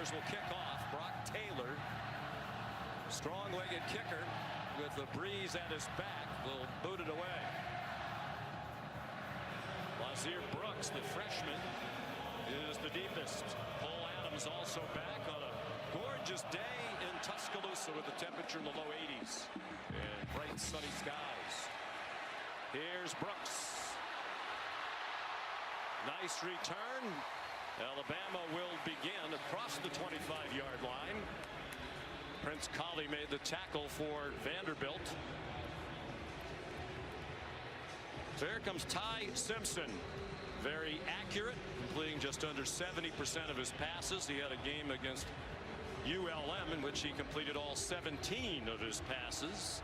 Steelers will kick off. Brock Taylor, strong-legged kicker with the breeze at his back, will boot it away. Lazir Brooks, the freshman, is the deepest. Cole Adams also back on a gorgeous day in Tuscaloosa with the temperature in the low 80s and bright sunny skies. Here's Brooks. Nice return. Alabama will begin across the 25-yard line. Prince Kollie made the tackle for Vanderbilt. So here comes Ty Simpson. Very accurate, completing just under 70% of his passes. He had a game against ULM in which he completed all 17 of his passes.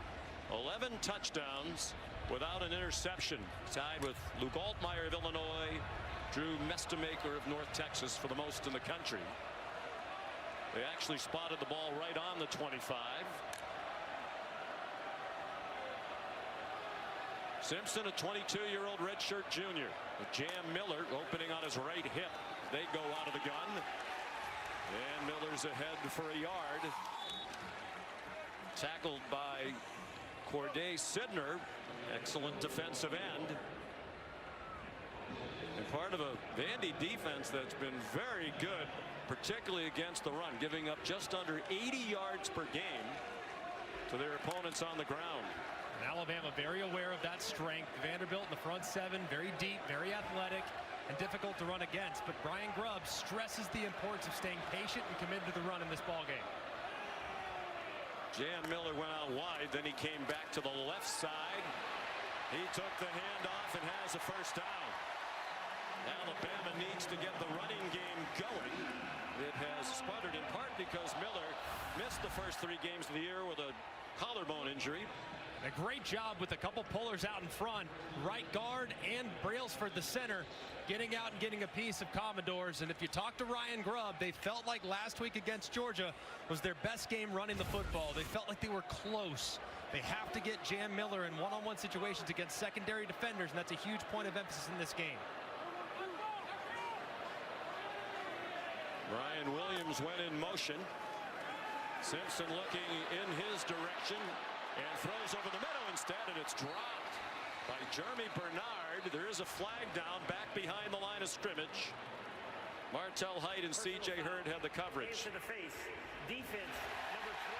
11 touchdowns without an interception, tied with Luke Altmaier of Illinois, Drew Mestemaker of North Texas for the most in the country. They actually spotted the ball right on the 25. Simpson, a 22-year-old redshirt junior, with Jam Miller opening on his right hip. They go out of the gun, and Miller's ahead for a yard. Tackled by Corday Sidner, excellent defensive end. And part of a Vandy defense that's been very good, particularly against the run, giving up just under 80 yards per game to their opponents on the ground. And Alabama very aware of that strength. Vanderbilt in the front seven, very deep, very athletic, and difficult to run against. But Brian Grubb stresses the importance of staying patient and committed to the run in this ball game. Jam Miller went out wide, then he came back to the left side. He took the handoff and has a first down. Alabama needs to get the running game going. It has sputtered in part because Miller missed the first 3 games of the year with a collarbone injury. A great job with a couple pullers out in front, right guard and Brailsford the center, getting out and getting a piece of Commodores. And if you talk to Ryan Grubb, they felt like last week against Georgia was their best game running the football. They felt like they were close. They have to get Jam Miller in one-on-one situations against secondary defenders, and that's a huge point of emphasis in this game. Ryan Williams went in motion. Simpson looking in his direction and throws over the middle instead, and it's dropped by Jeremy Bernard. There is a flag down back behind the line of scrimmage. Martell Height and C.J. Hurd had the coverage. To the face. Defense number 29.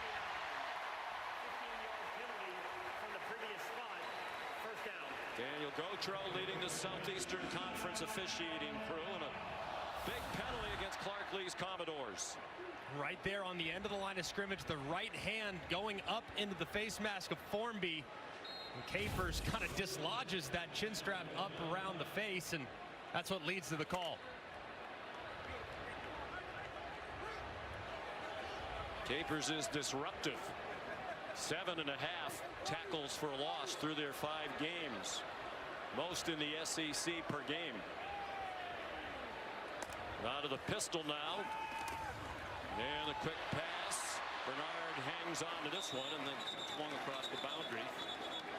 15-yard penalty from the previous spot. First down. Daniel Gautreaux leading the Southeastern Conference officiating crew, and a big penalty against Clark Lee's Commodores. Right there on the end of the line of scrimmage, the right hand going up into the face mask of Formby. And Capers kind of dislodges that chin strap up around the face, and that's what leads to the call. Capers is disruptive. 7.5 tackles for a loss through their 5 games. Most in the SEC per game. Out of the pistol now. And a quick pass. Bernard hangs on to this one and then swung across the boundary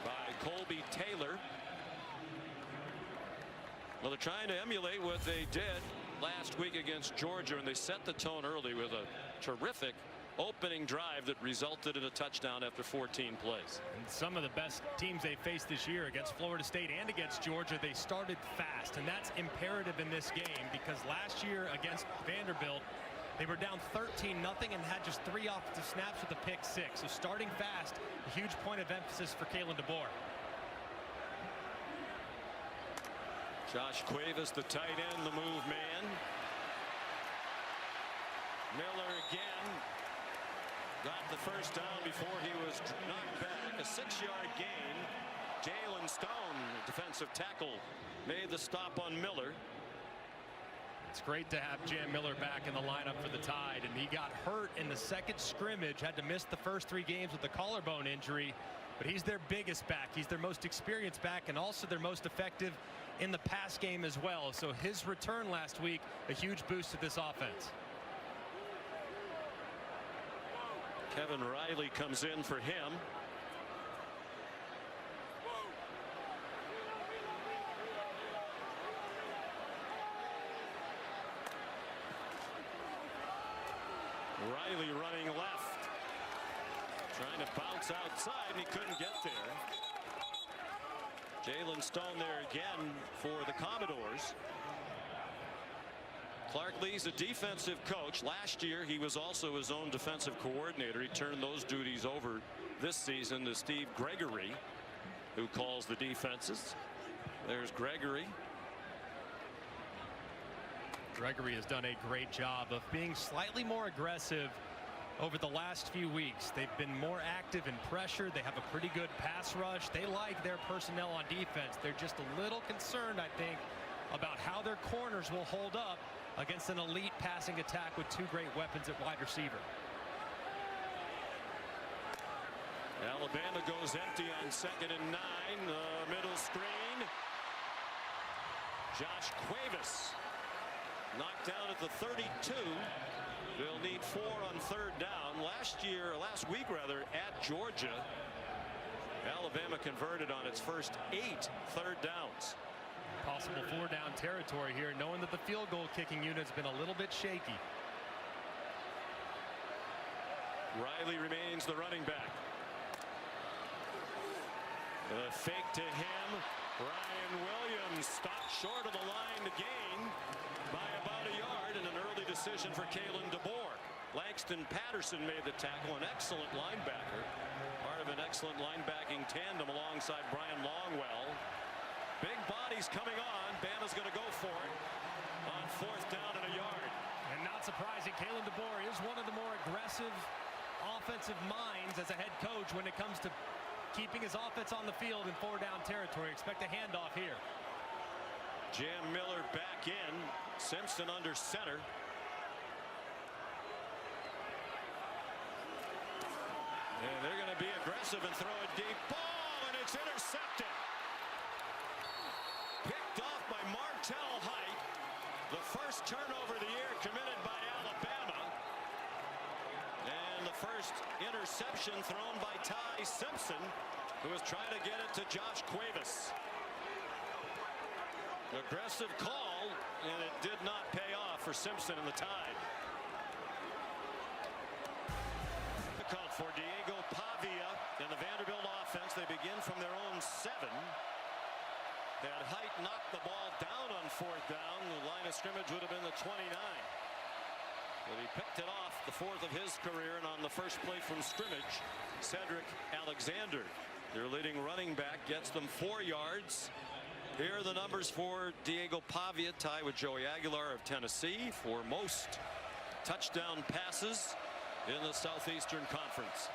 by Colby Taylor. Well, they're trying to emulate what they did last week against Georgia, and they set the tone early with a terrific opening drive that resulted in a touchdown after 14 plays. And some of the best teams they faced this year against Florida State and against Georgia, they started fast, and that's imperative in this game because last year against Vanderbilt, they were down 13-0 and had just 3 offensive snaps with a pick 6. So starting fast, a huge point of emphasis for Kalen DeBoer. Josh Cuevas, the tight end, the move man. Miller again got the first down before he was knocked back. A 6-yard gain. Jalen Stone, defensive tackle, made the stop on Miller. It's great to have Jam Miller back in the lineup for the Tide, and he got hurt in the second scrimmage, had to miss the first 3 games with the collarbone injury, but he's their biggest back. He's their most experienced back and also their most effective in the pass game as well. So his return last week, a huge boost to this offense. Kevin Riley comes in for him. Riley running left, trying to bounce outside, and he couldn't get there. Jalen Stone there again for the Commodores. Clark Lee's a defensive coach. Last year he was also his own defensive coordinator. He turned those duties over this season to Steve Gregory, who calls the defenses. There's Gregory. Gregory has done a great job of being slightly more aggressive over the last few weeks. They've been more active in pressure. They have a pretty good pass rush. They like their personnel on defense. They're just a little concerned, I think, about how their corners will hold up against an elite passing attack with two great weapons at wide receiver. Alabama goes empty on 2nd and 9. The middle screen. Josh Cuevas knocked down at the 32. They'll need 4 on 3rd down. Last week at Georgia, Alabama converted on its first 8 3rd downs. Possible 4-down territory here, knowing that the field goal kicking unit's been a little bit shaky. Riley remains the running back. The fake to him. Ryan Williams stopped short of the line to gain by about a yard, and an early decision for Kalen DeBoer. Langston Patterson made the tackle, an excellent linebacker, part of an excellent linebacking tandem alongside Brian Longwell. Big bodies coming on. Bama's going to go for it on 4th down and a yard. And not surprising, Kalen DeBoer is one of the more aggressive offensive minds as a head coach when it comes to keeping his offense on the field in 4-down territory. Expect a handoff here. Jam Miller back in. Simpson under center. And they're going to be aggressive and throw a deep ball, and it's intercepted. Picked off by Martell Height. The first turnover of the year committed by Alabama. And the first interception thrown by Ty Simpson, who was trying to get it to Josh Cuevas. Aggressive call, and it did not pay off for Simpson and the Tide. Difficult for Diego Pavia and the Vanderbilt offense. They begin from their own 7. Had Height knocked the ball down on 4th down, the line of scrimmage would have been the 29. But he picked it off, the 4th of his career, and on the first play from scrimmage, Cedric Alexander, their leading running back, gets them 4 yards. Here are the numbers for Diego Pavia, tied with Joey Aguilar of Tennessee for most touchdown passes in the Southeastern Conference.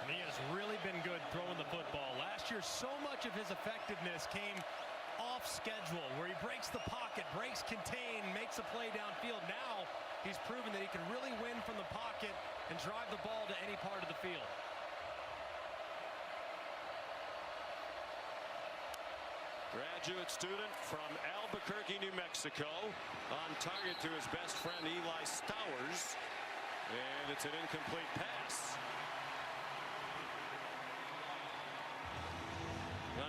And he has really been good throwing the football. Last year, so much of his effectiveness came off schedule, where he breaks the pocket, breaks contain, makes a play downfield. Now he's proven that he can really win from the pocket and drive the ball to any part of the field. Graduate student from Albuquerque, New Mexico, on target to his best friend Eli Stowers, and it's an incomplete pass.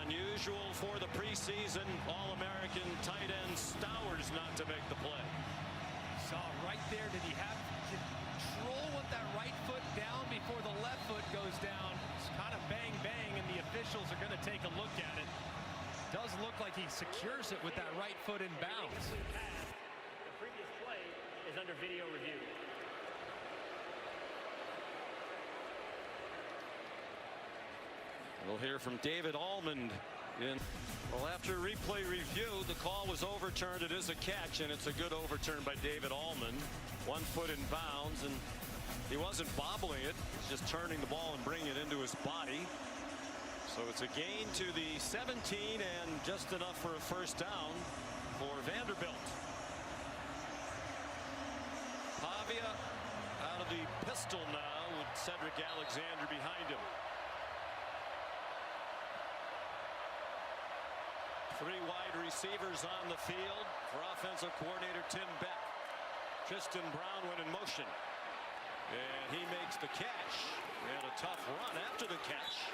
Unusual for the preseason All-American tight end Stowers not to make the play. Saw right there, did he have control with that right foot down before the left foot goes down? It's kind of bang bang, and the officials are going to take a look at it. Does look like he secures it with that right foot in bounds. The previous play is under video review. We'll hear from David Almond. Well, after replay review, the call was overturned. It is a catch, and it's a good overturn by David Almond. 1 foot in bounds, and he wasn't bobbling it. He's just turning the ball and bringing it into his body. So it's a gain to the 17 and just enough for a first down for Vanderbilt. Pavia out of the pistol now with Cedric Alexander behind him. 3 wide receivers on the field for offensive coordinator Tim Beck. Tristan Brown went in motion, and he makes the catch, and a tough run after the catch.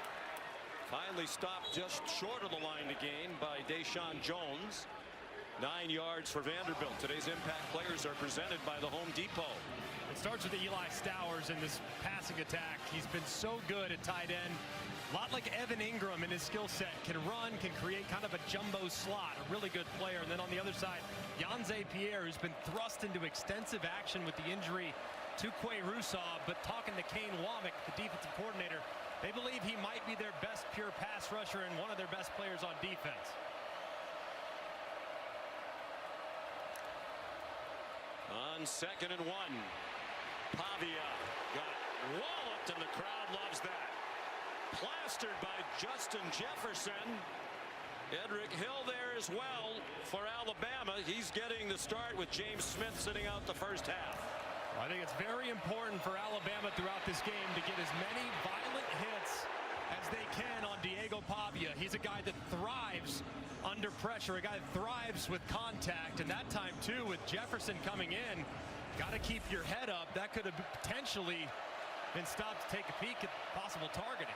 Finally stopped just short of the line to gain by Deshaun Jones. 9 yards for Vanderbilt. Today's impact players are presented by the Home Depot. It starts with Eli Stowers in this passing attack. He's been so good at tight end. A lot like Evan Ingram in his skill set. Can run, can create kind of a jumbo slot. A really good player. And then on the other side, Yanze Pierre, who's been thrust into extensive action with the injury to Quay Russaw. But talking to Kane Womack, the defensive coordinator, they believe he might be their best pure pass rusher and one of their best players on defense. On 2nd and 1, Pavia got walloped, and the crowd loves that. Plastered by Justin Jefferson. Edric Hill there as well for Alabama. He's getting the start with James Smith sitting out the first half. I think it's very important for Alabama throughout this game to get as many violent hits as they can on Diego Pavia. He's a guy that thrives under pressure, a guy that thrives with contact, and that time too with Jefferson coming in, got to keep your head up. That could have potentially been stopped to take a peek at possible targeting.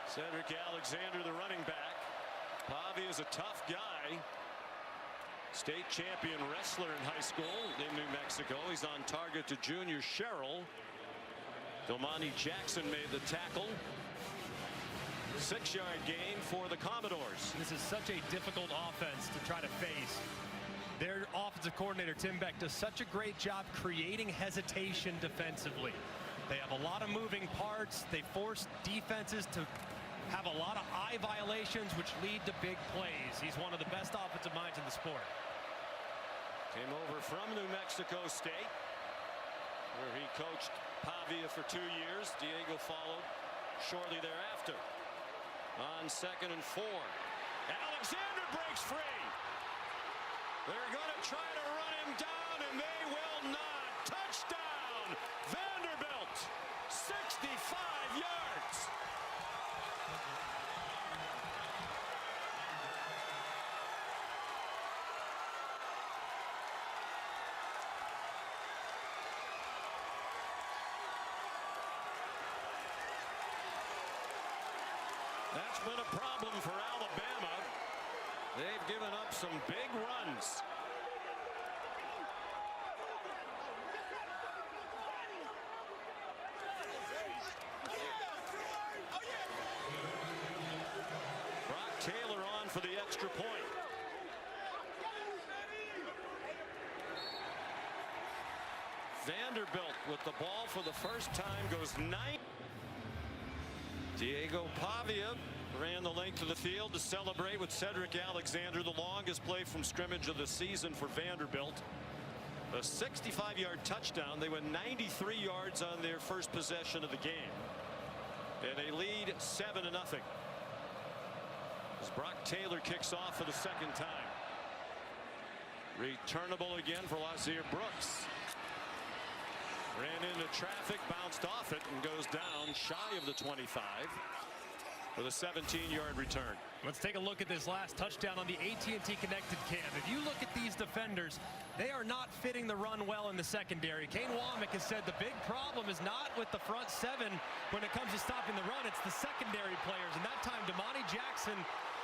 Cedric Alexander, the running back. Pavia is a tough guy. State champion wrestler in high school in New Mexico. He's on target to junior Sherrill. Domani Jackson made the tackle. 6-yard gain for the Commodores. This is such a difficult offense to try to face. Their offensive coordinator, Tim Beck, does such a great job creating hesitation defensively. They have a lot of moving parts. They force defenses to have a lot of eye violations, which lead to big plays. He's one of the best offensive minds in the sport. Came over from New Mexico State, where he coached Pavia for 2 years. Diego followed shortly thereafter. On 2nd and 4, Alexander breaks free. They're going to try to run him down, and they will not. Touchdown, Vanderbilt, 65 yards. That's been a problem for Alabama. They've given up some big runs. Brock Taylor on for the extra point. Vanderbilt with the ball for the first time goes 9. Diego Pavia ran the length of the field to celebrate with Cedric Alexander, the longest play from scrimmage of the season for Vanderbilt. A 65-yard touchdown. They went 93 yards on their first possession of the game, and they lead 7-0 as Brock Taylor kicks off for the second time. Returnable again for Lazir Brooks. Ran into traffic, bounced off it, and goes down shy of the 25 with a 17-yard return. Let's take a look at this last touchdown on the AT&T Connected Cam. If you look at these defenders, they are not fitting the run well in the secondary. Kane Womack has said the big problem is not with the front seven when it comes to stopping the run. It's the secondary players. And that time, Domani Jackson,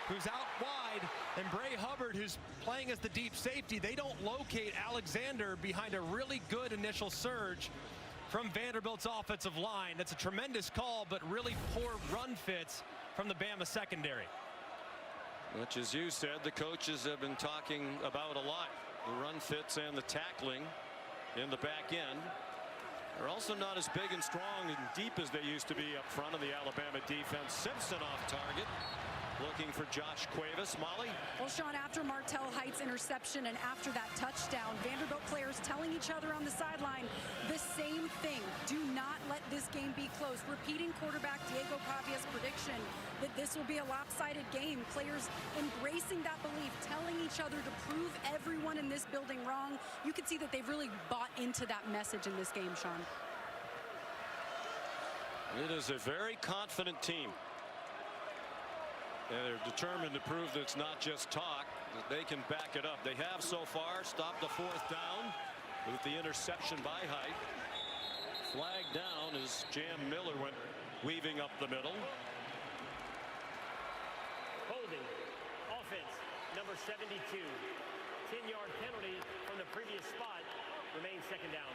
who's out wide, and Bray Hubbard, who's playing as the deep safety, they don't locate Alexander behind a really good initial surge from Vanderbilt's offensive line. That's a tremendous call, but really poor run fits from the Bama secondary. Which, as you said, the coaches have been talking about a lot. The run fits and the tackling in the back end. They're also not as big and strong and deep as they used to be up front of the Alabama defense. Simpson off target, looking for Josh Cuevas. Molly? Well, Sean, after Martell Height's interception and after that touchdown, Vanderbilt players telling each other on the sideline the same thing. Do not let this game be close. Repeating quarterback Diego Pavia's prediction that this will be a lopsided game. Players embracing that belief, telling each other to prove everyone in this building wrong. You can see that they've really bought into that message in this game, Sean. It is a very confident team. And they're determined to prove that it's not just talk, that they can back it up. They have so far stopped the 4th down with the interception by Height. Flag down as Jam Miller went weaving up the middle. Holding. 72. 10-yard penalty from the previous spot. Remains second down.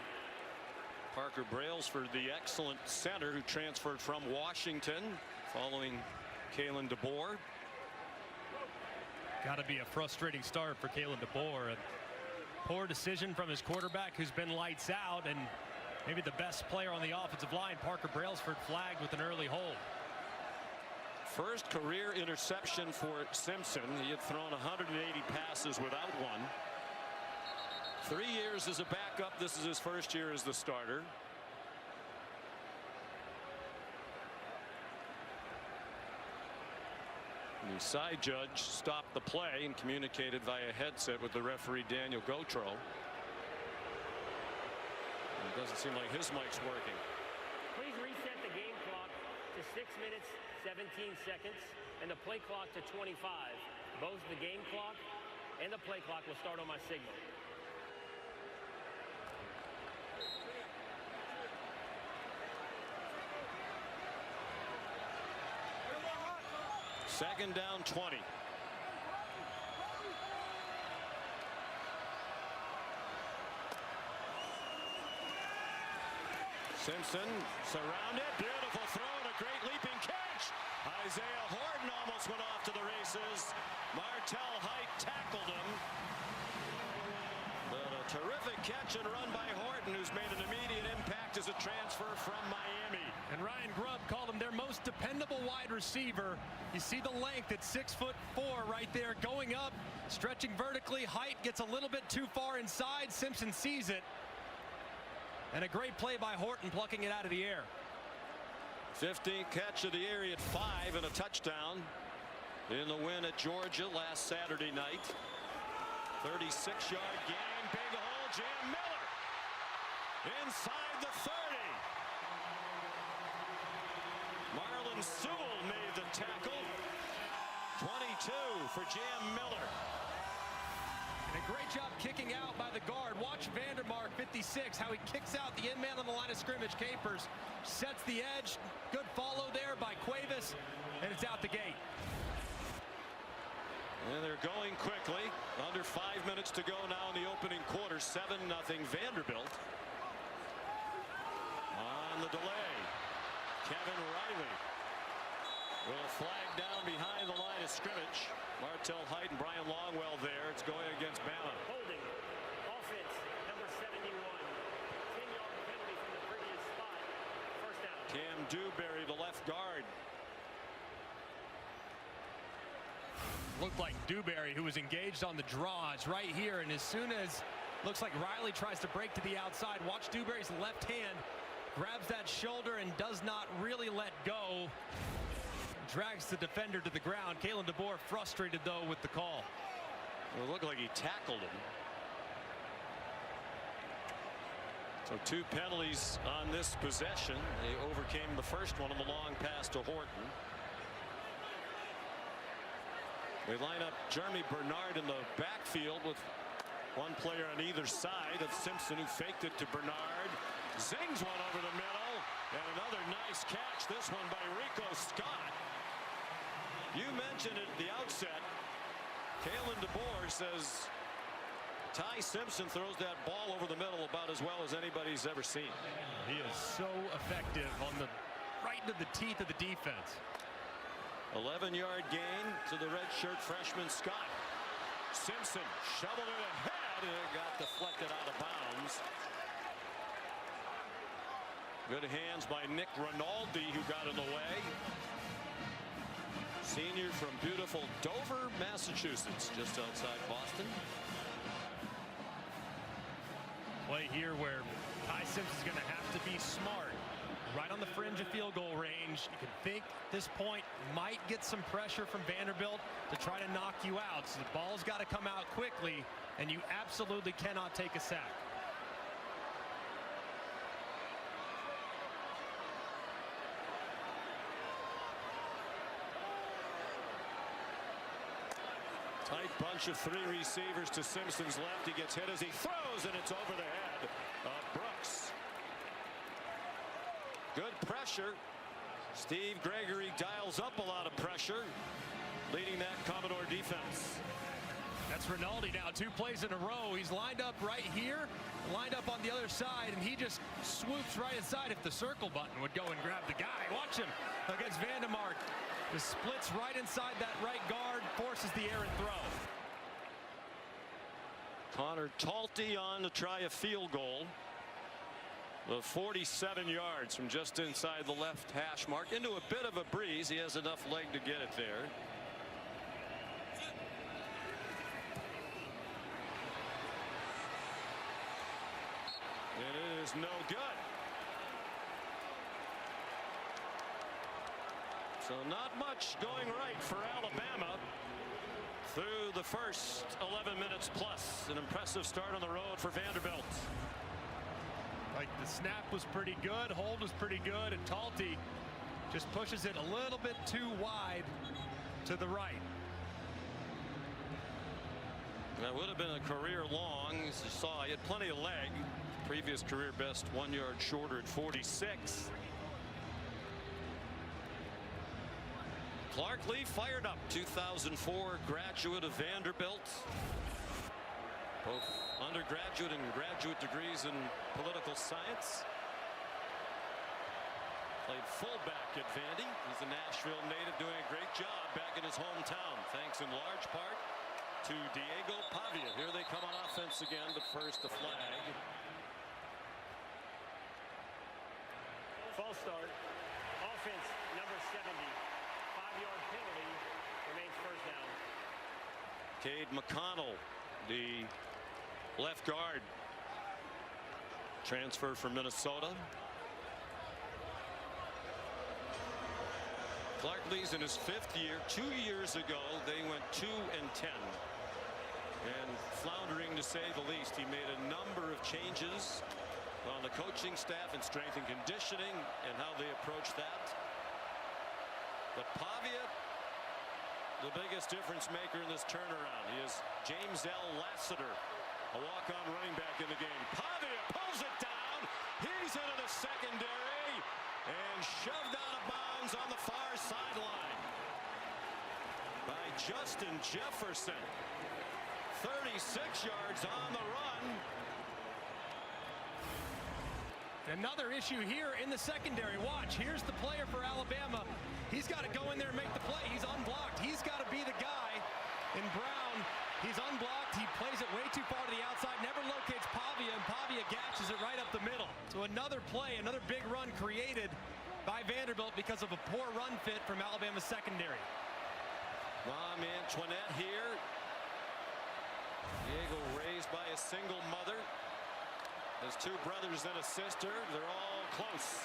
Parker Brailsford, the excellent center who transferred from Washington following Kalen DeBoer. Got to be a frustrating start for Kalen DeBoer. A poor decision from his quarterback, who's been lights out, and maybe the best player on the offensive line, Parker Brailsford, flagged with an early hold. First career interception for Simpson. He had thrown 180 passes without one. 3 years as a backup. This is his first year as the starter. The side judge stopped the play and communicated via headset with the referee Daniel Gautreau. It doesn't seem like his mic's working. Please reset the game clock to 6 minutes 17 seconds and the play clock to 25. Both the game clock and the play clock will start on my signal. Second down 20. Simpson surrounded. Beautiful throw and a great leaping catch. Isaiah Horton almost went off to the races. Martell Height tackled him. But a terrific catch and run by Horton, who's made an immediate impact as a transfer from Miami. And Ryan Grubb called him their most dependable wide receiver. You see the length at 6'4" right there, going up, stretching vertically. Height gets a little bit too far inside. Simpson sees it. And a great play by Horton, plucking it out of the air. 15th catch of the year. He had 5 and a touchdown in the win at Georgia last Saturday night. 36-yard gain. Big hole. Jam Miller inside the 30. Marlon Sewell made the tackle. 22 for Jam Miller. And a great job kicking out by the guard. Watch Vandermark, 56, how he kicks out the end man on the line of scrimmage. Capers sets the edge. Good follow there by Cuevas, and it's out the gate. And they're going quickly. Under 5 minutes to go now in the opening quarter. 7-0 Vanderbilt. On the delay, Kevin Riley will flag down behind the line of scrimmage. Martell Height and Brian Longwell there. It's going against Bama. Holding. Offense, number 71. 10-yard penalty from the previous spot. First down. Cam Dewberry, the left guard. Looked like Dewberry, who was engaged on the draws right here, and as soon as looks like Riley tries to break to the outside, watch Dewberry's left hand grabs that shoulder and does not really let go. Drags the defender to the ground. Kalen DeBoer frustrated though with the call. Well, it looked like he tackled him. So 2 penalties on this possession. They overcame the first one on the long pass to Horton. They line up Jeremy Bernard in the backfield with one player on either side of Simpson, who faked it to Bernard. Zings one over the middle, and another nice catch. This one by Rico Scott. You mentioned it at the outset. Kalen DeBoer says Ty Simpson throws that ball over the middle about as well as anybody's ever seen. He is so effective on the right into the teeth of the defense. 11-yard gain to the redshirt freshman Scott. Simpson shoveled it ahead, and it got deflected out of bounds. Good hands by Nick Rinaldi, who got in the way. Senior from beautiful Dover, Massachusetts, just outside Boston. Play here where Ty Simpson's going to have to be smart. Right on the fringe of field goal range. You can think this point might get some pressure from Vanderbilt to try to knock you out. So the ball's got to come out quickly, and you absolutely cannot take a sack. Tight bunch of 3 receivers to Simpson's left. He gets hit as he throws, and it's over the head of Brooks. Good pressure. Steve Gregory dials up a lot of pressure, leading that Commodore defense. That's Rinaldi now, 2 plays in a row. He's lined up right here, lined up on the other side, and he just swoops right inside. If the circle button would go and grab the guy, watch him against Vanderbilt. Just splits right inside that right guard, forces the errant throw. Connor Talty on to try a field goal. 47 yards from just inside the left hash mark into a bit of a breeze. He has enough leg to get it there. And it is no good. So not much going right for Alabama through the first 11 minutes plus. An impressive start on the road for Vanderbilt. Like, the snap was pretty good, hold was pretty good, and Talty just pushes it a little bit too wide to the right. That would have been a career long. As you saw, he had plenty of leg. Previous career best 1 yard shorter at 46. Clark Lee fired up, 2004 graduate of Vanderbilt. Both undergraduate and graduate degrees in political science. Played fullback at Vandy. He's a Nashville native doing a great job back in his hometown, thanks in large part to Diego Pavia. Here they come on offense again, but first a flag. False start. Offense number 70. 5-yard penalty. Remains first down. Cade McConnell, the left guard, transfer from Minnesota. Clark Lee's in his 5th year. 2 years ago they went 2-10, and floundering to say the least. He made a number of changes on the coaching staff and strength and conditioning and how they approach that. But Pavia, the biggest difference maker in this turnaround. He is James L. Lassiter, a walk-on running back in the game. Pavia pulls it down. He's into the secondary and shoved out of bounds on the far sideline by Justin Jefferson. 36 yards on the run. Another issue here in the secondary. Watch, here's the player for Alabama. He's got to go in there and make the play. He's unblocked. He's got to be the guy. In Brown, he's unblocked. He plays it way too far to the outside, never locates Pavia, and Pavia gashes it right up the middle. So another play, another big run created by Vanderbilt because of a poor run fit from Alabama's secondary. Mom Antoinette here. Diego raised by a single mother. His 2 brothers and a sister. They're all close.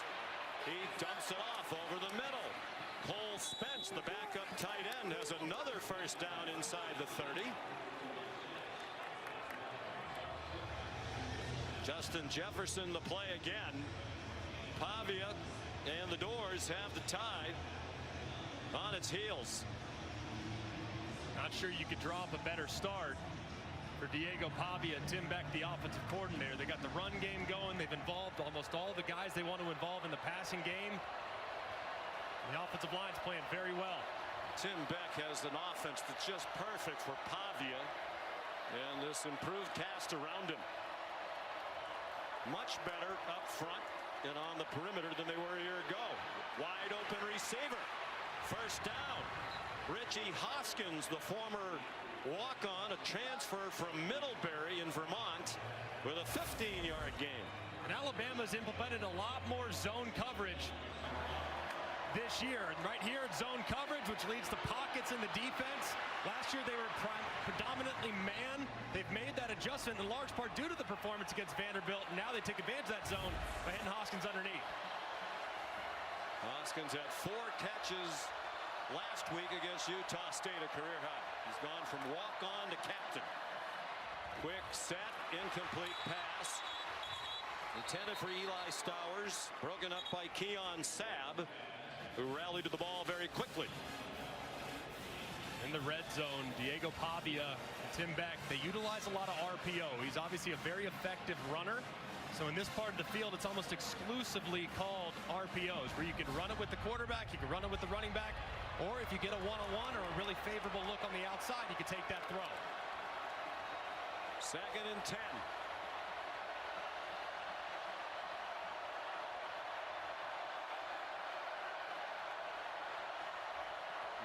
He dumps it off over the middle. Cole Spence, the backup tight end, has another first down inside the 30. Justin Jefferson the play again. Pavia and the Doors have the Tide on its heels. Not sure you could draw up a better start for Diego Pavia and Tim Beck, the offensive coordinator. They got the run game going. They've involved almost all the guys they want to involve in the passing game. The offensive line's playing very well. Tim Beck has an offense that's just perfect for Pavia and this improved cast around him. Much better up front and on the perimeter than they were a year ago. Wide open receiver. First down. Richie Hoskins, the former walk-on, a transfer from Middlebury in Vermont, with a 15-yard gain. And Alabama's implemented a lot more zone coverage this year. And right here, it's zone coverage, which leads to pockets in the defense. Last year, they were predominantly man. They've made that adjustment in large part due to the performance against Vanderbilt. And now they take advantage of that zone by hitting Hoskins underneath. Hoskins had 4 catches last week against Utah State, a career high. He's gone from walk-on to captain. Quick set, incomplete pass. Intended for Eli Stowers, broken up by Keon Sabb, who rallied to the ball very quickly. In the red zone, Diego Pavia and Tim Beck, they utilize a lot of RPO. He's obviously a very effective runner. So in this part of the field, it's almost exclusively called RPOs, where you can run it with the quarterback, you can run it with the running back, or if you get a one-on-one or a really favorable look on the outside, you can take that throw. Second and 10.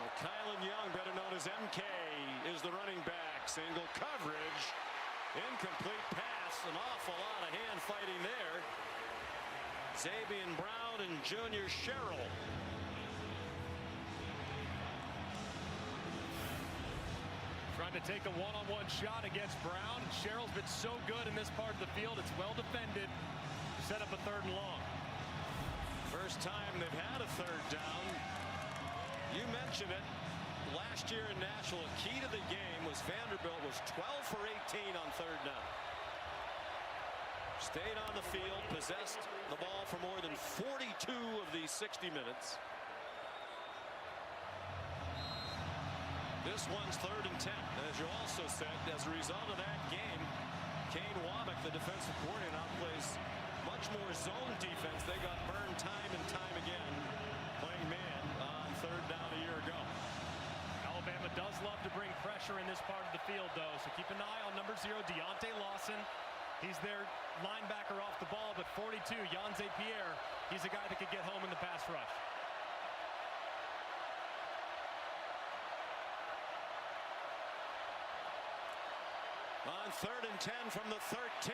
Well, Kylan Young, better known as MK, is the running back. Single coverage. Incomplete pass. An awful lot of hand fighting there. Zabian Brown and Junior Sherrill. Trying to take a one-on-one shot against Brown. Sherrill's been so good in this part of the field. It's well defended. Set up a 3rd and long. First time they've had a 3rd down. You mentioned it. Last year in Nashville, a key to the game was Vanderbilt was 12 for 18 on 3rd down. Stayed on the field, possessed the ball for more than 42 of these 60 minutes. This one's 3rd and 10. As you also said, as a result of that game, Kane Womack, the defensive coordinator, now plays much more zone defense. They got burned time and time again playing man on 3rd down a year ago. Alabama does love to bring pressure in this part of the field, though, so keep an eye on number 0, Deontay Lawson. He's their linebacker off the ball, but 42, Yanze Pierre, he's a guy that could get home in the pass rush. On 3rd and 10 from the 13.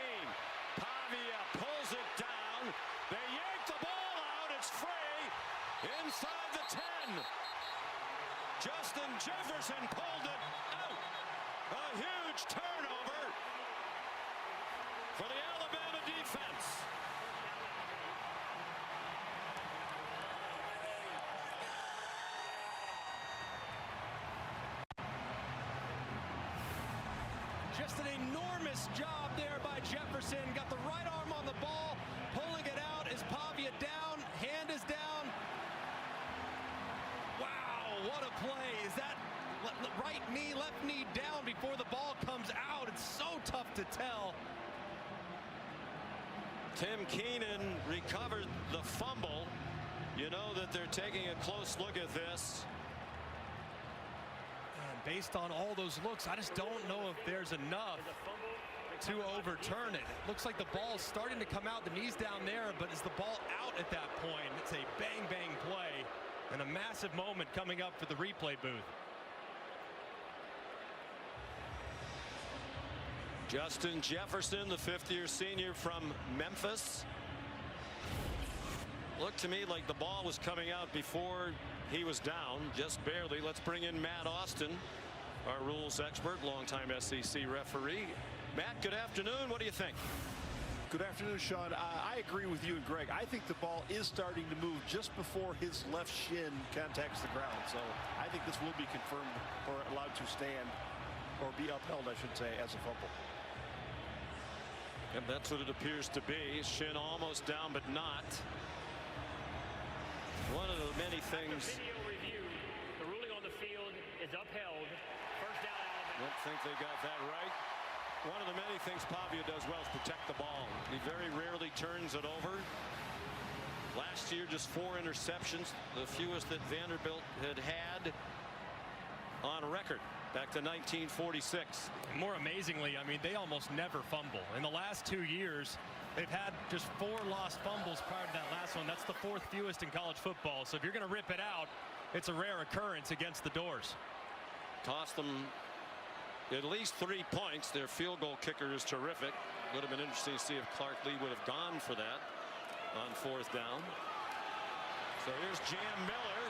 Pavia pulls it down. They yank the ball out. It's free inside the 10. Justin Jefferson pulled it out. A huge turnover for the Alabama defense. Just an enormous job there by Jefferson. Got the right arm on the ball, pulling it out. Is Pavia down? Hand is down. Wow, what a play. Is that right knee, left knee down before the ball comes out? It's so tough to tell. Tim Keenan recovered the fumble. You know that they're taking a close look at this. And based on all those looks, I just don't know if there's enough to overturn it. It looks like the ball is starting to come out, the knee's down there, but is the ball out at that point? It's a bang-bang play and a massive moment coming up for the replay booth. Justin Jefferson, the 5th-year senior from Memphis. Looked to me like the ball was coming out before he was down, just barely. Let's bring in Matt Austin, our rules expert, longtime SEC referee. Matt, good afternoon. What do you think? Good afternoon, Sean. I agree with you and Greg. I think the ball is starting to move just before his left shin contacts the ground. So I think this will be confirmed or allowed to stand or be upheld, I should say, as a fumble. And that's what it appears to be. Shin almost down, but not. One of the many things. Video review, the ruling on the field is upheld. First down, Alabama. Don't think they got that right. One of the many things Pavia does well is protect the ball. He very rarely turns it over. Last year, just 4 interceptions, the fewest that Vanderbilt had on record back to 1946. And more amazingly, I mean, they almost never fumble. In the last 2 years, they've had just 4 lost fumbles prior to that last one. That's the 4th fewest in college football. So if you're going to rip it out, it's a rare occurrence against the Doors. Cost them at least 3 points. Their field goal kicker is terrific. Would have been interesting to see if Clark Lee would have gone for that on 4th down. So here's Jam Miller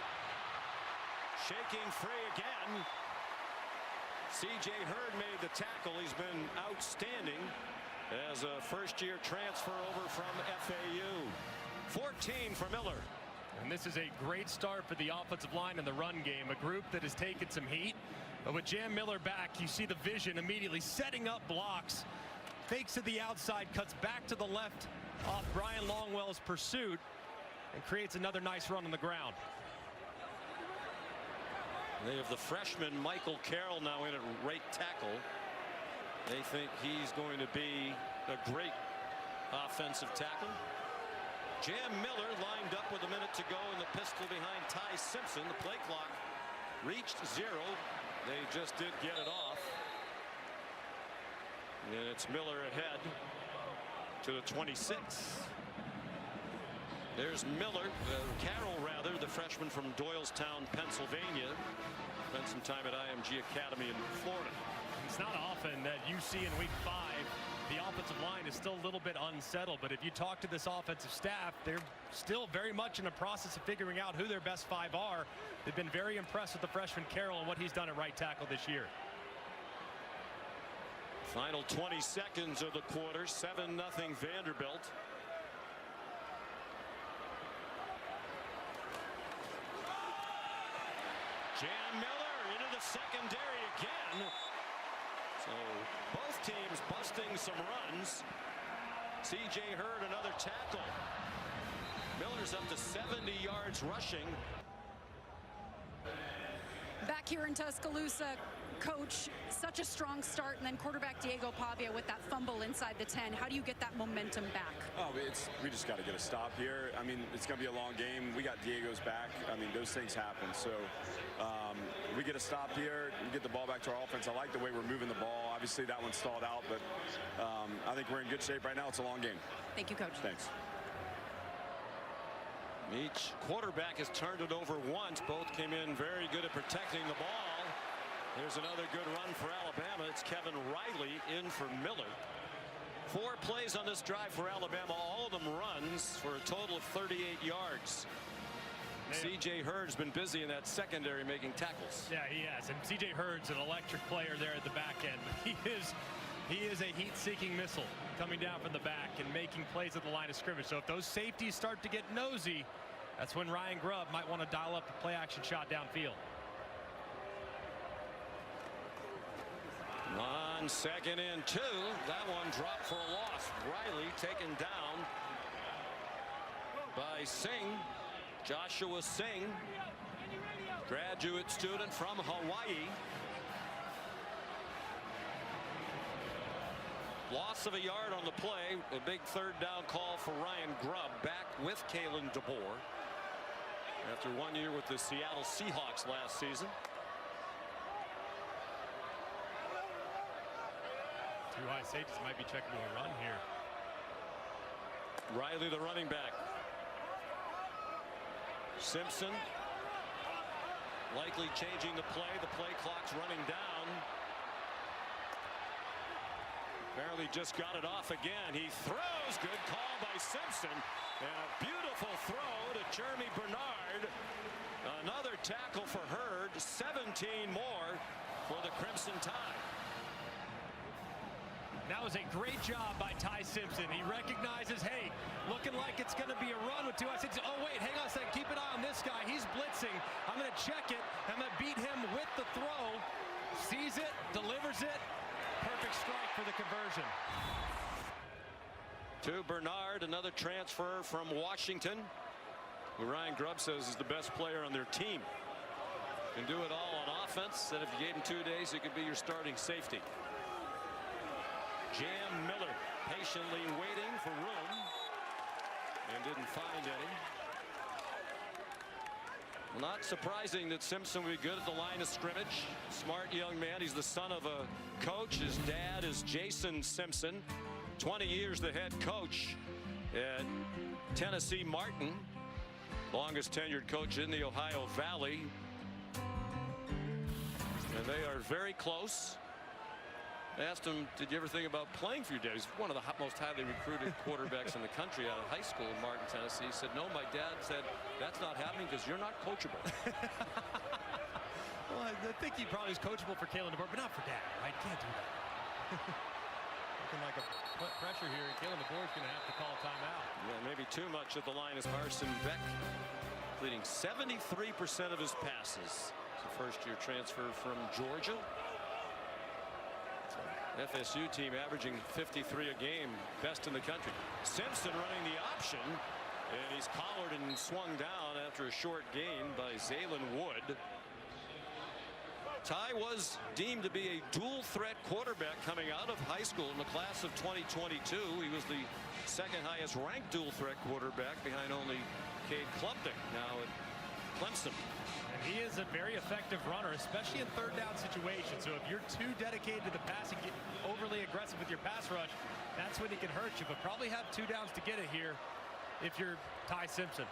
shaking free again. C.J. Hurd made the tackle. He's been outstanding as a first-year transfer over from FAU. 14 for Miller. And this is a great start for the offensive line in the run game, a group that has taken some heat. But with Jam Miller back, you see the vision immediately setting up blocks. Fakes to the outside, cuts back to the left off Brian Longwell's pursuit, and creates another nice run on the ground. They have the freshman Michael Carroll now in at right tackle. They think he's going to be a great offensive tackle. Jam Miller lined up with a minute to go in the pistol behind Ty Simpson. The play clock reached 0. They just did get it off. And it's Miller ahead to the 26. There's Miller, Carroll rather, the freshman from Doylestown, Pennsylvania. Spent some time at IMG Academy in Florida. It's not often that you see in week 5 the offensive line is still a little bit unsettled, but if you talk to this offensive staff, they're still very much in the process of figuring out who their best 5 are. They've been very impressed with the freshman Carroll and what he's done at right tackle this year. Final 20 seconds of the quarter, 7-0 Vanderbilt. Jan Miller into the secondary again. So both teams busting some runs. C.J. Hurd another tackle. Miller's up to 70 yards rushing. Back here in Tuscaloosa, Coach, such a strong start, and then quarterback Diego Pavia with that fumble inside the 10. How do you get that momentum back? Oh, we just got to get a stop here. I mean, it's going to be a long game. We got Diego's back. I mean, those things happen. So we get a stop here. We get the ball back to our offense. I like the way we're moving the ball. Obviously, that one stalled out, but I think we're in good shape right now. It's a long game. Thank you, Coach. Thanks. Each quarterback has turned it over once. Both came in very good at protecting the ball. Here's another good run for Alabama. It's Kevin Riley in for Miller. 4 plays on this drive for Alabama, all of them runs for a total of 38 yards. C.J. Hurd's been busy in that secondary making tackles. Yeah, he has. And C.J. Hurd's an electric player there at the back end. He is a heat-seeking missile coming down from the back and making plays at the line of scrimmage. So if those safeties start to get nosy, that's when Ryan Grubb might want to dial up the play-action shot downfield. On 2nd and 2, that one dropped for a loss. Riley taken down by Singh. Joshua Singh, graduate student from Hawaii. Loss of a yard on the play. A big 3rd down call for Ryan Grubb, back with Kalen DeBoer after 1 year with the Seattle Seahawks last season. 2 high safeties might be checking a run here. Riley, the running back. Simpson likely changing the play. The play clock's running down. Apparently just got it off again. He throws. Good call by Simpson. And a beautiful throw to Jeremy Bernard. Another tackle for Hurd. 17 more for the Crimson Tide. That was a great job by Ty Simpson. He recognizes, hey, looking like it's going to be a run with 2 high safeties. Oh, wait, hang on a second. Keep an eye on this guy. He's blitzing. I'm going to check it. I'm going to beat him with the throw. Sees it, delivers it. Perfect strike for the conversion. To Bernard, another transfer from Washington, who Ryan Grubb says is the best player on their team. Can do it all on offense, and if you gave him 2 days, it could be your starting safety. Jam Miller patiently waiting for room and didn't find any. Well, not surprising that Simpson would be good at the line of scrimmage. Smart young man. He's the son of a coach. His dad is Jason Simpson, 20 years the head coach at Tennessee Martin, longest tenured coach in the Ohio Valley. And they are very close. I asked him, did you ever think about playing for your dad? He's one of the most highly recruited quarterbacks in the country out of high school in Martin, Tennessee. He said, no, my dad said, that's not happening because you're not coachable. Well, I think he probably is coachable for Kalen DeBoer, but not for Dad, right? Can't do that. Looking like a pressure here, and Kalen DeBoer is going to have to call a timeout. Yeah, maybe too much at the line is Harson Beck, completing 73% of his passes. It's a first-year transfer from Georgia. FSU team averaging 53 a game, best in the country. Simpson running the option, and he's collared and swung down after a short gain by Zaylen Wood. Ty was deemed to be a dual threat quarterback coming out of high school in the class of 2022. He was the 2nd highest ranked dual threat quarterback behind only Cade Klubnik. Now at Clemson. And he is a very effective runner, especially in third down situations. So if you're too dedicated to the pass and get overly aggressive with your pass rush, that's when he can hurt you. But probably have 2 downs to get it here if you're Ty Simpson.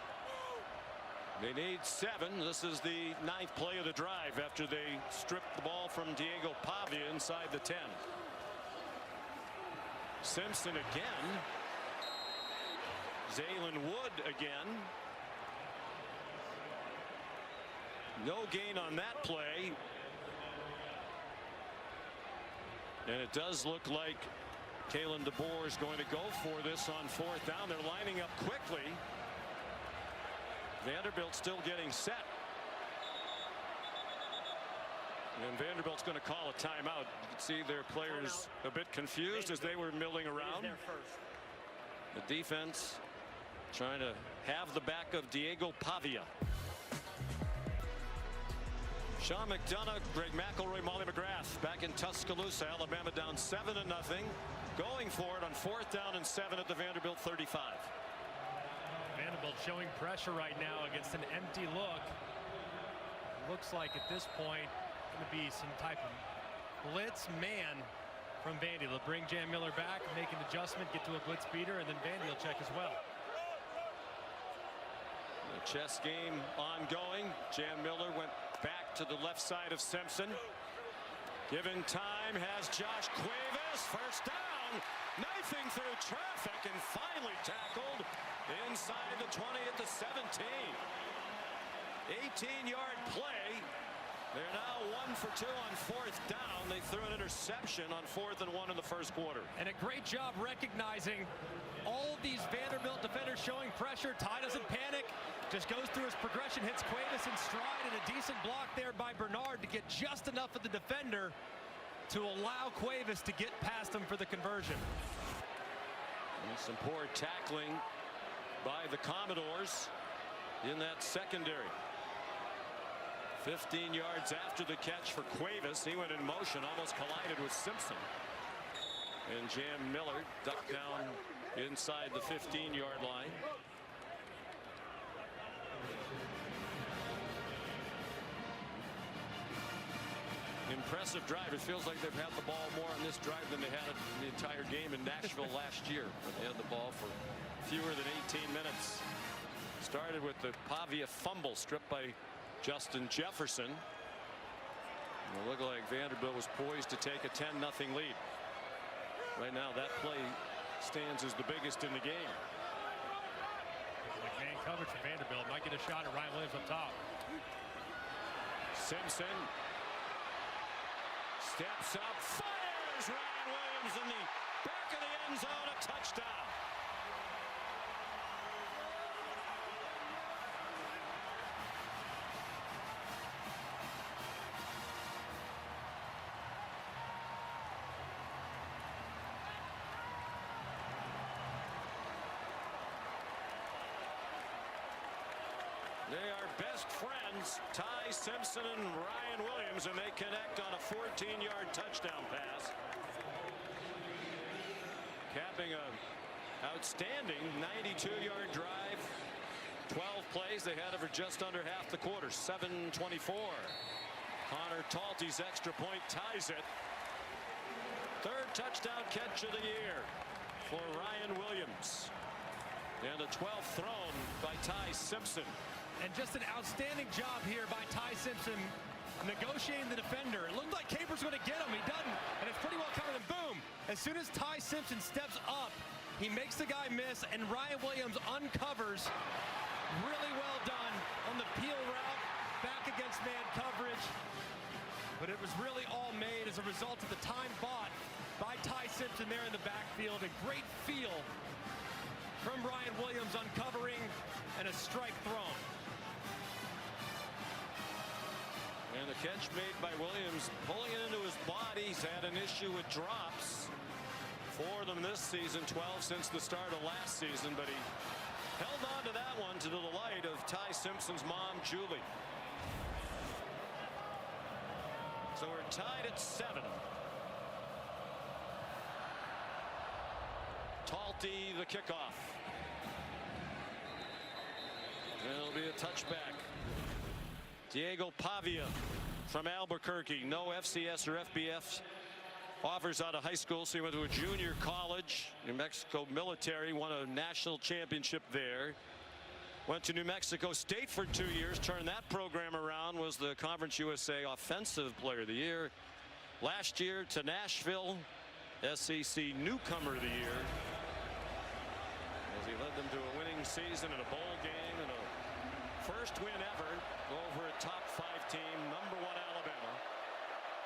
They need 7. This is the 9th play of the drive after they stripped the ball from Diego Pavia inside the 10. Simpson again. Zaylen Wood again. No gain on that play. And it does look like Kalen DeBoer is going to go for this on 4th down. They're lining up quickly. Vanderbilt still getting set. And Vanderbilt's going to call a timeout. You can see their players a bit confused as they were milling around. The defense trying to have the back of Diego Pavia. Sean McDonough, Greg McElroy, Molly McGrath back in Tuscaloosa. Alabama down 7-0. Going for it on 4th down and 7 at the Vanderbilt 35. Vanderbilt showing pressure right now against an empty look. Looks like at this point going to be some type of blitz man from Vandy. They'll bring Jan Miller back, make an adjustment, get to a blitz beater, and then Vandy will check as well. The chess game ongoing. Jan Miller went back to the left side of Simpson. Given time, has Josh Cuevas. First down, knifing through traffic and finally tackled inside the 20 at the 17. 18-yard play. They're now 1 for 2 on 4th down. They threw an interception on 4th and 1 in the first quarter. And a great job recognizing all of these Vanderbilt defenders showing pressure. Ty doesn't panic, just goes through his progression, hits Cuevas in stride, and a decent block there by Bernard to get just enough of the defender to allow Cuevas to get past him for the conversion. And some poor tackling by the Commodores in that secondary. 15 yards after the catch for Cuevas. He went in motion, almost collided with Simpson. And Jan Miller ducked down inside the 15-yard line. Impressive drive. It feels like they've had the ball more on this drive than they had it in the entire game in Nashville last year, when they had the ball for fewer than 18 minutes. Started with the Pavia fumble stripped by Justin Jefferson. It looked like Vanderbilt was poised to take a 10-0 lead. Right now that play stands as the biggest in the game. Like man coverage for Vanderbilt. Might get a shot at Ryan Williams up top. Simpson steps up, fires Ryan Williams in the back of the end zone, a touchdown. They are best friends, Ty Simpson and Ryan Williams, and they connect on a 14-yard touchdown pass. Capping a outstanding 92-yard drive. 12 plays. They had it for just under half the quarter. 7:24. Connor Talty's extra point ties it. 3rd touchdown catch of the year for Ryan Williams. And a 12th thrown by Ty Simpson. And just an outstanding job here by Ty Simpson negotiating the defender. It looked like Capers going to get him. He doesn't. And it's pretty well covered. And boom. As soon as Ty Simpson steps up, he makes the guy miss. And Ryan Williams uncovers. Really well done on the peel route back against man coverage. But it was really all made as a result of the time bought by Ty Simpson there in the backfield. A great feel from Ryan Williams uncovering and a strike thrown. And the catch made by Williams, pulling it into his body. He's had an issue with drops. 4 of them this season, 12 since the start of last season, but he held on to that one to the delight of Ty Simpson's mom, Julie. So we're tied at 7. Talty the kickoff. And it'll be a touchback. Diego Pavia from Albuquerque. No FCS or FBS offers out of high school, so he went to a junior college. New Mexico Military, won a national championship there. Went to New Mexico State for 2 years, turned that program around, was the Conference USA Offensive Player of the Year. Last year to Nashville, SEC Newcomer of the Year, as he led them to a winning season and a bowl game and a first win ever over a top 5 team, #1 Alabama.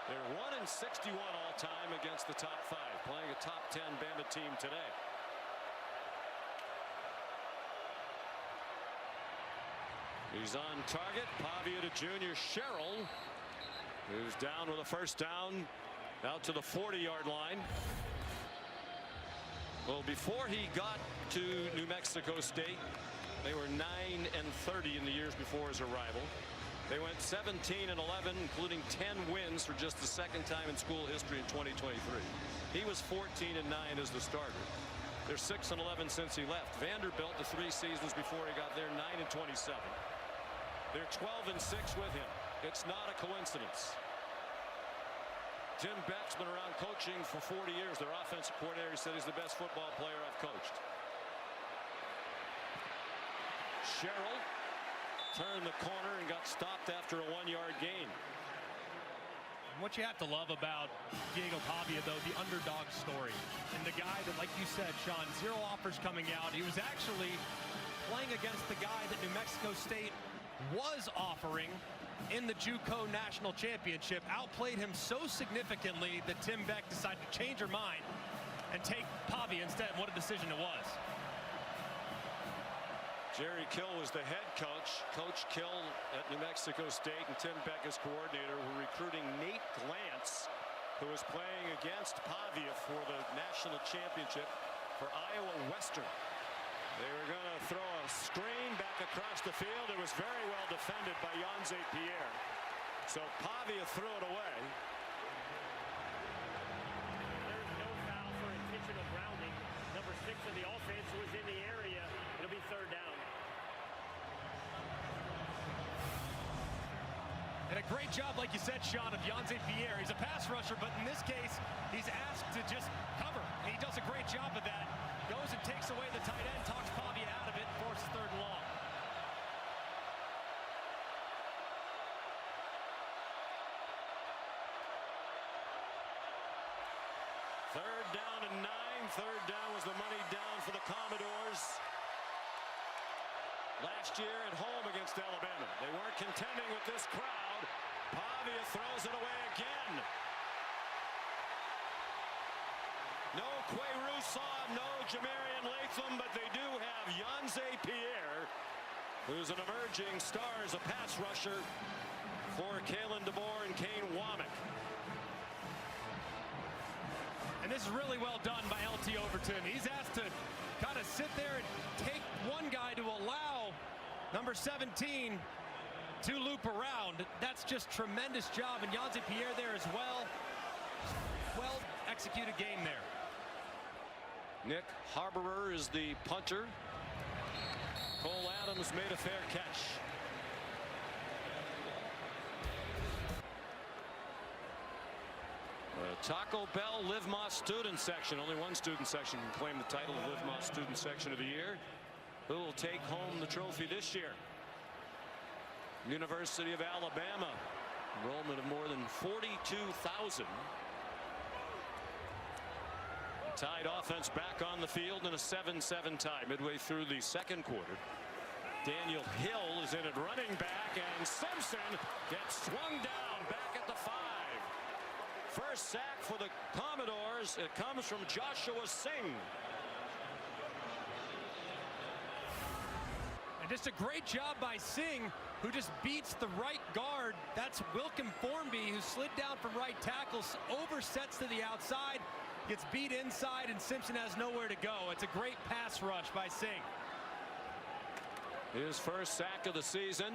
They're 1-61 all time against the top 5, playing a top 10 Bama team today. He's on target. Pavia to junior Sherrill, who's down with a first down out to the 40-yard line. Well, before he got to New Mexico State, they were 9-30 in the years before his arrival. They went 17-11, including 10 wins for just the second time in school history in 2023. He was 14-9 as the starter. They're 6-11 since he left. Vanderbilt, the 3 seasons before he got there, 9-27. They're 12-6 with him. It's not a coincidence. Tim Beck's been around coaching for 40 years. Their offensive coordinator said he's the best football player I've coached. Sherrill turned the corner and got stopped after a 1-yard gain. What you have to love about Diego Pavia, though, the underdog story. And the guy that, like you said, Sean, 0 offers coming out. He was actually playing against the guy that New Mexico State was offering in the JUCO National Championship. Outplayed him so significantly that Tim Beck decided to change her mind and take Pavia instead. What a decision it was. Jerry Kill was the head coach. Coach Kill at New Mexico State, and Tim Beck as coordinator, were recruiting Nate Glantz, who was playing against Pavia for the national championship for Iowa Western. They were going to throw a screen back across the field. It was very well defended by Yanze Pierre. So Pavia threw it away. There's no foul for intentional grounding. Number 6 of the offense was in the area. It'll be 3rd down. And a great job, like you said, Sean, of Yanze Pierre. He's a pass rusher, but in this case, he's asked to just cover. And he does a great job of that. Goes and takes away the tight end, talks Pavia out of it, and forces 3rd and long. Third down and 9. 3rd down was the money down for the Commodores last year at home against Alabama. They weren't contending with this crowd. Pavia throws it away again. No Quay Rousseau, no Jamarian Latham, but they do have Yanze Pierre, who's an emerging star as a pass rusher for Kalen DeBoer and Kane Womack. And this is really well done by LT Overton. He's asked to kind of sit there and take one guy to allow number 17 to loop around. That's just tremendous job. And Yanze Pierre there as well. Well executed game there. Nick Harborer is the punter. Cole Adams made a fair catch. Taco Bell Live Más student section. Only one student section can claim the title of Live Más student section of the year. Who will take home the trophy this year? University of Alabama. Enrollment of more than 42,000. Tied offense back on the field in a 7-7 tie midway through the 2nd quarter. Daniel Hill is in at running back, and Simpson gets swung down back at the 5. First sack for the Commodores. It comes from Joshua Singh. And just a great job by Singh, who just beats the right guard. That's Wilkin Formby, who slid down from right tackle, oversets to the outside, gets beat inside, and Simpson has nowhere to go. It's a great pass rush by Singh. His first sack of the season.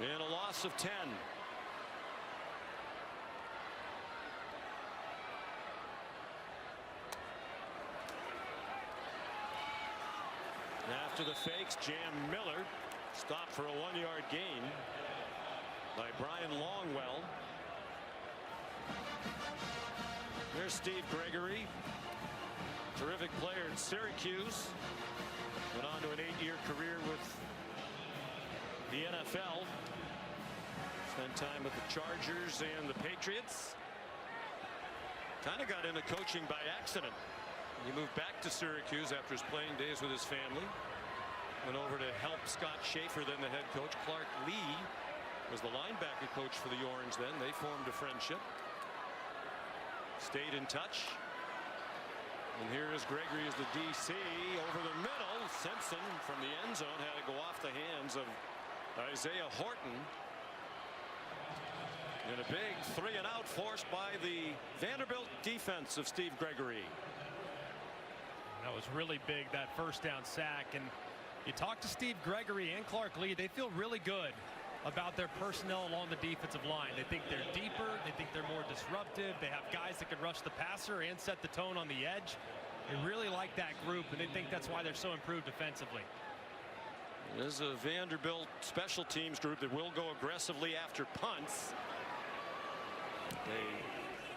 And a loss of 10. after the fakes. Jam Miller stopped for a 1-yard gain by Brian Longwell. There's Steve Gregory, terrific player at Syracuse. Went on to an 8-year career with the NFL. Spent time with the Chargers and the Patriots. Kind of got into coaching by accident. He moved back to Syracuse after his playing days with his family. Went over to help Scott Schaefer, then the head coach. Clark Lee was the linebacker coach for the Orange then. They formed a friendship. Stayed in touch. And here is Gregory as the DC over the middle. Simpson from the end zone had to go off the hands of Isaiah Horton. And a big 3-and-out forced by the Vanderbilt defense of Steve Gregory. That was really big, that first down sack. And you talk to Steve Gregory and Clark Lee, they feel really good about their personnel along the defensive line. They think they're deeper. They think they're more disruptive. They have guys that can rush the passer and set the tone on the edge. They really like that group, and they think that's why they're so improved defensively. There's a Vanderbilt special teams group that will go aggressively after punts. They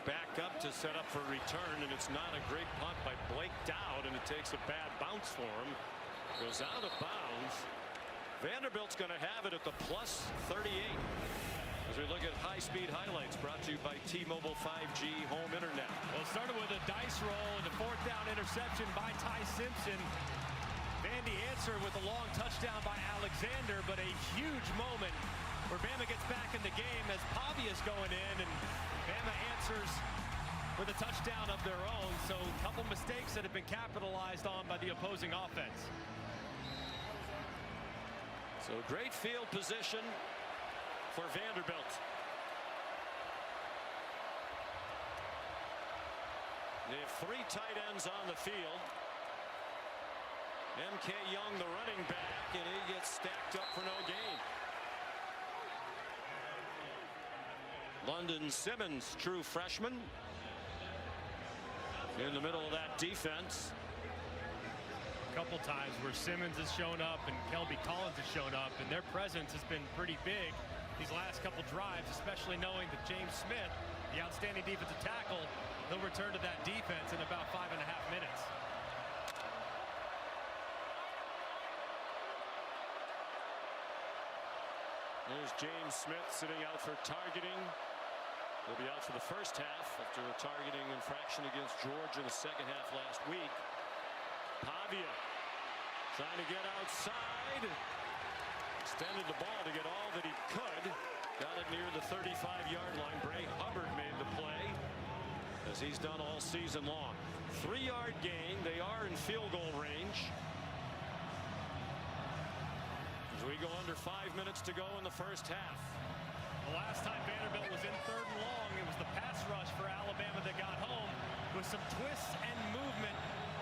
back up to set up for return, and it's not a great punt by Blake Dowd, and it takes a bad bounce for him. Goes out of bounds. Vanderbilt's going to have it at the +38 as we look at high-speed highlights brought to you by T-Mobile 5G home internet. Well, it started with a dice roll and a 4th down interception by Ty Simpson. Vandy answered with a long touchdown by Alexander, but a huge moment where Bama gets back in the game as Pavia's going in, and Bama answers with a touchdown of their own. So a couple mistakes that have been capitalized on by the opposing offense. So great field position for Vanderbilt. They have 3 tight ends on the field. M.K. Young, the running back, and he gets stacked up for no gain. London Simmons, true freshman, in the middle of that defense. A couple times where Simmons has shown up and Kelby Collins has shown up, and their presence has been pretty big these last couple drives, especially knowing that James Smith, the outstanding defensive tackle, he'll return to that defense in about 5.5 minutes. There's James Smith sitting out for targeting. He'll be out for the first half after a targeting infraction against Georgia in the second half last week. Pavia trying to get outside. Extended the ball to get all that he could. Got it near the 35-yard line. Bray Hubbard made the play, as he's done all season long. 3-yard gain. They are in field goal range. As we go under 5 minutes to go in the first half. The last time Vanderbilt was in 3rd and long, it was the pass rush for Alabama that got home with some twists and movement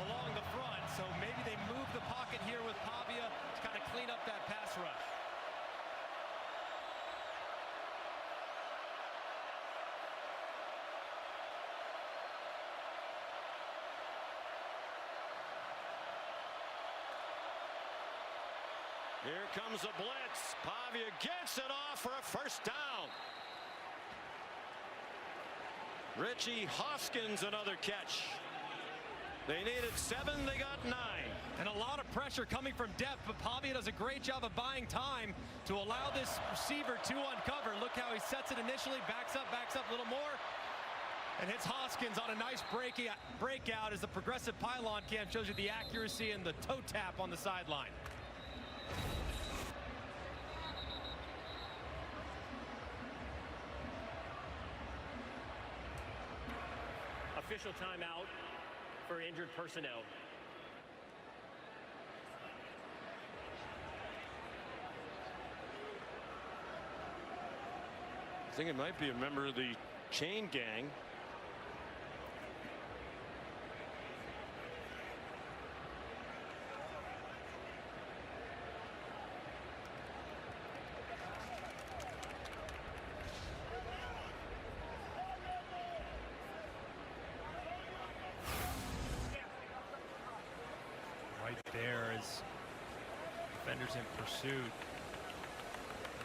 along the front. So maybe they move the pocket here with Pavia to kind of clean up that pass rush. Here comes a blitz. Pavia gets it off for a first down. Richie Hoskins, another catch. They needed 7, they got 9. And a lot of pressure coming from depth, but Pavia does a great job of buying time to allow this receiver to uncover. Look how he sets it initially, backs up a little more, and hits Hoskins on a nice breakout as the progressive pylon cam shows you the accuracy and the toe tap on the sideline. Official timeout for injured personnel. I think it might be a member of the chain gang. Right there is Defenders in pursuit.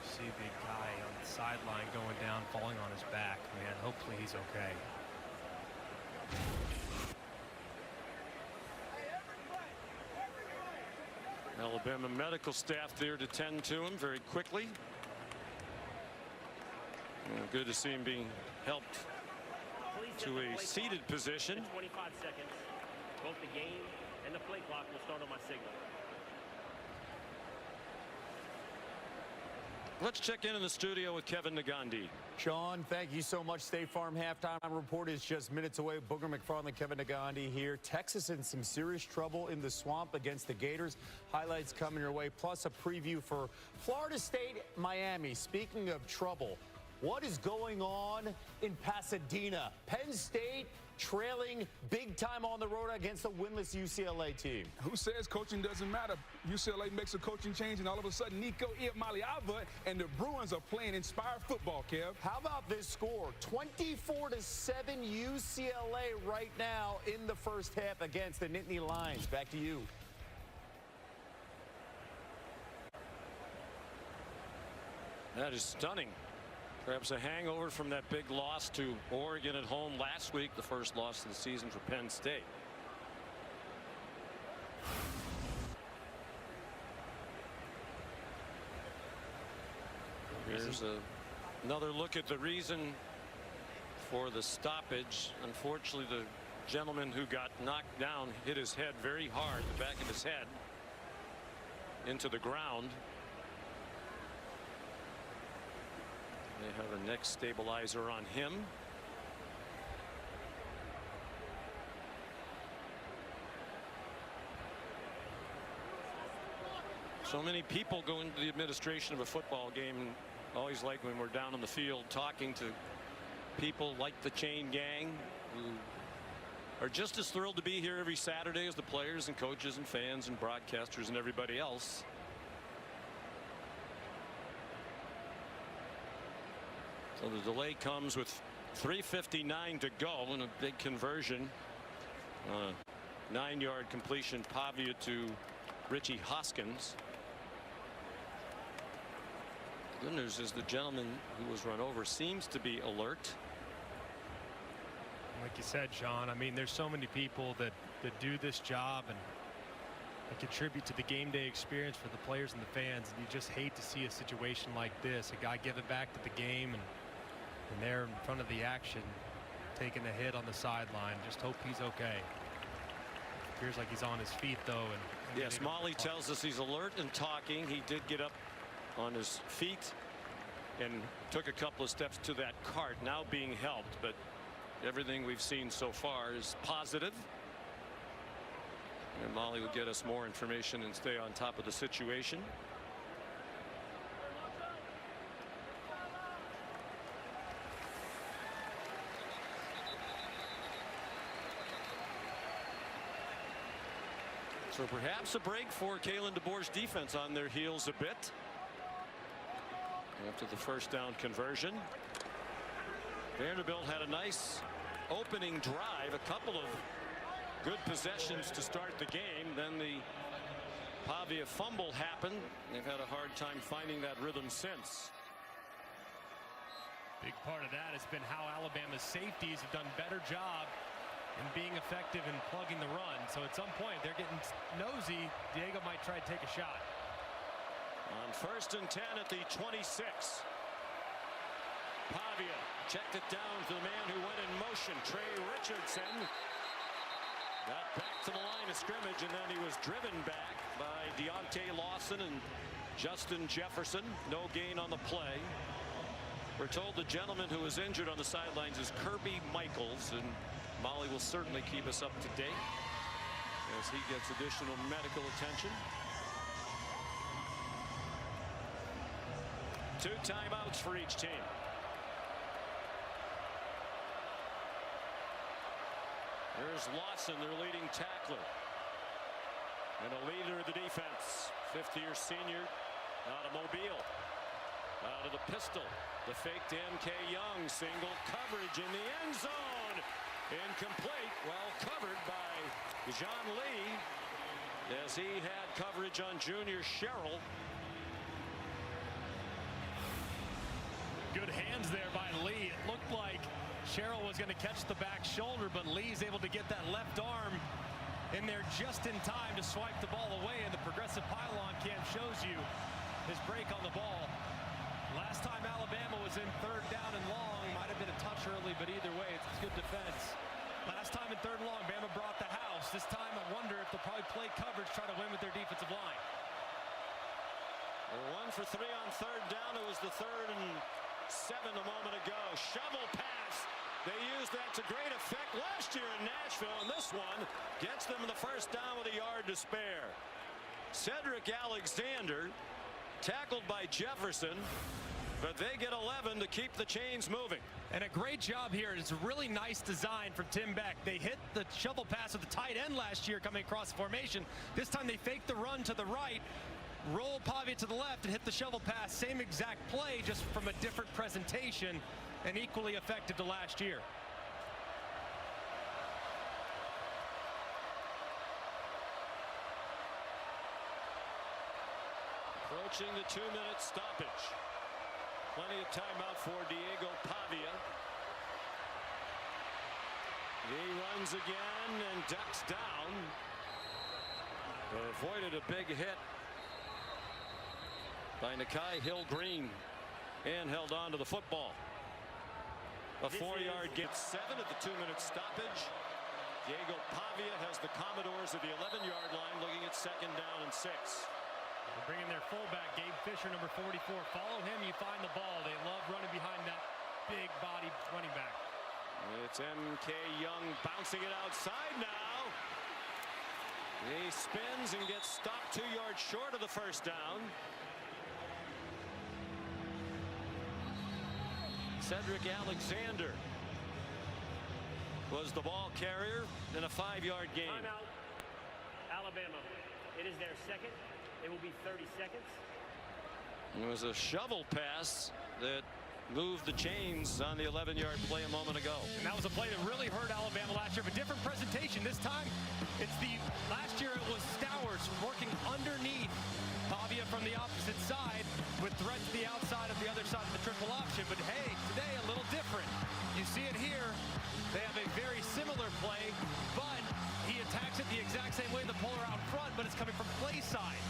See the guy on the sideline going down, falling on his back. Man, hopefully he's okay. Alabama medical staff there to tend to him very quickly. Good to see him being helped to a seated position. 25 seconds. Both the game and the play clock will start on my signal. Let's check in the studio with Kevin Nagandi. Sean, thank you so much. State Farm halftime report is just minutes away. Booger McFarland, Kevin Nagandi here. Texas in some serious trouble in the swamp against the Gators. Highlights coming your way, plus a preview for Florida State, Miami. Speaking of trouble, what is going on in Pasadena? Penn State trailing big time on the road against a winless UCLA team. Who says coaching doesn't matter? UCLA makes a coaching change, and all of a sudden Nico Iamaleava and the Bruins are playing inspired football, Kev. How about this score? 24-7 UCLA right now in the first half against the Nittany Lions. Back to you. That is stunning. Perhaps a hangover from that big loss to Oregon at home last week, the first loss of the season for Penn State. Here's another look at the reason for the stoppage. Unfortunately, the gentleman who got knocked down hit his head very hard, the back of his head, into the ground. They have a neck stabilizer on him. So many people go into the administration of a football game, and always like when we're down on the field talking to people like the Chain Gang, who are just as thrilled to be here every Saturday as the players and coaches and fans and broadcasters and everybody else. So the delay comes with 3:59 to go, and a big conversion. 9-yard completion, Pavia to Richie Hoskins. The good news is the gentleman who was run over seems to be alert. Like you said, Sean, I mean, there's so many people that do this job and contribute to the game day experience for the players and the fans, and you just hate to see a situation like this. A guy giving back to the game and there in front of the action, taking a hit on the sideline. Just hope he's okay. Appears like he's on his feet, though. And yes, Molly tells us he's alert and talking. He did get up on his feet and took a couple of steps to that cart, now being helped, but everything we've seen so far is positive. And Molly will get us more information and stay on top of the situation. So perhaps a break for Kalen DeBoer's defense on their heels a bit after the first down conversion. Vanderbilt had a nice opening drive, a couple of good possessions to start the game. Then the Pavia fumble happened. They've had a hard time finding that rhythm since. Big part of that has been how Alabama's safeties have done a better job in being effective in plugging the run. So at some point they're getting nosy. Diego might try to take a shot. On 1st and 10 at the 26. Pavia checked it down to the man who went in motion, Trey Richardson. Got back to the line of scrimmage, and then he was driven back by Deontay Lawson and Justin Jefferson. No gain on the play. We're told the gentleman who was injured on the sidelines is Kirby Michaels, and Molly will certainly keep us up to date as he gets additional medical attention. 2 timeouts for each team. There's Lawson, their leading tackler, and a leader of the defense. 5th-year senior out of Mobile. Out of the pistol. The fake to MK Young. Single coverage in the end zone. Incomplete. Well covered by John Lee. as he had coverage on Junior Sherrill. Good hands there by Lee. It looked like Sherrill was going to catch the back shoulder, but Lee's able to get that left arm in there just in time to swipe the ball away, and the progressive pylon cam shows you his break on the ball. Last time Alabama was in third down and long, might have been a touch early, but either way, it's good defense. Last time in third and long, Bama brought the house. This time, I wonder if they'll probably play coverage, try to win with their defensive line. They're 1 for 3 on third down. It was the 3rd and 7 a moment ago. Shovel pass. They used that to great effect last year in Nashville, and this one gets them the first down with a yard to spare. Cedric Alexander tackled by Jefferson, but they get 11 to keep the chains moving. And a great job here. It's a really nice design from Tim Beck. They hit the shovel pass with the tight end last year coming across the formation. This time they fake the run to the right, roll Pavia to the left, and hit the shovel pass. Same exact play, just from a different presentation, and equally effective to last year. Approaching the 2-minute stoppage. Plenty of timeout for Diego Pavia. He runs again and ducks down. Avoided a big hit by Nakai Hill-Green and held on to the football. A 4-yard gain. 7 at the 2-minute stoppage. Diego Pavia has the Commodores at the 11-yard line, looking at 2nd down and 6. They're bringing their fullback, Gabe Fisher, number 44. Follow him, you find the ball. They love running behind that big body running back. It's M.K. Young bouncing it outside now. He spins and gets stopped 2 yards short of the first down. Cedric Alexander was the ball carrier in a 5-yard gain. Timeout, Alabama. It is their 2nd. It will be 30 seconds. It was a shovel pass that moved the chains on the 11-yard play a moment ago. And that was a play that really hurt Alabama last year, but different presentation. This time, last year it was Stowers working underneath Pavia from the opposite side with threat to the outside of the other side of the triple option. But hey, today a little different. You see it here. They have a very similar play, but he attacks it the exact same way, the polar out front, but it's coming from play side.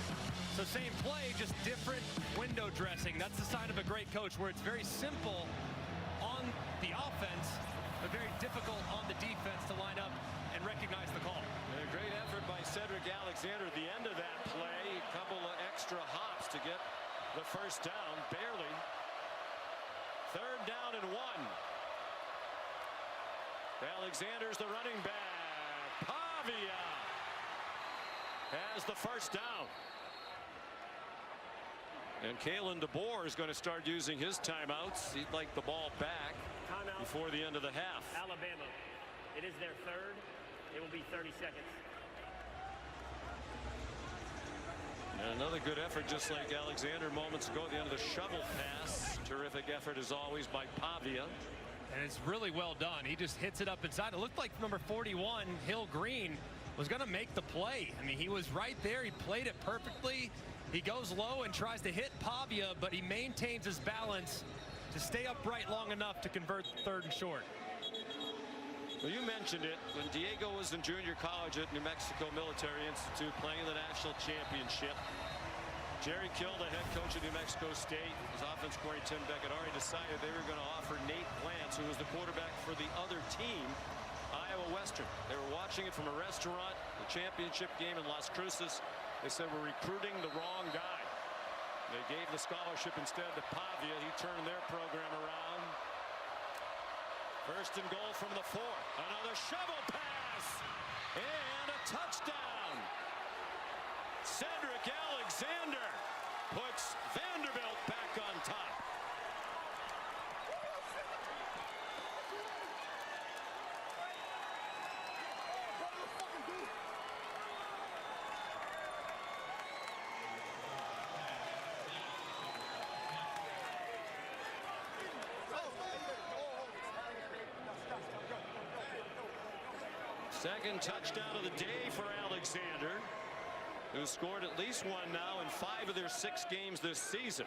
So same play, just different window dressing. That's the sign of a great coach, where it's very simple on the offense, but very difficult on the defense to line up and recognize the call. A great effort by Cedric Alexander at the end of that play. A couple of extra hops to get the first down, barely. 3rd down and 1. Alexander's the running back. Pavia has the first down. And Kalen DeBoer is going to start using his timeouts. He'd like the ball back before the end of the half. Alabama. It is their 3rd. It will be 30 seconds. And another good effort, just like Alexander moments ago at the end of the shovel pass. Terrific effort as always by Pavia. And it's really well done. He just hits it up inside. It looked like number 41, Hill-Green, was going to make the play. I mean, he was right there. He played it perfectly. He goes low and tries to hit Pavia, but he maintains his balance to stay upright long enough to convert 3rd and short. Well, you mentioned it when Diego was in junior college at New Mexico Military Institute playing in the national championship. Jerry Kill, the head coach of New Mexico State, his offense coordinator Tim Beck had already decided they were going to offer Nate Glantz, who was the quarterback for the other team, Iowa Western. They were watching it from a restaurant, the championship game in Las Cruces. They said, we're recruiting the wrong guy. They gave the scholarship instead to Pavia. He turned their program around. 1st and goal from the 4. Another shovel pass and a touchdown. Cedric Alexander puts Vanderbilt back on top. Second touchdown of the day for Alexander. who scored at least one now in 5 of their 6 games this season.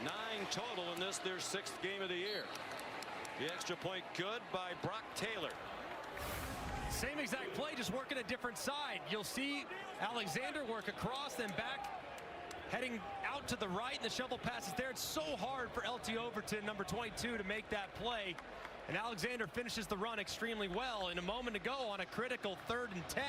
9 total in this, their 6th game of the year. The extra point good by Brock Taylor. Same exact play, just working a different side. You'll see Alexander work across, then back, heading out to the right, and the shovel pass is there. It's so hard for LT Overton, number 22, to make that play. And Alexander finishes the run extremely well. In a moment ago on a critical 3rd and 10,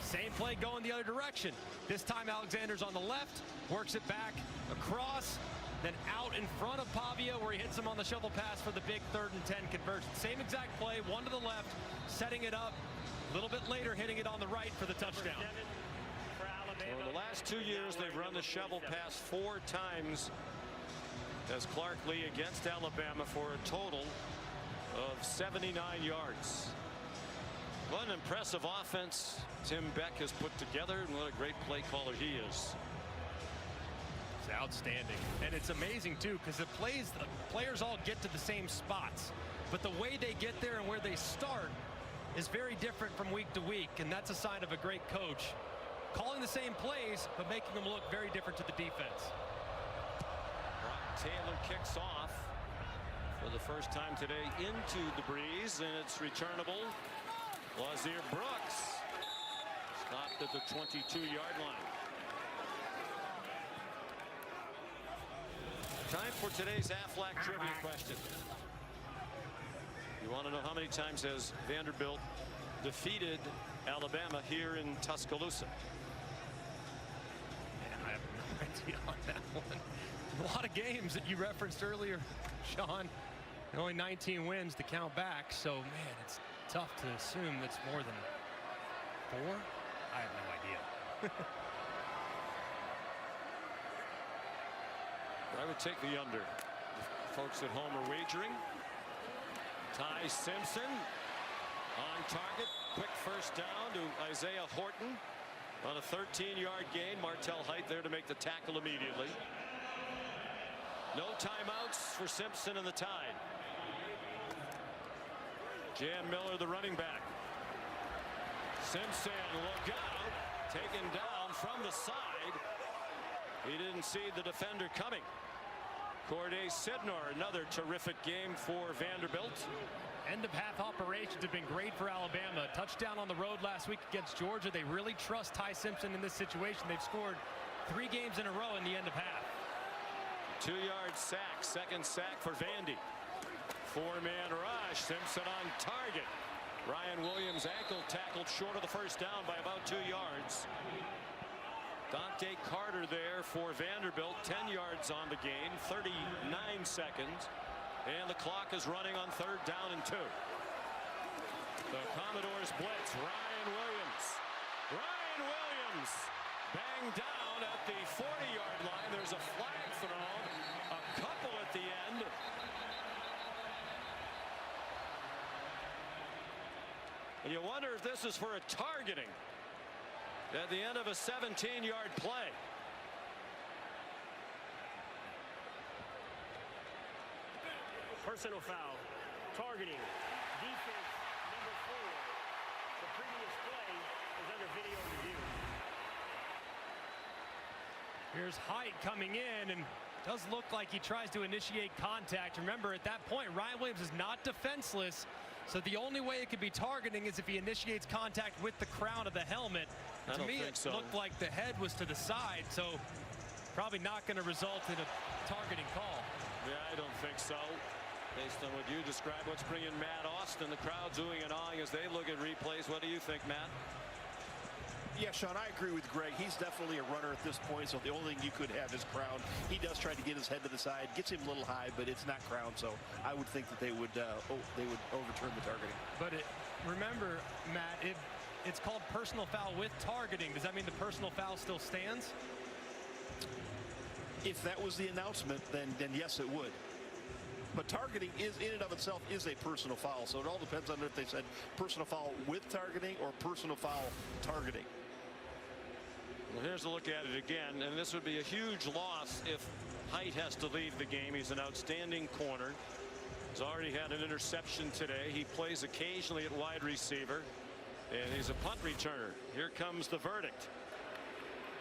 same play going the other direction. This time Alexander's on the left, works it back across, then out in front of Pavia where he hits him on the shovel pass for the big 3rd and 10 conversion. Same exact play, one to the left, setting it up. A little bit later, hitting it on the right for the touchdown. Well, in the last 2 years, they've run the shovel pass 4 times as Clark Lee against Alabama for a total of 79 yards. What an impressive offense Tim Beck has put together, and what a great play caller he is. It's outstanding, and it's amazing too because the players all get to the same spots, but the way they get there and where they start is very different from week to week, and that's a sign of a great coach. Calling the same plays, but making them look very different to the defense. Brock Taylor kicks off for the first time today into the breeze, and it's returnable. Lazier Brooks stopped at the 22-yard line. Time for today's Aflac trivia question. You want to know how many times has Vanderbilt defeated Alabama here in Tuscaloosa? I have no idea on that one. A lot of games that you referenced earlier, Sean. And only 19 wins to count back. So, man, it's tough to assume that's more than 4. I have no idea. I would take the under. The folks at home are wagering. Ty Simpson on target. Quick first down to Isaiah Horton on a 13-yard gain. Martell Height there to make the tackle immediately. No timeouts for Simpson and the Tide. Jan Miller, the running back. Simpson, look out. Taken down from the side. He didn't see the defender coming. Corday Sidnor, another terrific game for Vanderbilt. End of half operations have been great for Alabama. Touchdown on the road last week against Georgia. They really trust Ty Simpson in this situation. They've scored 3 games in a row in the end of half. 2-yard sack, second sack for Vandy. 4-man rush, Simpson on target. Ryan Williams ankle tackled short of the first down by about 2 yards. Dante Carter there for Vanderbilt, 10 yards on the gain, 39 seconds, and the clock is running on 3rd down and 2. The Commodores blitz. Ryan Williams banged down at the 40-yard line. There's a flag thrown, a couple at the end. And you wonder if this is for a targeting at the end of a 17-yard play. Personal foul. Targeting. Defense number 4. The previous play is under video review. Here's Height coming in, and does look like he tries to initiate contact. Remember, at that point, Ryan Williams is not defenseless, so the only way it could be targeting is if he initiates contact with the crown of the helmet. To me, it looked like the head was to the side, so probably not going to result in a targeting call. Yeah, I don't think so. Based on what you described, what's bringing Matt Austin? The crowd's oohing and aahing as they look at replays. What do you think, Matt? Yeah, Sean, I agree with Greg. He's definitely a runner at this point, so the only thing you could have is crown. He does try to get his head to the side, gets him a little high, but it's not crown, so I would think that they would overturn the targeting. But remember, Matt, it's called personal foul with targeting. Does that mean the personal foul still stands? If that was the announcement, then yes, it would. But targeting is in and of itself is a personal foul, so it all depends on if they said personal foul with targeting or personal foul targeting. Well, here's a look at it again, and this would be a huge loss if Height has to leave the game. He's an outstanding corner. He's already had an interception today. He plays occasionally at wide receiver. And he's a punt returner. Here comes the verdict.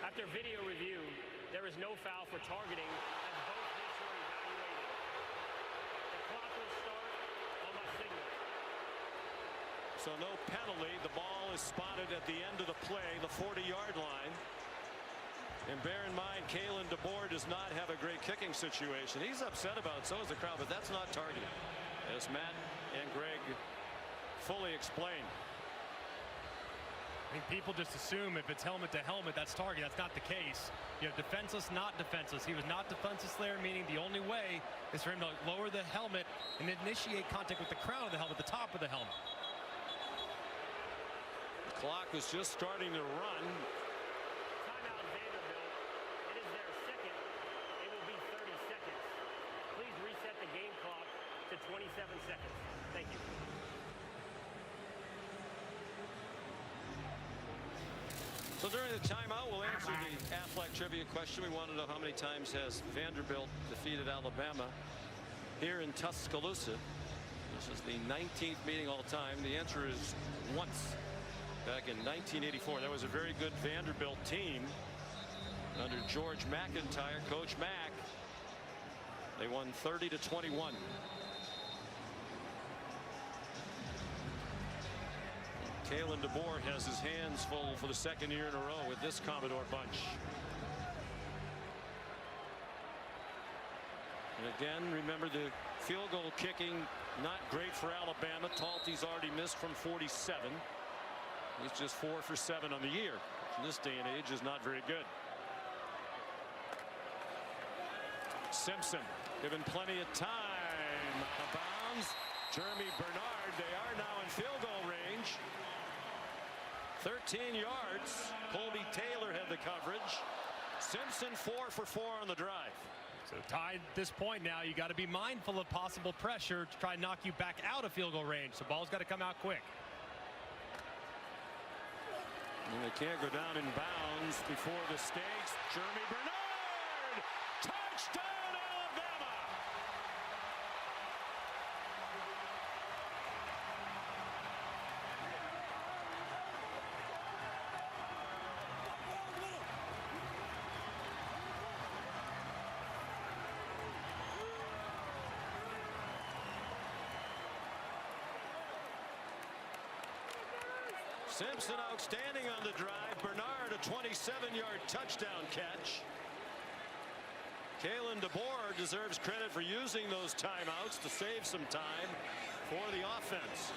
After video review, there is no foul for targeting as both hits were evaluated. The clock will start on my signal. So no penalty. The ball is spotted at the end of the play, the 40-yard line. And bear in mind, Kalen DeBoer does not have a great kicking situation. He's upset about it, so is the crowd, but that's not targeting, as Matt and Greg fully explained. I think people just assume if it's helmet to helmet, that's target. That's not the case. You have defenseless, not defenseless. He was not defenseless there, meaning the only way is for him to lower the helmet and initiate contact with the crown of the helmet, the top of the helmet. The clock was just starting to run. Timeout Vanderbilt. It is their second. It will be 30 seconds. Please reset the game clock to 27 seconds. Thank you. So during the timeout, we'll answer the Aflac trivia question. We want to know how many times has Vanderbilt defeated Alabama here in Tuscaloosa. This is the 19th meeting all time. The answer is once, back in 1984. That was a very good Vanderbilt team under George McIntyre, Coach Mack. They won 30-21. Kalen DeBoer has his hands full for the second year in a row with this Commodore bunch. And again, remember the field goal kicking not great for Alabama. Talty's already missed from 47. He's just 4 for 7 on the year. In this day and age is not very good. Simpson given plenty of time. Out of bounds. Jeremy Bernard. They are now in field goal range. 13 yards. Colby Taylor had the coverage. Simpson 4 for 4 on the drive. So tied at this point now, you got to be mindful of possible pressure to try and knock you back out of field goal range. So ball's got to come out quick. And they can't go down in bounds before the stakes. Jeremy Bernard! Touchdown Alabama! Simpson outstanding on the drive. Bernard a 27-yard touchdown catch. Kalen DeBoer deserves credit for using those timeouts to save some time for the offense.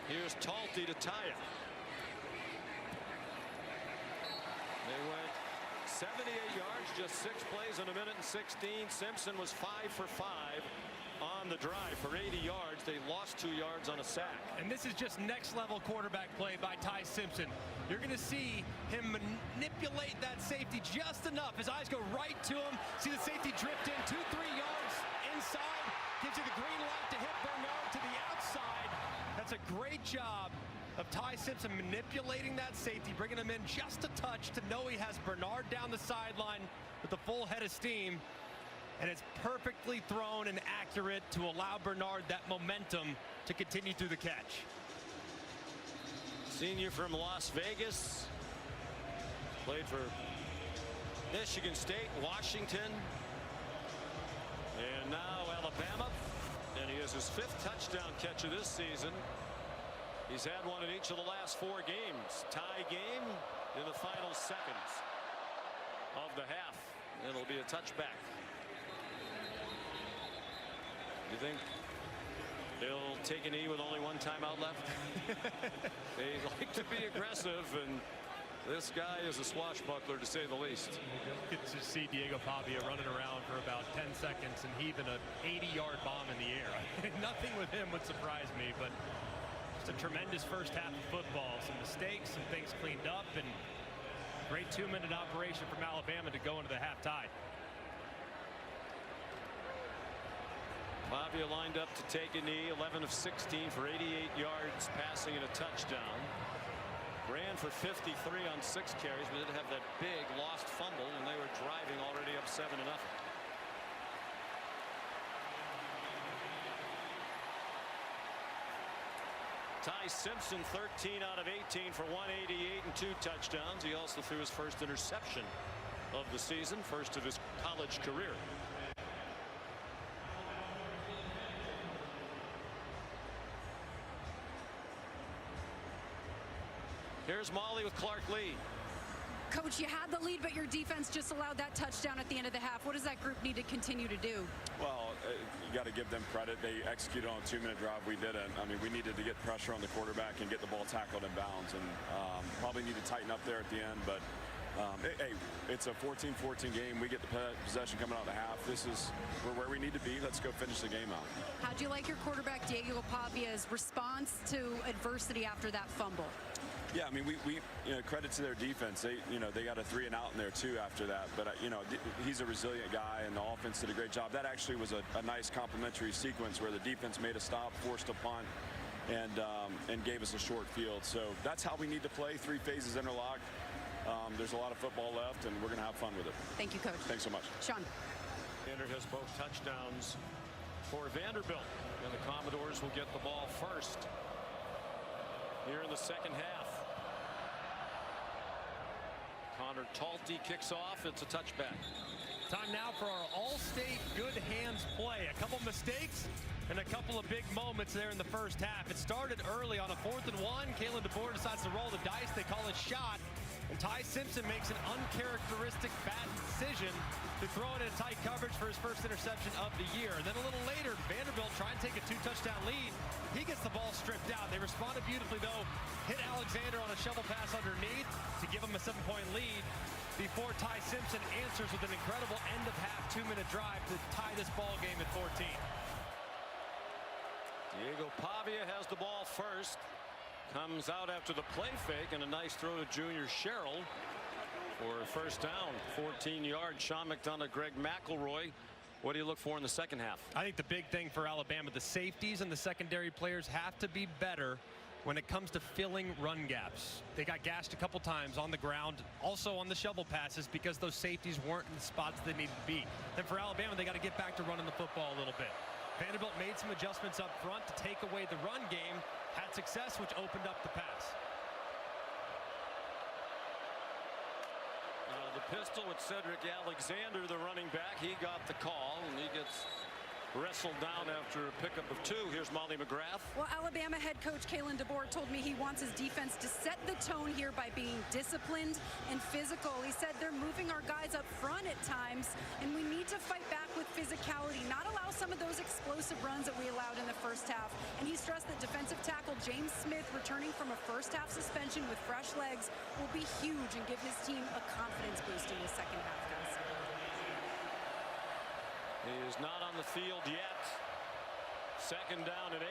Here's Talty to tie it. They went 78 yards, just 6 plays in a minute and 16. Simpson was 5 for 5 on the drive for 80 yards. They lost 2 yards on a sack. And this is just next level quarterback play by Ty Simpson. You're going to see him manipulate that safety just enough. His eyes go right to him. See the safety drift in 2-3 yards inside. Gives you the green light to hit Bernard to the outside. That's a great job of Ty Simpson manipulating that safety, bringing him in just a touch to know he has Bernard down the sideline with a full head of steam. And it's perfectly thrown and accurate to allow Bernard that momentum to continue through the catch. Senior from Las Vegas. Played for Michigan State, Washington, and now Alabama. And he has his 5th touchdown catch of this season. He's had one in each of the last 4 games. Tie game in the final seconds of the half. It'll be a touchback. You think they'll take a knee with only 1 timeout left? They like to be aggressive, and this guy is a swashbuckler, to say the least. You get to see Diego Pavia running around for about 10 seconds and heaving an 80-yard bomb in the air. Nothing with him would surprise me, but just a tremendous first half of football. Some mistakes, some things cleaned up, and great 2-minute operation from Alabama to go into the half tie. Pavia lined up to take a knee, 11 of 16 for 88 yards, passing and a touchdown. Ran for 53 on 6 carries, but did have that big lost fumble, and they were driving already up 7-0. Ty Simpson 13 out of 18 for 188 and 2 touchdowns. He also threw his first interception of the season, first of his college career. Here's Molly with Clark Lee. Coach, you had the lead, but your defense just allowed that touchdown at the end of the half. What does that group need to continue to do? Well, you got to give them credit. They executed on a 2-minute drive. We didn't. I mean, we needed to get pressure on the quarterback and get the ball tackled in bounds, and probably need to tighten up there at the end. But hey, it's a 14-14 game. We get the possession coming out of the half. We're where we need to be. Let's go finish the game out. How'd you like your quarterback Diego Pavia's response to adversity after that fumble? Yeah, I mean, we credit to their defense. They got a 3-and-out in there too after that. But he's a resilient guy, and the offense did a great job. That actually was a nice complementary sequence where the defense made a stop, forced a punt, and gave us a short field. So that's how we need to play. 3 phases interlocked. There's a lot of football left, and we're going to have fun with it. Thank you, Coach. Thanks so much. Sean. Vanderbilt has both touchdowns for Vanderbilt, and the Commodores will get the ball first here in the second half. Connor Talty kicks off. It's a touchback. Time now for our all-state good hands play. A couple mistakes and a couple of big moments there in the first half. It started early on a 4th and 1. Kalen DeBoer decides to roll the dice. They call it shot. And Ty Simpson makes an uncharacteristic bad decision to throw it in tight coverage for his first interception of the year. And then a little later, Vanderbilt trying to take a 2-touchdown lead. He gets the ball stripped out. They responded beautifully, though. Hit Alexander on a shovel pass underneath to give him a 7-point lead before Ty Simpson answers with an incredible end-of-half 2-minute drive to tie this ball game at 14. Diego Pavia has the ball first. Comes out after the play fake, and a nice throw to Junior Sherrill for a first down. 14 yards. Sean McDonough, Greg McElroy. What do you look for in the second half? I think the big thing for Alabama, the safeties and the secondary players have to be better when it comes to filling run gaps. They got gashed a couple times on the ground, also on the shovel passes, because those safeties weren't in the spots they needed to be. Then for Alabama, they got to get back to running the football a little bit. Vanderbilt made some adjustments up front to take away the run game, had success, which opened up the pass. The pistol with Cedric Alexander, the running back. He got the call, and he gets wrestled down after a pickup of 2. Here's Molly McGrath. Well, Alabama head coach Kalen DeBoer told me he wants his defense to set the tone here by being disciplined and physical. He said they're moving our guys up front at times, and we need to fight back with physicality, not allow some of those explosive runs that we allowed in the first half. And he stressed that defensive tackle James Smith, returning from a first-half suspension with fresh legs, will be huge and give his team a confidence boost in the second half, guys. He is not on the field yet. Second down at 8.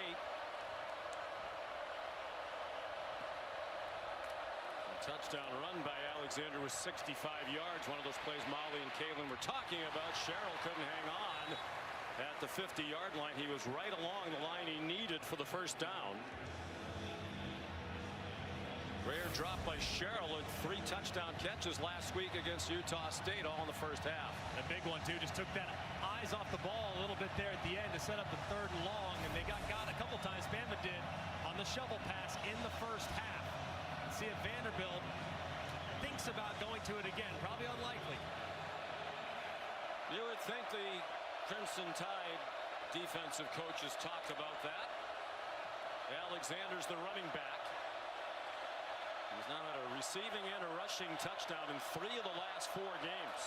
A touchdown run by Alexander was 65 yards. One of those plays Molly and Kalen were talking about. Sherrill couldn't hang on at the 50-yard line. He was right along the line he needed for the first down. Rare drop by Sherrill at 3 touchdown catches last week against Utah State, all in the first half. A big one, too. Just took that eyes off the ball a little bit there at the end to set up the 3rd and long, and they got a couple times. Bama did on the shovel pass in the first half. See if Vanderbilt thinks about going to it again. Probably unlikely. You would think the Crimson Tide defensive coaches talked about that. Alexander's the running back. He's now had a receiving and a rushing touchdown in 3 of the last 4 games.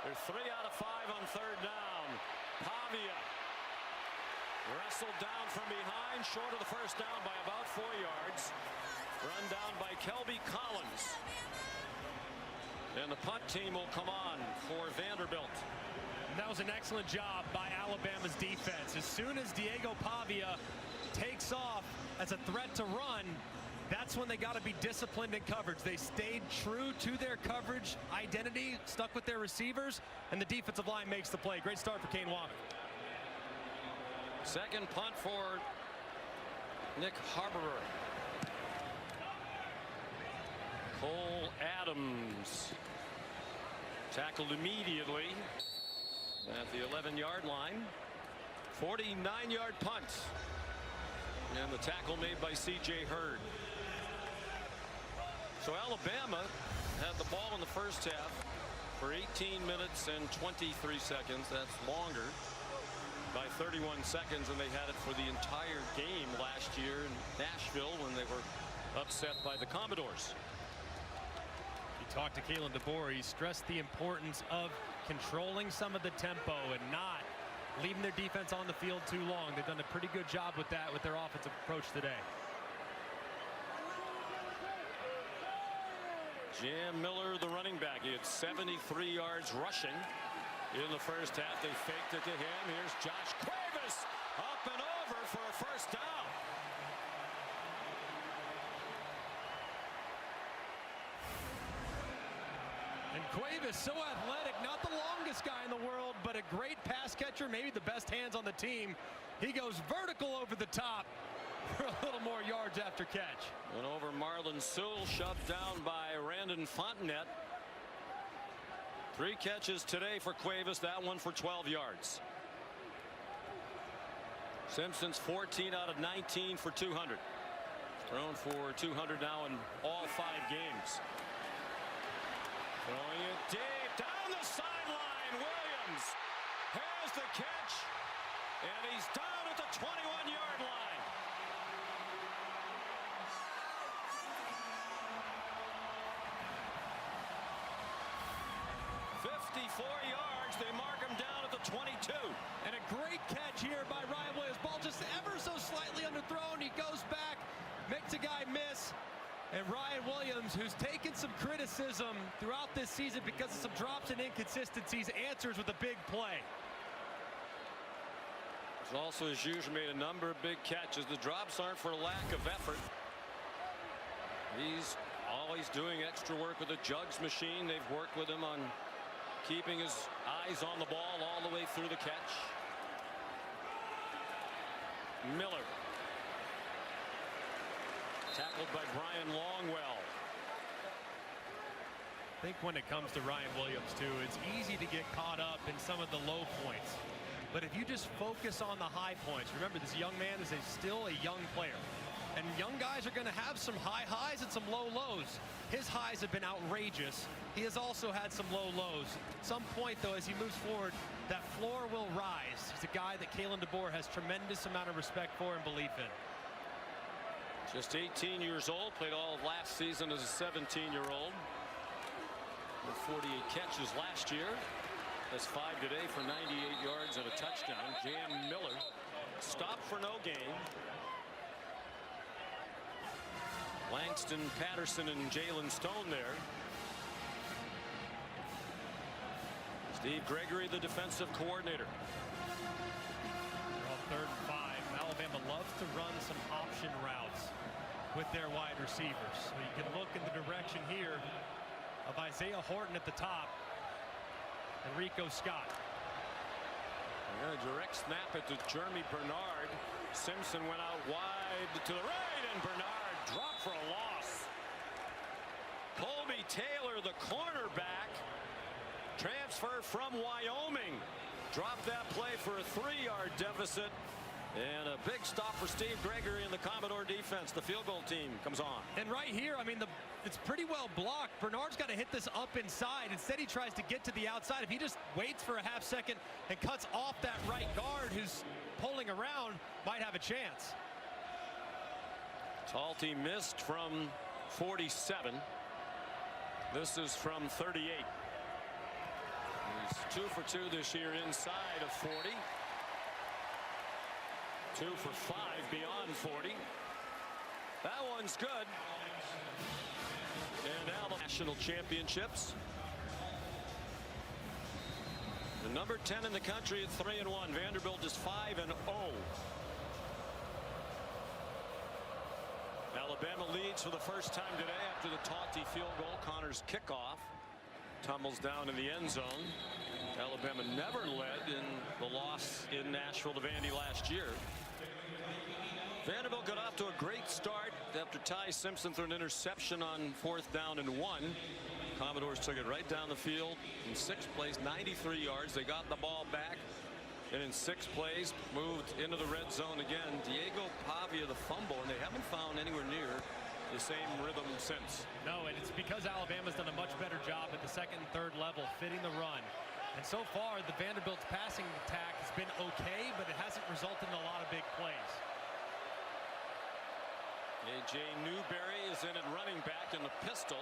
They're 3 out of 5 on 3rd down. Pavia wrestled down from behind, short of the first down by about 4 yards. Run down by Kelby Collins. And the punt team will come on for Vanderbilt. That was an excellent job by Alabama's defense. As soon as Diego Pavia takes off as a threat to run, that's when they got to be disciplined in coverage. They stayed true to their coverage identity, stuck with their receivers, and the defensive line makes the play. Great start for Kane Wommack. Second punt for Nick Harborer. Cole Adams tackled immediately at the 11-yard line. 49-yard punt. And the tackle made by C.J. Hurd. So Alabama had the ball in the first half for 18 minutes and 23 seconds. That's longer by 31 seconds than they had it for the entire game last year in Nashville when they were upset by the Commodores. You talked to Kalen DeBoer. He stressed the importance of controlling some of the tempo and not leaving their defense on the field too long. They've done a pretty good job with that with their offensive approach today. Jam Miller, the running back, he had 73 yards rushing in the first half. They faked it to him. Here's Josh Cuevas up and over for a first down. And Cuevas, so athletic, not the longest guy in the world, but a great pass catcher, maybe the best hands on the team. He goes vertical over the top for a little more yards after catch. Went over Marlon Sewell, shoved down by Randon Fontenette. 3 catches today for Cuevas, that one for 12 yards. Simpson's 14 out of 19 for 200. Thrown for 200 now in all 5 games. Throwing it deep down the sideline. Williams has the catch, and he's down at the 21-yard line. Yards. They mark him down at the 22. And a great catch here by Ryan Williams. Ball just ever so slightly underthrown. He goes back, makes a guy miss. And Ryan Williams, who's taken some criticism throughout this season because of some drops and inconsistencies, answers with a big play. He's also, as usual, made a number of big catches. The drops aren't for lack of effort. He's always doing extra work with the jugs machine. They've worked with him on keeping his eyes on the ball all the way through the catch. Miller. Tackled by Brian Longwell. I think when it comes to Ryan Williams, too, it's easy to get caught up in some of the low points. But if you just focus on the high points, remember this young man is still a young player. And young guys are going to have some high highs and some low lows. His highs have been outrageous. He has also had some low lows. At some point, though, as he moves forward, that floor will rise. He's a guy that Kalen DeBoer has tremendous amount of respect for and belief in. Just 18 years old, played all of last season as a 17-year-old. 48 catches last year. That's 5 today for 98 yards and a touchdown. Jam Miller stopped for no gain. Langston, Patterson, and Jalen Stone there. Steve Gregory, the defensive coordinator. They're all 3rd and 5. Alabama loves to run some option routes with their wide receivers. So you can look in the direction here of Isaiah Horton at the top and Rico Scott. And a direct snap it to Jeremy Bernard. Simpson went out wide to the right, and Bernard dropped for a loss. Colby Taylor, the cornerback, transfer from Wyoming, dropped that play for a 3-yard deficit. And a big stop for Steve Gregory and the Commodore defense. The field goal team comes on. And right here, I mean, it's pretty well blocked. Bernard's got to hit this up inside. Instead, he tries to get to the outside. If he just waits for a half second and cuts off that right guard who's pulling around, might have a chance. Talty missed from 47. This is from 38. He's 2 for 2 this year inside of 40. 2 for 5 beyond 40. That one's good. And now the national championships. The number 10 in the country at 3-1. Vanderbilt is 5-0. Alabama leads for the first time today after the Talty field goal. Connor's kickoff tumbles down in the end zone. Alabama never led in the loss in Nashville to Vandy last year. Vanderbilt got off to a great start after Ty Simpson threw an interception on 4th down and 1. Commodores took it right down the field in 6th place, 93 yards. They got the ball back and in 6 plays moved into the red zone again. Diego Pavia the fumble, and they haven't found anywhere near the same rhythm since. No, and it's because Alabama's done a much better job at the second and third level fitting the run. And so far, the Vanderbilt's passing attack has been okay, but it hasn't resulted in a lot of big plays. A.J. Newberry is in at running back in the pistol.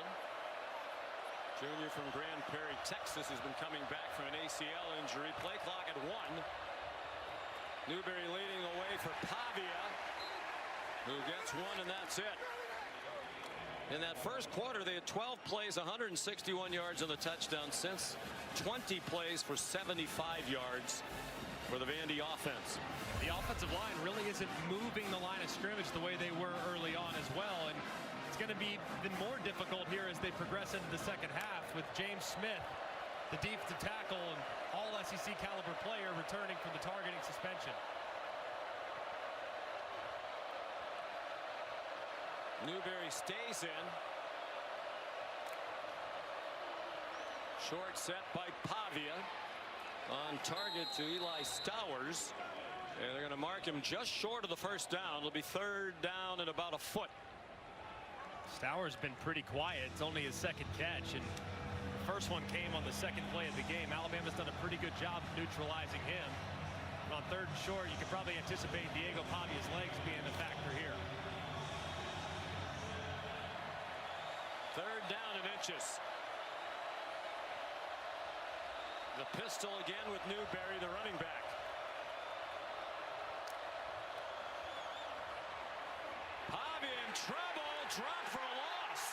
Junior from Grand Prairie, Texas, has been coming back from an ACL injury. Play clock at 1. Newberry leading away for Pavia, who gets 1, and that's it. In that first quarter, they had 12 plays, 161 yards on the touchdown. Since 20 plays for 75 yards for the Vandy offense. The offensive line really isn't moving the line of scrimmage the way they were early on as well. And it's going to be even more difficult here as they progress into the second half with James Smith, the defensive tackle and all SEC caliber player, returning from the targeting suspension. Newberry stays in. Short set by Pavia. On target to Eli Stowers. And they're going to mark him just short of the first down. It'll be 3rd down and about a foot. Stowers been pretty quiet. It's only his second catch, and the first one came on the second play of the game. Alabama's done a pretty good job neutralizing him. And on 3rd and short, you could probably anticipate Diego Pavia's legs being a factor here. 3rd down and inches. The pistol again with Newberry, the running back. Pavia in trouble, dropped for a loss.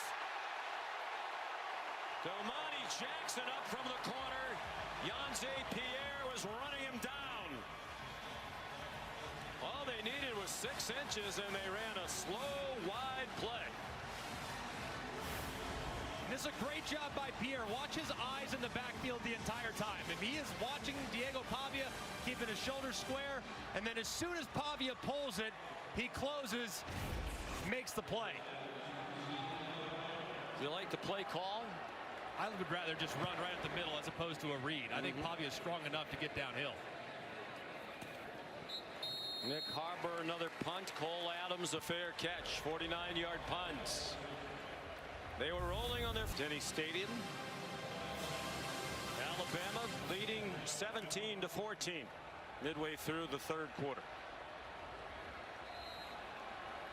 Domani Jackson up from the corner. Yanze Pierre was running him down. All they needed was 6 inches, and they ran a slow, wide play. This is a great job by Pierre. Watch his eyes in the backfield the entire time. And he is watching Diego Pavia, keeping his shoulders square. And then as soon as Pavia pulls it, he closes, makes the play. Do you like the play call? I would rather just run right at the middle as opposed to a read. I think Pavia is strong enough to get downhill. Nick Harbor, another punt. Cole Adams, a fair catch. 49-yard punt. They were rolling on their Denny Stadium. Alabama leading 17-14 midway through the 3rd quarter.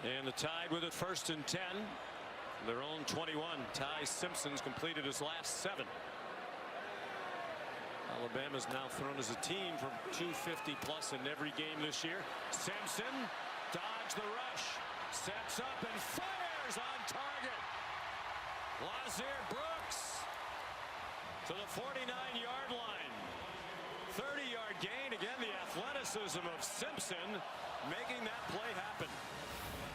And the Tide with it 1st and 10. Their own 21. Ty Simpson's completed his last 7. Alabama's now thrown as a team from 250 plus in every game this year. Simpson dodged the rush, sets up and fires on target. Lazir Brooks to the 49-yard line. 30-yard gain. Again, the athleticism of Simpson making that play happen.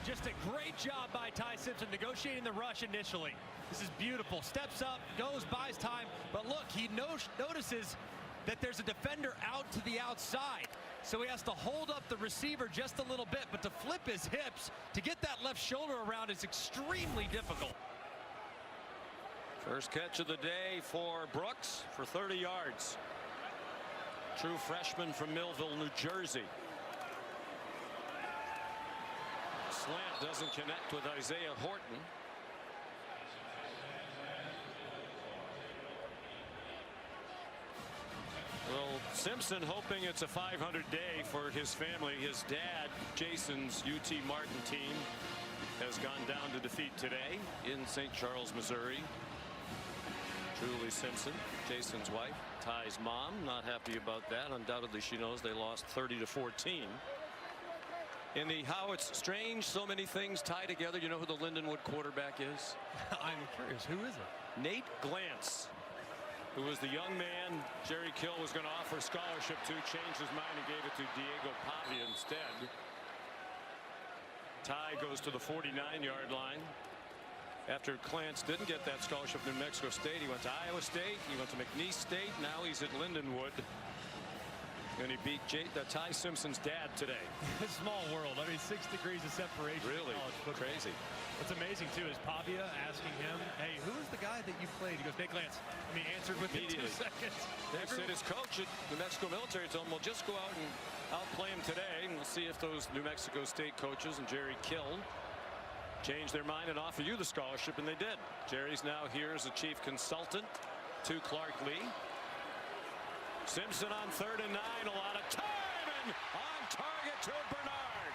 Just a great job by Ty Simpson negotiating the rush initially. This is beautiful. Steps up, goes, buys time. But look, he notices that there's a defender out to the outside. So he has to hold up the receiver just a little bit. But to flip his hips, to get that left shoulder around is extremely difficult. First catch of the day for Brooks for 30 yards. True freshman from Millville, New Jersey. Slant doesn't connect with Isaiah Horton. Well, Simpson hoping it's a 500 day for his family. His dad, Jason's UT Martin team, has gone down to defeat today in St. Charles, Missouri. Julie Simpson, Jason's wife, Ty's mom, not happy about that. Undoubtedly, she knows they lost 30-14. In the how it's strange, so many things tie together. You know who the Lindenwood quarterback is? I'm curious. Who is it? Nate Glantz, who was the young man Jerry Kill was going to offer a scholarship to, changed his mind and gave it to Diego Pavia instead. Ty goes to the 49-yard line. After Glantz didn't get that scholarship in New Mexico State, he went to Iowa State, he went to McNeese State, now he's at Lindenwood. And he beat Ty Simpson's dad today. Small world. I mean, 6 degrees of separation. Really crazy. What's amazing too is Pavia asking him, "Hey, who was the guy that you played?" He goes, "Nick Lance." And he answered within 2 seconds. They said his coach at New Mexico Military told him, "Well, just go out and outplay him today, and we'll see if those New Mexico State coaches and Jerry Kill change their mind and offer you the scholarship," and they did. Jerry's now here as a chief consultant to Clark Lee. Simpson on 3rd and 9, a lot of time, and on target to Bernard.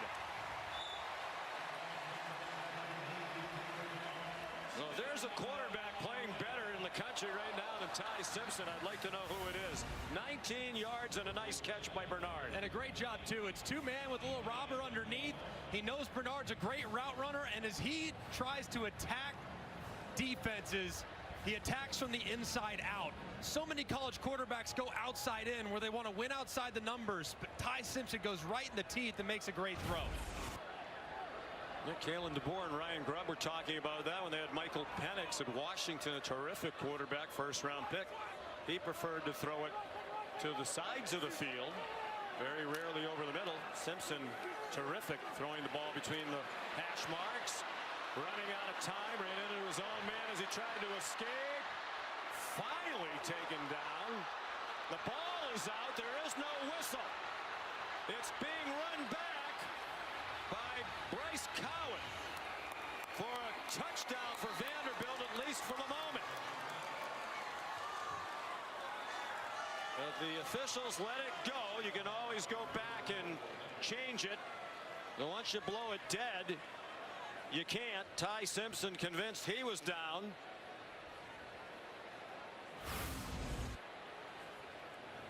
Well, there's a quarterback playing better in the country right now than Ty Simpson. I'd like to know who it is. 19 yards and a nice catch by Bernard. And a great job too. It's 2-man with a little robber underneath. He knows Bernard's a great route runner, and as he tries to attack defenses, he attacks from the inside out. So many college quarterbacks go outside in where they want to win outside the numbers, but Ty Simpson goes right in the teeth and makes a great throw. Kalen DeBoer and Ryan Grubb were talking about that when they had Michael Penix at Washington, a terrific quarterback, 1st-round pick. He preferred to throw it to the sides of the field, very rarely over the middle. Simpson, terrific, throwing the ball between the hash marks, running out of time, ran into his own man as he tried to escape. Finally taken down. The ball is out. There is no whistle. It's being run back by Bryce Cowan for a touchdown for Vanderbilt, at least for the moment. But the officials let it go. You can always go back and change it. But once you blow it dead, you can't. Ty Simpson convinced he was down.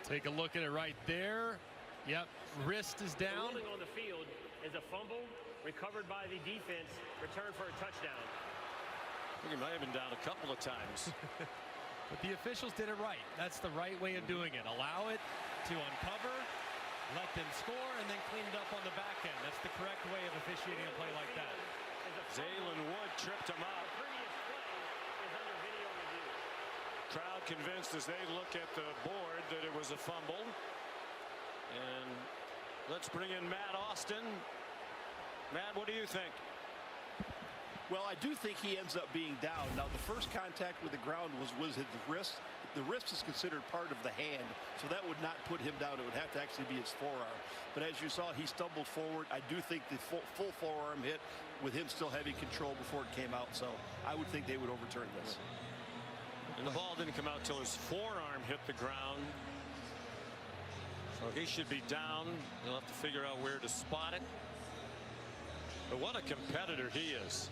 Take a look at it right there. Yep, wrist is down. The ruling on the field is a fumble recovered by the defense, returned for a touchdown. I think he might have been down a couple of times. But the officials did it right. That's the right way of doing it. Allow it to uncover, let them score, and then clean it up on the back end. That's the correct way of officiating a play like that. Zaylen Wood tripped him out. Previous play is under video review. Crowd convinced as they look at the board that it was a fumble. And let's bring in Matt Austin. Matt, what do you think? Well, I do think he ends up being down. Now, the first contact with the ground was his wrist. The wrist is considered part of the hand, so that would not put him down. It would have to actually be his forearm. But as you saw, he stumbled forward. I do think the full forearm hit with him still having control before it came out. So I would think they would overturn this. And the ball didn't come out till his forearm hit the ground. So he should be down. He'll have to figure out where to spot it. But what a competitor he is.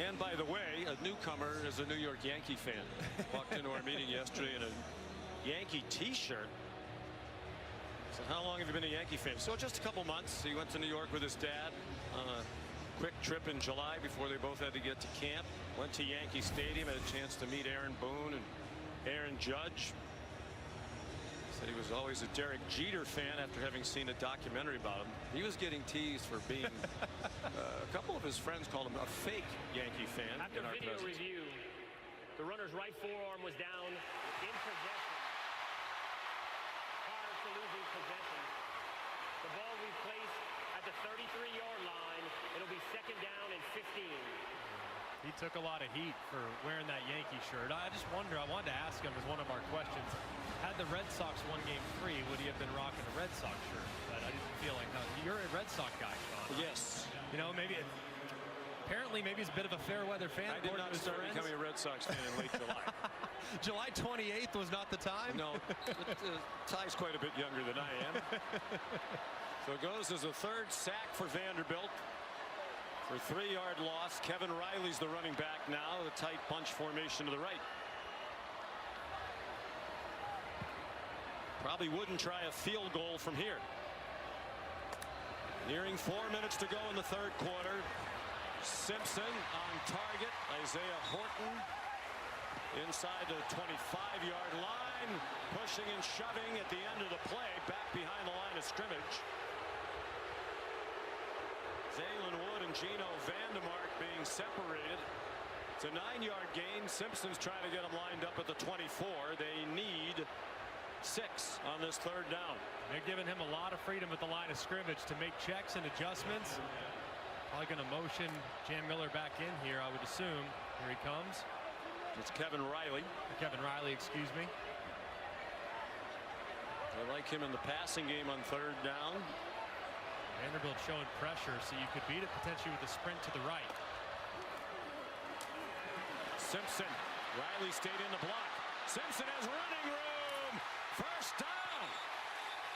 And by the way, a newcomer is a New York Yankee fan. Walked into our meeting yesterday in a Yankee t-shirt. So how long have you been a Yankee fan? So just a couple months. He went to New York with his dad on a quick trip in July before they both had to get to camp. Went to Yankee Stadium, had a chance to meet Aaron Boone and Aaron Judge. Said he was always a Derek Jeter fan after having seen a documentary about him. He was getting teased for being a couple of his friends called him a fake Yankee fan. After in our video presence. review, the runner's right forearm was down in possession. Prior to losing possession, the ball will be placed at the 33-yard line. It'll be 2nd down and 15. He took a lot of heat for wearing that Yankee shirt. I just wonder, I wanted to ask him as one of our questions, had the Red Sox won Game 3, would he have been rocking a Red Sox shirt? But I didn't feel like, no, you're a Red Sox guy, Sean. Yes. You know, maybe, apparently maybe he's a bit of a fair weather fan. I did not start becoming a Red Sox fan in late July. July 28th was not the time? No, Ty's quite a bit younger than I am. So it goes as a 3rd sack for Vanderbilt. For a 3-yard loss. Kevin Riley's the running back now. The tight bunch formation to the right. Probably wouldn't try a field goal from here. Nearing 4 minutes to go in the 3rd quarter. Simpson on target. Isaiah Horton inside the 25-yard line. Pushing and shoving at the end of the play. Back behind the line of scrimmage. Zaylen Wood and Gino Vandemark being separated. It's a 9-yard gain. Simpson's trying to get them lined up at the 24. They need 6 on this 3rd down. They're giving him a lot of freedom at the line of scrimmage to make checks and adjustments. Probably going to motion Jam Miller back in here, I would assume. Here he comes. It's Kevin Riley. Excuse me. They like him in the passing game on 3rd down. Vanderbilt showing pressure, so you could beat it potentially with a sprint to the right. Simpson. Riley stayed in the block. Simpson has running room. 1st down.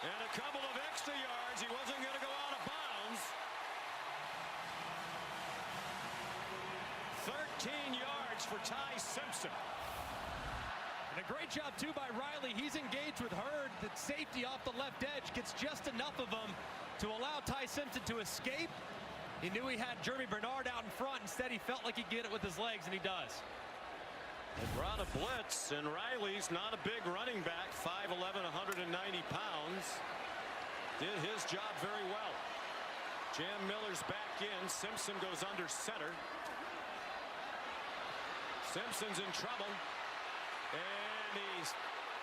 And a couple of extra yards. He wasn't going to go out of bounds. 13 yards for Ty Simpson. And a great job, too, by Riley. He's engaged with Hurd. The safety off the left edge gets just enough of him to allow Ty Simpson to escape. He knew he had Jeremy Bernard out in front. Instead, he felt like he'd get it with his legs, and he does. They brought a blitz, and Riley's not a big running back, 5'11", 190 pounds. Did his job very well. Jam Miller's back in. Simpson goes under center. Simpson's in trouble. And he's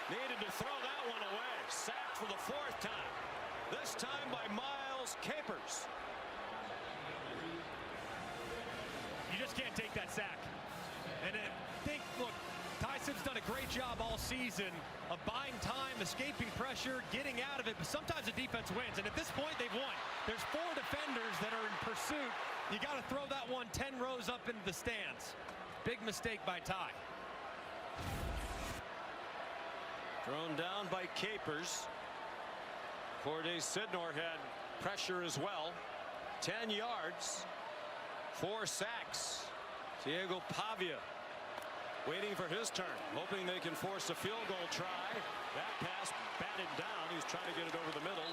needed to throw that one away. Sacked for the 4th time. This time by Miles Capers. You just can't take that sack. And look, Ty Simpson's done a great job all season of buying time, escaping pressure, getting out of it, but sometimes the defense wins, and at this point they've won. There's 4 defenders that are in pursuit. You got to throw that one 10 rows up into the stands. Big mistake by Ty. Thrown down by Capers. Corday Sidnor had pressure as well. 10 yards. 4 sacks. Diego Pavia waiting for his turn, hoping they can force a field goal try. That pass batted down. He was trying to get it over the middle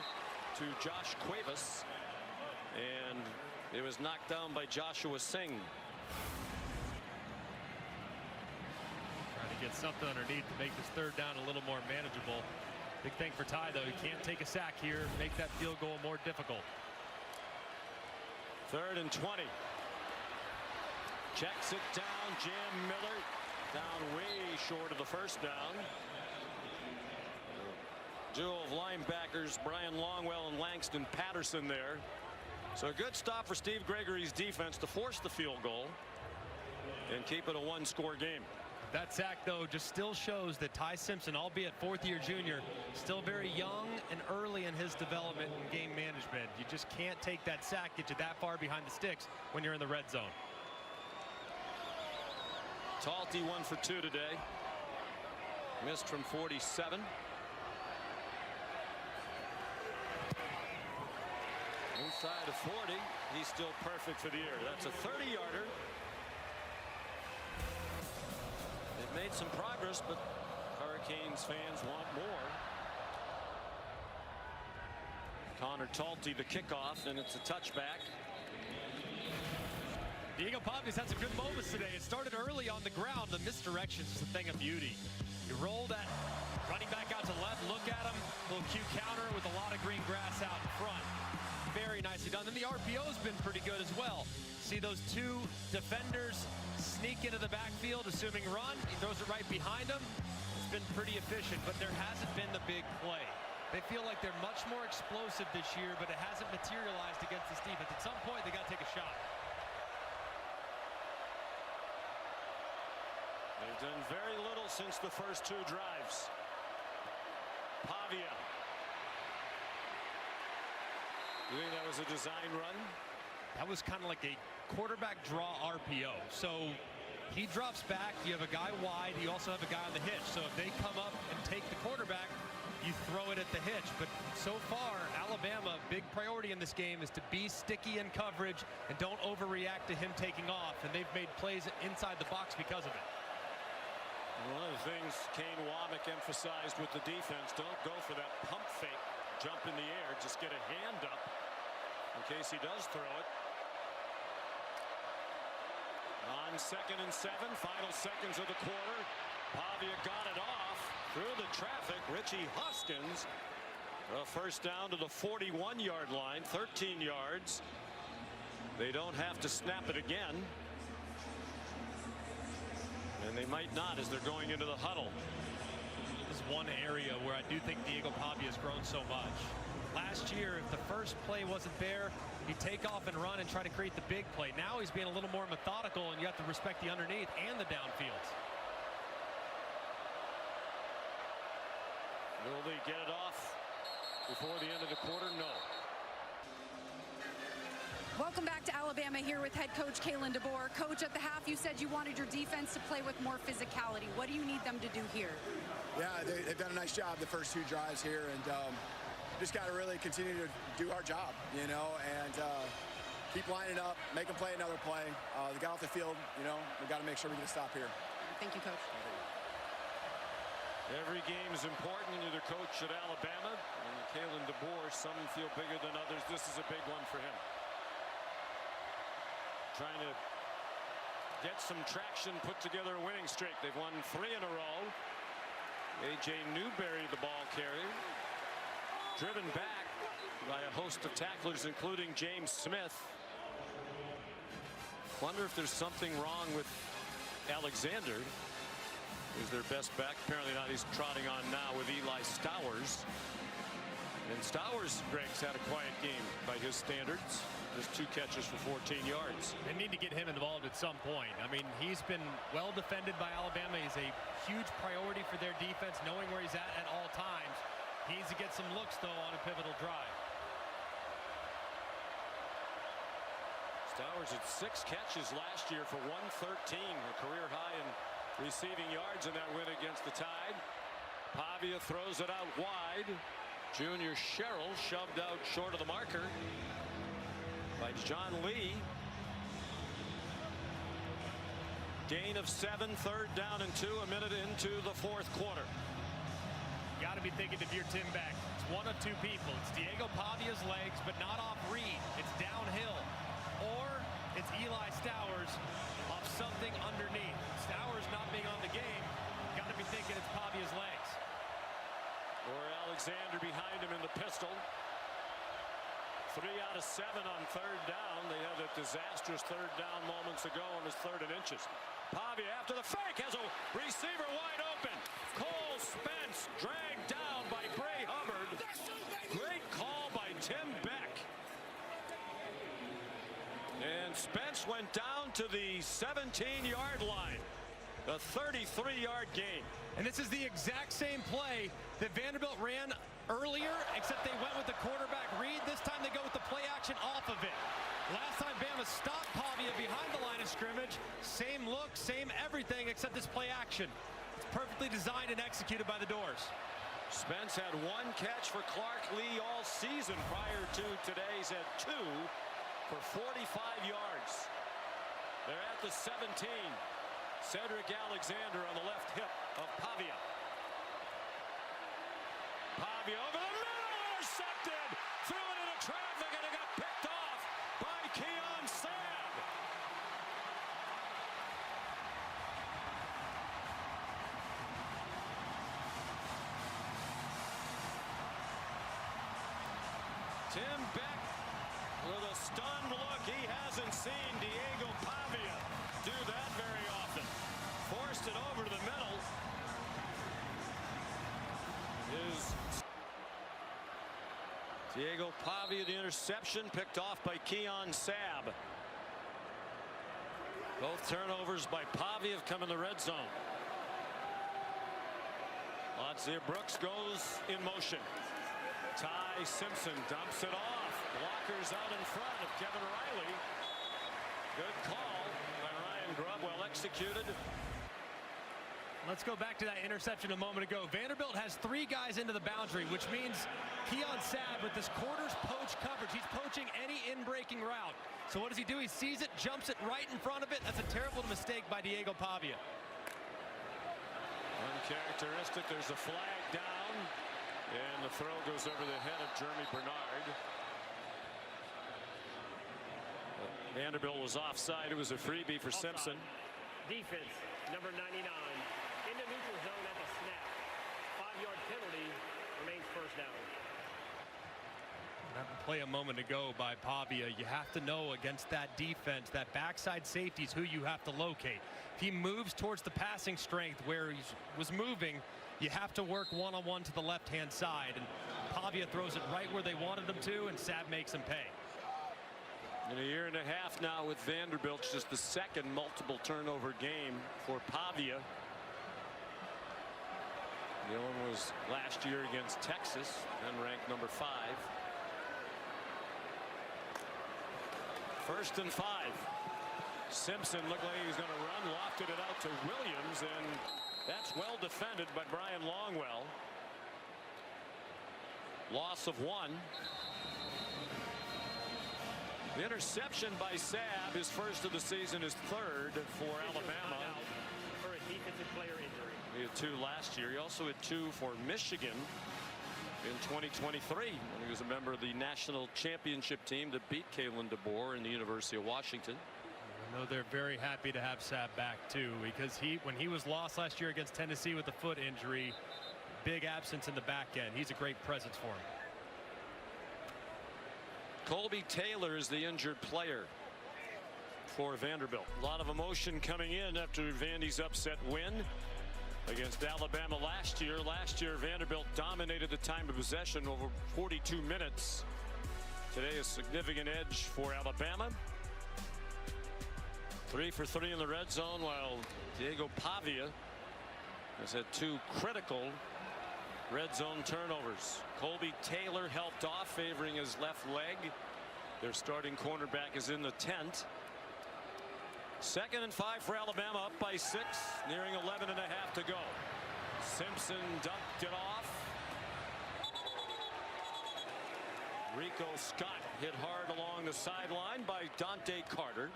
to Josh Cuevas, and it was knocked down by Joshua Singh. Trying to get something underneath to make this 3rd down a little more manageable. Big thing for Ty, though. He can't take a sack here, make that field goal more difficult. 3rd and 20. Checks it down. Jam Miller down way short of the 1st down. Duo of linebackers, Brian Longwell and Langston Patterson there. So a good stop for Steve Gregory's defense to force the field goal and keep it a 1-score game. That sack, though, just still shows that Ty Simpson, albeit 4th-year junior, still very young and early in his development in game management. You just can't take that sack, get you that far behind the sticks when you're in the red zone. Talty 1 for 2 today. Missed from 47. Inside of 40. He's still perfect for the year. That's a 30-yarder. They've made some progress, but Hurricanes fans want more. Connor Talty the kickoff, and it's a touchback. Diego Pavia's had some good moments today. It started early on the ground. The misdirection's just a thing of beauty. You roll that running back out to the left, look at him, little cute counter with a lot of green grass out in front. Very nicely done. Then the RPO's been pretty good as well. See those 2 defenders sneak into the backfield, assuming run. He throws it right behind him. It's been pretty efficient, but there hasn't been the big play. They feel like they're much more explosive this year, but it hasn't materialized against this defense. At some point, they got to take a shot. They've done very little since the first 2 drives. Pavia. You think that was a design run? That was kind of like a quarterback draw RPO. So he drops back. You have a guy wide. You also have a guy on the hitch. So if they come up and take the quarterback, you throw it at the hitch. But so far, Alabama, big priority in this game is to be sticky in coverage and don't overreact to him taking off. And they've made plays inside the box because of it. One of the things Kane Womack emphasized with the defense, don't go for that pump fake, jump in the air, just get a hand up in case he does throw it. On 2nd and 7, final seconds of the quarter. Pavia got it off through the traffic. Richie Hoskins, a 1st down to the 41-yard line, 13 yards. They don't have to snap it again. And they might not as they're going into the huddle. This is one area where I do think Diego Pavia has grown so much. Last year, if the first play wasn't there, he'd take off and run and try to create the big play. Now he's being a little more methodical, and you have to respect the underneath and the downfields. Will they get it off before the end of the quarter? No. Welcome back to Alabama here with head coach Kalen DeBoer. Coach, at the half you said you wanted your defense to play with more physicality. What do you need them to do here? Yeah, they've done a nice job the first 2 drives here, and just got to really continue to do our job, you know, and keep lining up, make them play another play. They got off the field, you know, we got to make sure we get a stop here. Thank you, Coach. Every game is important, and you're the coach at Alabama. And Kalen DeBoer, some feel bigger than others. This is a big one for him. Trying to get some traction, put together a winning streak. They've won 3 in a row. A.J. Newberry, the ball carrier. Driven back by a host of tacklers, including James Smith. Wonder if there's something wrong with Alexander, who's their best back. Apparently not. He's trotting on now with Eli Stowers. And Stowers, Greg's had a quiet game by his standards. Just 2 catches for 14 yards. They need to get him involved at some point. I mean, he's been well defended by Alabama. He's a huge priority for their defense, knowing where he's at all times. He needs to get some looks, though, on a pivotal drive. Stowers had 6 catches last year for 113, a career high in receiving yards in that win against the Tide. Pavia throws it out wide. Junior Sherrill shoved out short of the marker by John Lee. Gain of 7, 3rd down and 2, a minute into the 4th quarter. You got to be thinking if you're Tim Beck, it's one of 2 people. It's Diego Pavia's legs, but not off read. It's downhill. Or it's Eli Stowers off something underneath. Stowers not being on the game, got to be thinking it's Pavia's legs. Or Alexander behind him in the pistol. 3 out of 7 on 3rd down. They had a disastrous 3rd down moments ago on his 3rd and inches. Pavia after the fake has a receiver wide open. Cole Spence dragged down by Bray Hubbard. Great call by Tim Beck. And Spence went down to the 17-yard line. A 33-yard gain. And this is the exact same play that Vanderbilt ran earlier, except they went with the quarterback read. This time they go with the play action off of it. Last time Bama stopped Pavia behind the line of scrimmage. Same look, same everything, except this play action. It's perfectly designed and executed by the Doors. Spence had 1 catch for Clark Lee all season prior to today's at 2 for 45 yards. They're at the 17. Cedric Alexander on the left hip of Pavia. Pavia over the middle, intercepted, threw it into traffic, and it got picked off by Keon Sabb. Tim Beck with a stunned look. He hasn't seen Diego Pavia do that very often. Forced it over to the middle. Diego Pavia, the interception, picked off by Keon Sabb. Both turnovers by Pavia have come in the red zone. Lazia Brooks goes in motion. Ty Simpson dumps it off. Blockers out in front of Kevin Riley. Good call by Ryan Grubb, well executed. Let's go back to that interception a moment ago. Vanderbilt has 3 guys into the boundary, which means Keon Sabb with this quarters poach coverage. He's poaching any in-breaking route. So what does he do? He sees it, jumps it right in front of it. That's a terrible mistake by Diego Pavia. Uncharacteristic. There's a flag down. And the throw goes over the head of Jeremy Bernard. Vanderbilt was offside. It was a freebie for Simpson. Defense, number 99. In the neutral zone at the snap. 5-yard penalty, remains 1st down. That play a moment ago by Pavia, you have to know against that defense, that backside safety is who you have to locate. If he moves towards the passing strength where he was moving, you have to work one-on-one to the left-hand side. And Pavia throws it right where they wanted him to, and Sabb makes him pay. In a year and a half now with Vanderbilt, it's just the second multiple turnover game for Pavia. The other one was last year against Texas, then ranked number 5. 1st and 5. Simpson looked like he was going to run, lofted it out to Williams, and that's well defended by Brian Longwell. Loss of 1. The interception by Sabb, his first of the season, is 3rd for Alabama. For a defensive player injury. He had 2 last year. He also had 2 for Michigan in 2023 when he was a member of the national championship team that beat Kalen DeBoer in the University of Washington. I know they're very happy to have Sabb back too, because when he was lost last year against Tennessee with a foot injury, big absence in the back end. He's a great presence for him. Colby Taylor is the injured player for Vanderbilt. A lot of emotion coming in after Vandy's upset win against Alabama last year. Last year, Vanderbilt dominated the time of possession over 42 minutes. Today, a significant edge for Alabama. 3 for 3 in the red zone, while Diego Pavia has had 2 critical red zone turnovers. Colby Taylor helped off, favoring his left leg. Their starting cornerback is in the tent. 2nd and 5 for Alabama, up by 6, nearing 11 and a half to go. Simpson dunked it off. Rico Scott hit hard along the sideline by Dante Carter.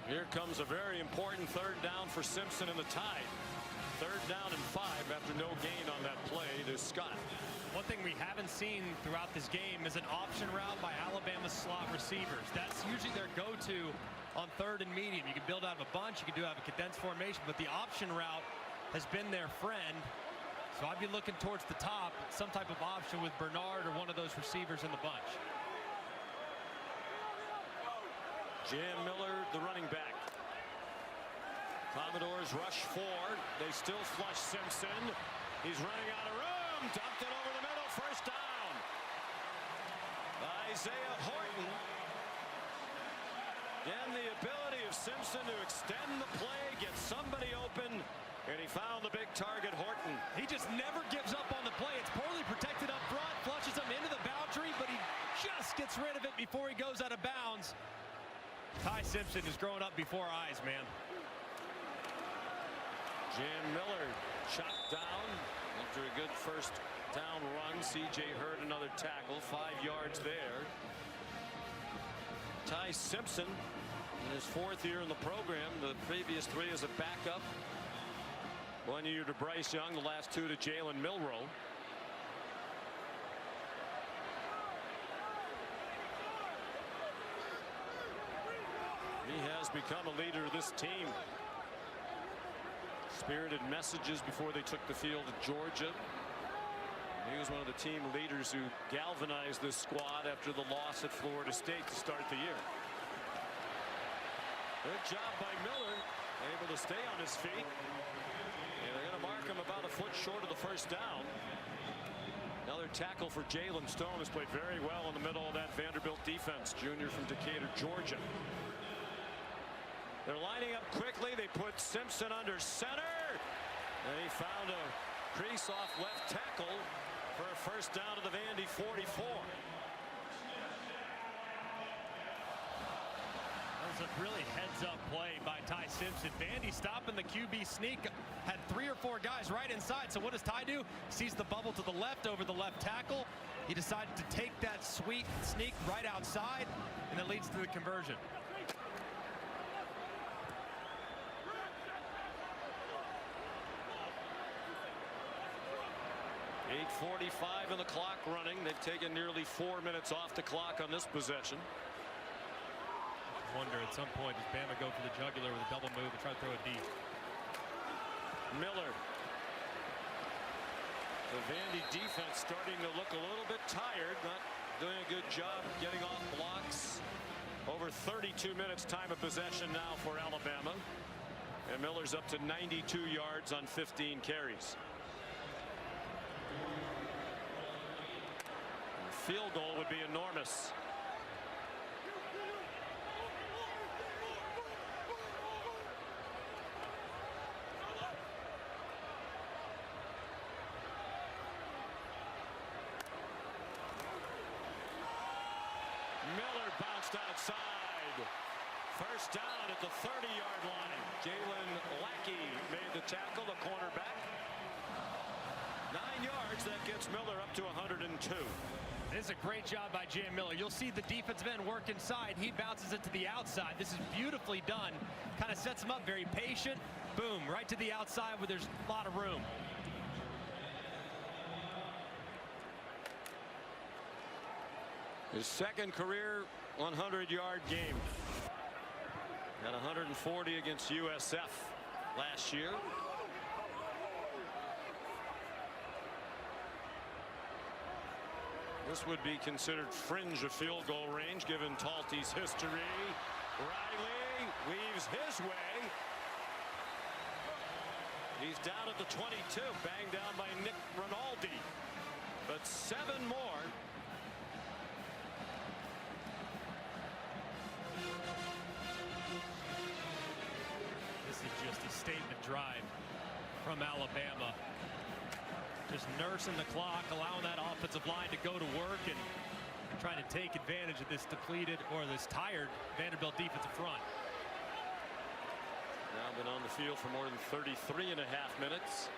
Here comes a very important 3rd down for Simpson in the Tide. 3rd down and 5 after no gain on that play to Scott. One thing we haven't seen throughout this game is an option route by Alabama's slot receivers. That's usually their go-to on 3rd and medium. You can build out of a bunch, you can have a condensed formation, but the option route has been their friend. So I'd be looking towards the top, some type of option with Bernard or one of those receivers in the bunch. Jam Miller, the running back. Commodores rush 4. They still flush Simpson. He's running out of room. Dumped it over the middle. 1st down. Isaiah Horton. Again, the ability of Simpson to extend the play, get somebody open, and he found the big target, Horton. He just never gives up on the play. It's poorly protected up front, flushes him into the boundary, but he just gets rid of it before he goes out of bounds. Ty Simpson is growing up before our eyes, man. Jam Miller chopped down after a good 1st down run. C.J. Hurd another tackle, 5 yards there. Ty Simpson in his 4th year in the program. The previous 3 as a backup. 1 year to Bryce Young, the last 2 to Jalen Milroe. He has become a leader of this team. Spirited messages before they took the field at Georgia. He was one of the team leaders who galvanized this squad after the loss at Florida State to start the year. Good job by Miller, able to stay on his feet. And they're going to mark him about a foot short of the 1st down. Another tackle for Jalen Stone, has played very well in the middle of that Vanderbilt defense. Junior from Decatur, Georgia. They're lining up quickly. They put Simpson under center. They found a crease off left tackle for a 1st down to the Vandy 44. That was a really heads-up play by Ty Simpson. Vandy stopping the QB sneak. Had 3 or 4 guys right inside. So what does Ty do? Sees the bubble to the left over the left tackle. He decided to take that sweet sneak right outside, and that leads to the conversion. 8:45 and the clock running. They've taken nearly 4 minutes off the clock on this possession. I wonder at some point, does Bama go for the jugular with a double move and try to throw it deep? Miller. The Vandy defense starting to look a little bit tired, not doing a good job getting off blocks. Over 32 minutes time of possession now for Alabama. And Miller's up to 92 yards on 15 carries. A field goal would be enormous. Miller bounced outside. First down at the 30-yard line. Jalen Lackey made the tackle, the cornerback. 9 yards, that gets Miller up to 102. This is a great job by Jam Miller. You'll see the defensive end work inside. He bounces it to the outside. This is beautifully done. Kind of sets him up, very patient. Boom, right to the outside where there's a lot of room. His second career 100-yard game. Had 140 against USF last year. This would be considered fringe of field goal range given Talty's history. Riley weaves his way. He's down at the 22, banged down by Nick Rinaldi. But 7 more. This is just a statement drive from Alabama. Just nursing the clock, allowing that offensive line to go to work and trying to take advantage of this depleted or this tired Vanderbilt defensive front. Now been on the field for more than 33.5 minutes.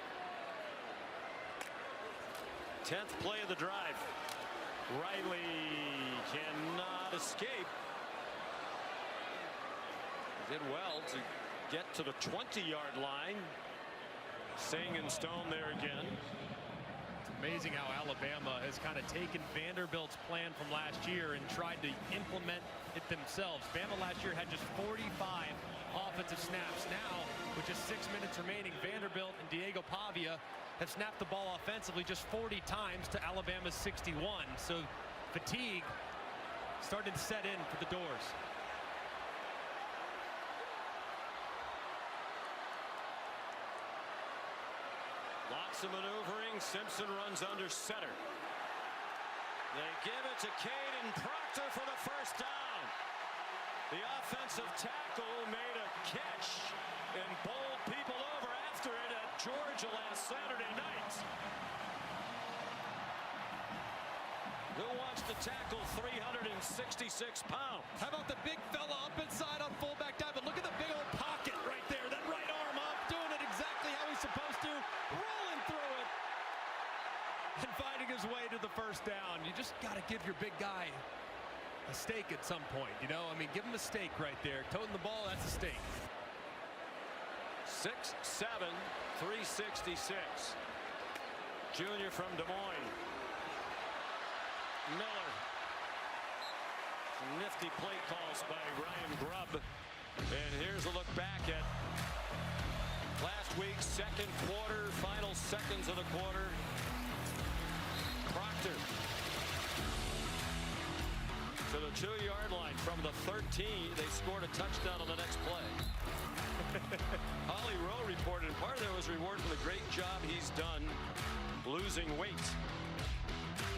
10th play of the drive. Riley cannot escape. Did well to get to the 20-yard line. Sing and Stone there again. It's amazing how Alabama has kind of taken Vanderbilt's plan from last year and tried to implement it themselves. Bama last year had just 45 offensive snaps. Now, with just 6 minutes remaining, Vanderbilt and Diego Pavia have snapped the ball offensively just 40 times to Alabama's 61. So fatigue started to set in for the Doors. Lots of maneuvering. Simpson runs under center. They give it to Caden Proctor for the first down. The offensive tackle made a catch and bowled people over after it at Georgia last Saturday night. Who wants to tackle 366 pounds? How about the big fella up inside on fullback dive? But look at the big old pocket right there. That right arm up, doing it exactly how he's supposed to. Rolling through it. And finding his way to the first down. You just got to give your big guy a steak at some point, you know? I mean, give him a steak right there. Toting the ball, that's a steak. 6'7", 366. Junior from Des Moines. Miller. Nifty play calls by Ryan Grubb. And here's a look back at last week's second quarter, final seconds of the quarter. Proctor to the 2-yard line from the 13. They scored a touchdown on the next play. Holly Rowe reported, and part of that was reward for the great job he's done losing weight.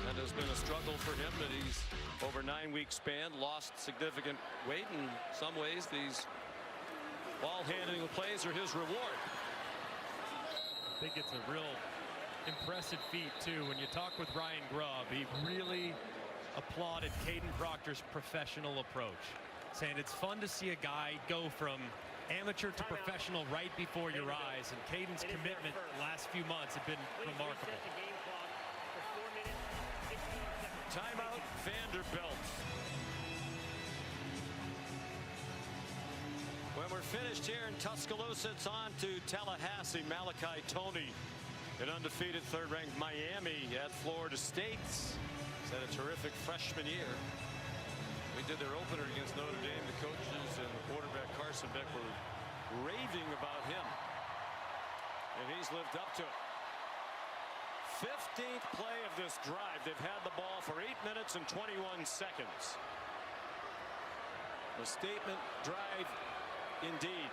That has been a struggle for him, but he's over 9-week span lost significant weight. In some ways, these ball handling plays are his reward. I think it's a real impressive feat too. When you talk with Ryan Grubb, he really applauded Caden Proctor's professional approach, saying it's fun to see a guy go from amateur to professional right before your eyes, and Caden's commitment the last few months have been remarkable. Timeout, Vanderbilt. When we're finished here in Tuscaloosa, it's on to Tallahassee. Malachi Toney, an undefeated third-ranked Miami at Florida State. He's had a terrific freshman year. We did their opener against Notre Dame. The coaches and the quarterback Carson Beck were raving about him, and he's lived up to it. 15th play of this drive. They've had the ball for 8 minutes and 21 seconds. A statement drive indeed.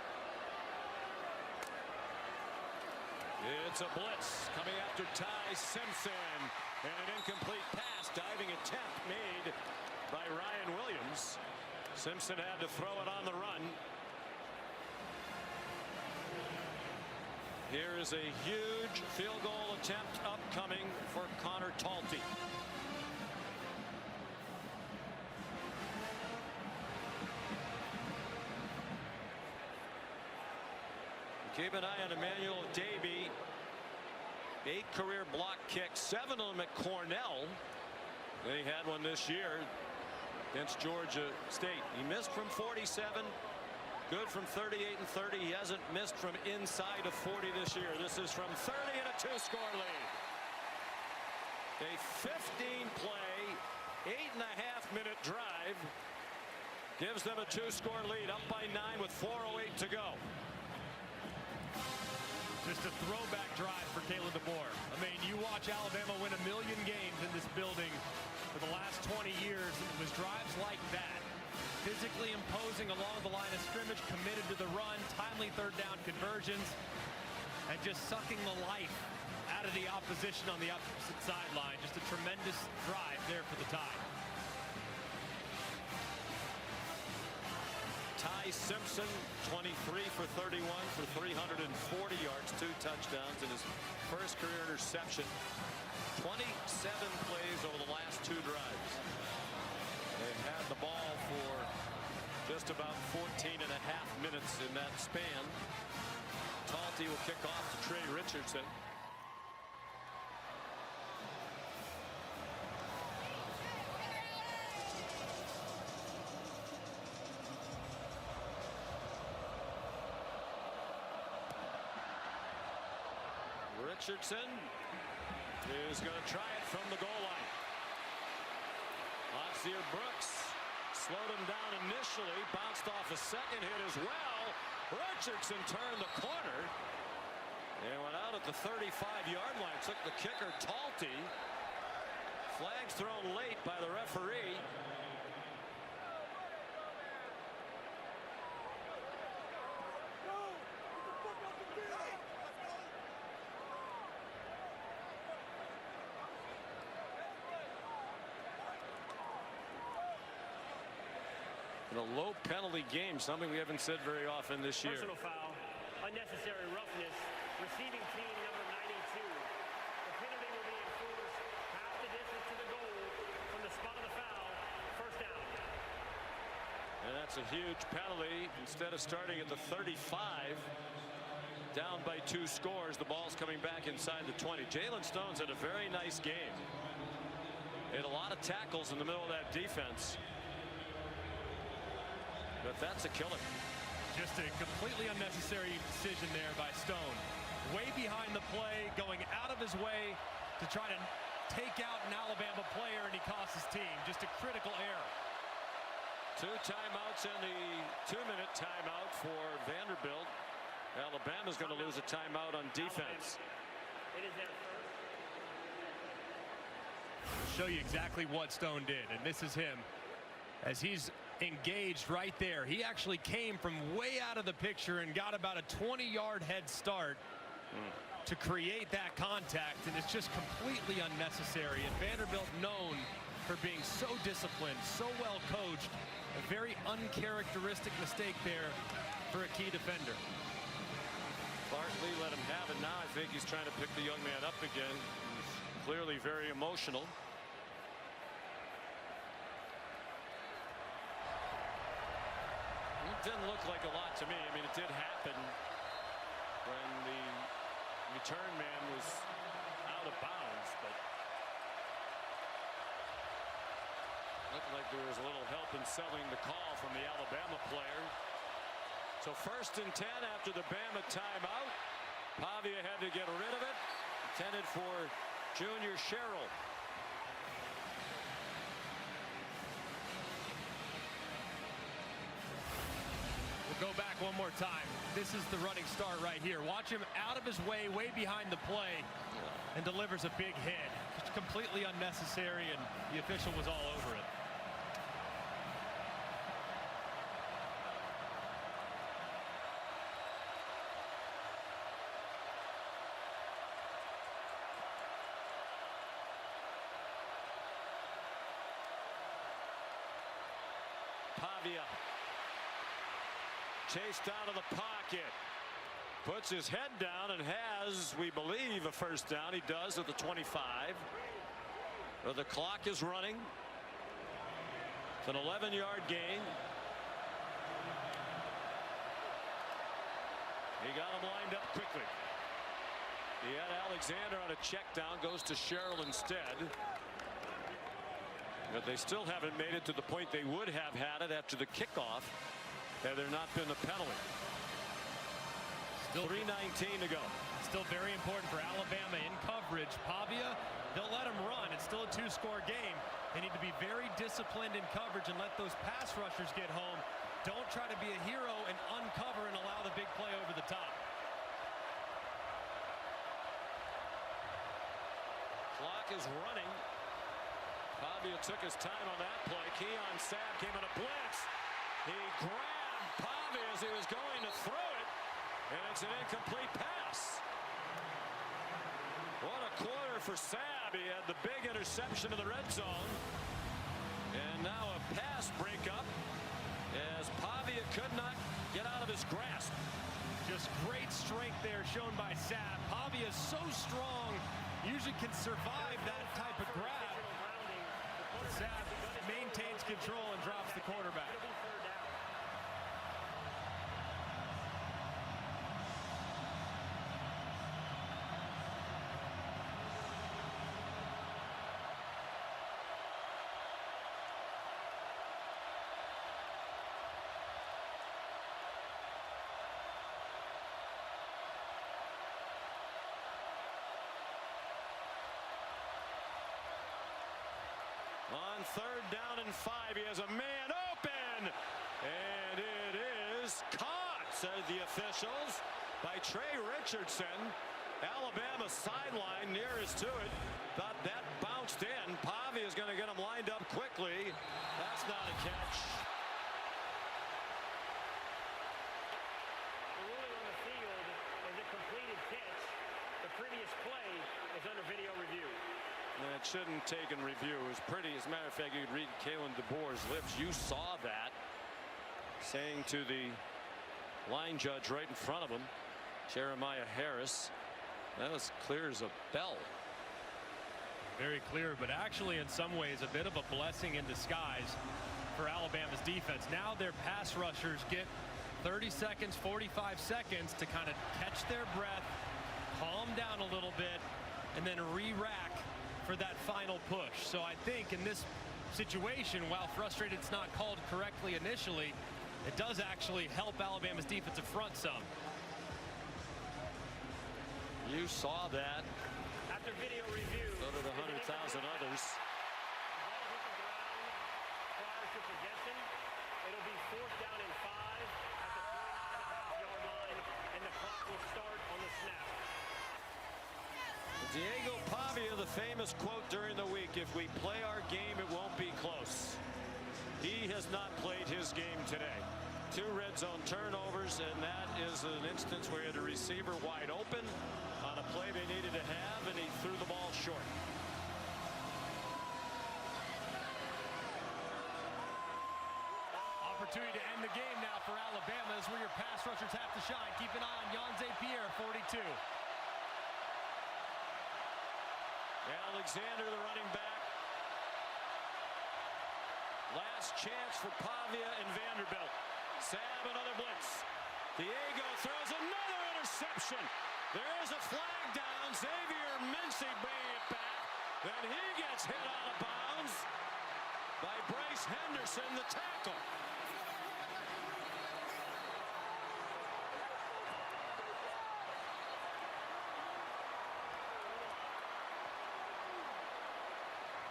It's a blitz coming after Ty Simpson, and an incomplete pass. Diving attempt made by Ryan Williams. Simpson had to throw it on the run. Here is a huge field goal attempt upcoming for Connor Talty. Keep an eye on Emmanuel Davey. 8 career block kicks, 7 of them at Cornell. They had one this year against Georgia State. He missed from 47. Good from 38 and 30. He hasn't missed from inside of 40 this year. This is from 30 and a 2-score lead. A 15-play, 8.5-minute drive gives them a 2-score lead, up by 9 with 4:08 to go. Just a throwback drive for Kalen DeBoer. I mean, you watch Alabama win a million games in this building for the last 20 years, and it was drives like that. Physically imposing along the line of scrimmage, committed to the run, timely third down conversions, and just sucking the life out of the opposition on the opposite sideline. Just a tremendous drive there for the Tide. Ty Simpson, 23 for 31 for 340 yards, 2 touchdowns, and his first career interception. 27 plays over the last 2 drives. They've had the ball for just about 14.5 minutes in that span. Talty will kick off to Trey Richardson. Richardson is going to try it from the goal line. Osir Brooks slowed him down initially, bounced off a second hit as well. Richardson turned the corner and went out at the 35-yard line. Took the kicker, Talty. Flags thrown late by the referee. In a low penalty game, something we haven't said very often this year. Personal foul, unnecessary roughness, receiving team number 92. The penalty will be enforced half the distance to the goal from the spot of the foul. First down. And that's a huge penalty. Instead of starting at the 35, down by 2 scores, the ball's coming back inside the 20. Jalen Stone's had a very nice game. He had a lot of tackles in the middle of that defense. But that's a killer. Just a completely unnecessary decision there by Stone. Way behind the play, going out of his way to try to take out an Alabama player, and he costs his team. Just a critical error. 2 timeouts and the 2-minute timeout for Vanderbilt. Alabama's going to lose a timeout on defense. It is their first. Show you exactly what Stone did, and this is him as he's engaged right there. He actually came from way out of the picture and got about a 20-yard head start to create that contact, and it's just completely unnecessary. And Vanderbilt, known for being so disciplined, so well coached, a very uncharacteristic mistake there for a key defender. Barkley let him have it. Now I think he's trying to pick the young man up again. He's clearly very emotional. It didn't look like a lot to me. I mean, it did happen when the return man was out of bounds, but looked like there was a little help in selling the call from the Alabama player. So 1st and 10 after the Bama timeout. Pavia had to get rid of it. Intended for Junior Sherrill. We'll go back one more time. This is the running start right here. Watch him out of his way, way behind the play. and delivers a big hit. It's completely unnecessary, and the official was all over it. Pavia chased out of the pocket, puts his head down and has, we believe, a first down. He does at the 25. But the clock is running. It's an 11-yard gain. He got him lined up quickly. He had Alexander on a check down, goes to Sherrill instead. But they still haven't made it to the point they would have had it after the kickoff had there not been a penalty. Still 3:19 to go. Still very important for Alabama in coverage. Pavia, they'll let him run. It's still a two-score game. They need to be very disciplined in coverage and let those pass rushers get home. Don't try to be a hero and uncover and allow the big play over the top. Clock is running. Pavia took his time on that play. Keon Sabb came on a blitz. He grabbed Pavia as he was going to throw it, and it's an incomplete pass. What a quarter for Sabb. He had the big interception in the red zone. And now a pass breakup as Pavia could not get out of his grasp. Just great strength there shown by Sabb. Pavia is so strong, usually can survive that type of grab. Sabb maintains control and drops the quarterback. On 3rd down and 5, he has a man open, and it is caught, said the officials, by Trey Richardson. Alabama sideline nearest to it. Thought that bounced in. Pavia is going to get him lined up quickly. That's not a catch. The ruling on the field is a completed catch. The previous play is under video review. It shouldn't take in review. It was pretty. As a matter of fact, you could read Kalen DeBoer's lips. You saw that, saying to the line judge right in front of him, Jeremiah Harris, that was clear as a bell. Very clear, but actually in some ways a bit of a blessing in disguise for Alabama's defense. Now their pass rushers get 30 seconds, 45 seconds to kind of catch their breath, calm down a little bit, and then re-rack for that final push. So I think in this situation, while frustrated it's not called correctly initially, it does actually help Alabama's defensive front some. You saw that. After video review, So did 100,000 others. Prior to possession, it'll be 4th down and 5 at the 49.5-yard line, and the clock will start on the snap. Diego Pavia, the famous quote during the week, if we play our game, it won't be close. He has not played his game today. 2 red zone turnovers, and that is an instance where he had a receiver wide open on a play they needed to have, and he threw the ball short. Opportunity to end the game now for Alabama is where your pass rushers have to shine. Keep an eye on Yonze Pierre, 42. Alexander, the running back. Last chance for Pavia and Vanderbilt. Sabb, another blitz. Diego throws another interception. There is a flag down. Xavier Mincy bringing it back. Then he gets hit out of bounds by Bryce Henderson, the tackle.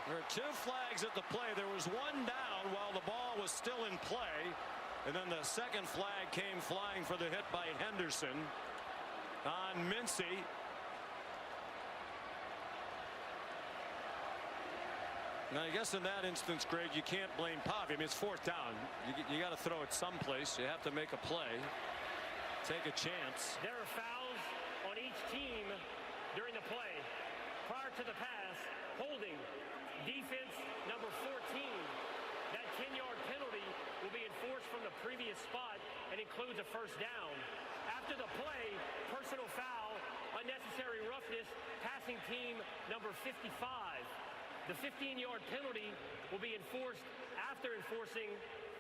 There are 2 flags at the play. There was 1 down while the ball was still in play. And then the second flag came flying for the hit by Henderson on Mincy. Now, I guess in that instance, Greg, you can't blame Pavia. I mean, it's 4th down. You got to throw it someplace. You have to make a play, take a chance. There are fouls on each team during the play. Prior to the pass, holding, defense number 14. That 10-yard penalty will be enforced from the previous spot and includes a 1st down. After the play, personal foul, unnecessary roughness, passing team number 55. The 15-yard penalty will be enforced after enforcing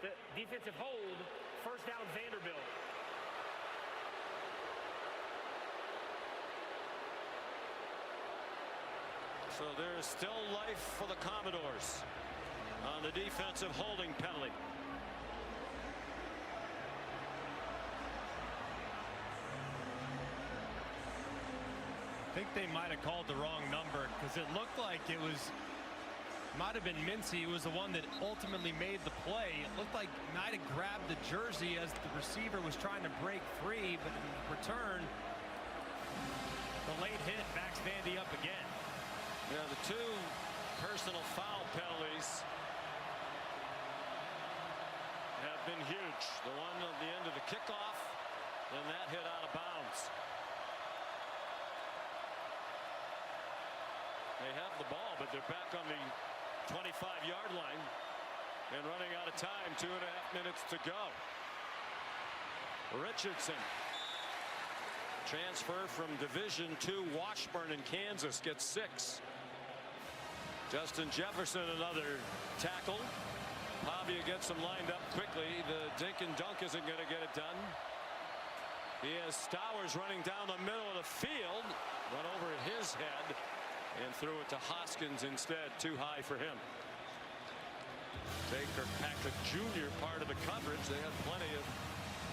the defensive hold. 1st down, Vanderbilt. So there is still life for the Commodores on the defensive holding penalty. I think they might have called the wrong number because it looked like it might have been Mincy, who was the one that ultimately made the play. It looked like might have grabbed the jersey as the receiver was trying to break free, but in return, the late hit backs Vandy up again. Yeah, the 2 personal foul penalties have been huge. The one at the end of the kickoff, and that hit out of bounds. They have the ball, but they're back on the 25-yard line and running out of time. 2.5 minutes to go. Richardson, transfer from Division II Washburn in Kansas, gets 6. Justin Jefferson, another tackle. Pavia gets him lined up quickly. The dink and dunk isn't going to get it done. He has Stowers running down the middle of the field, run over at his head, and threw it to Hoskins instead. Too high for him. Baker Patrick Jr. part of the coverage. They have plenty of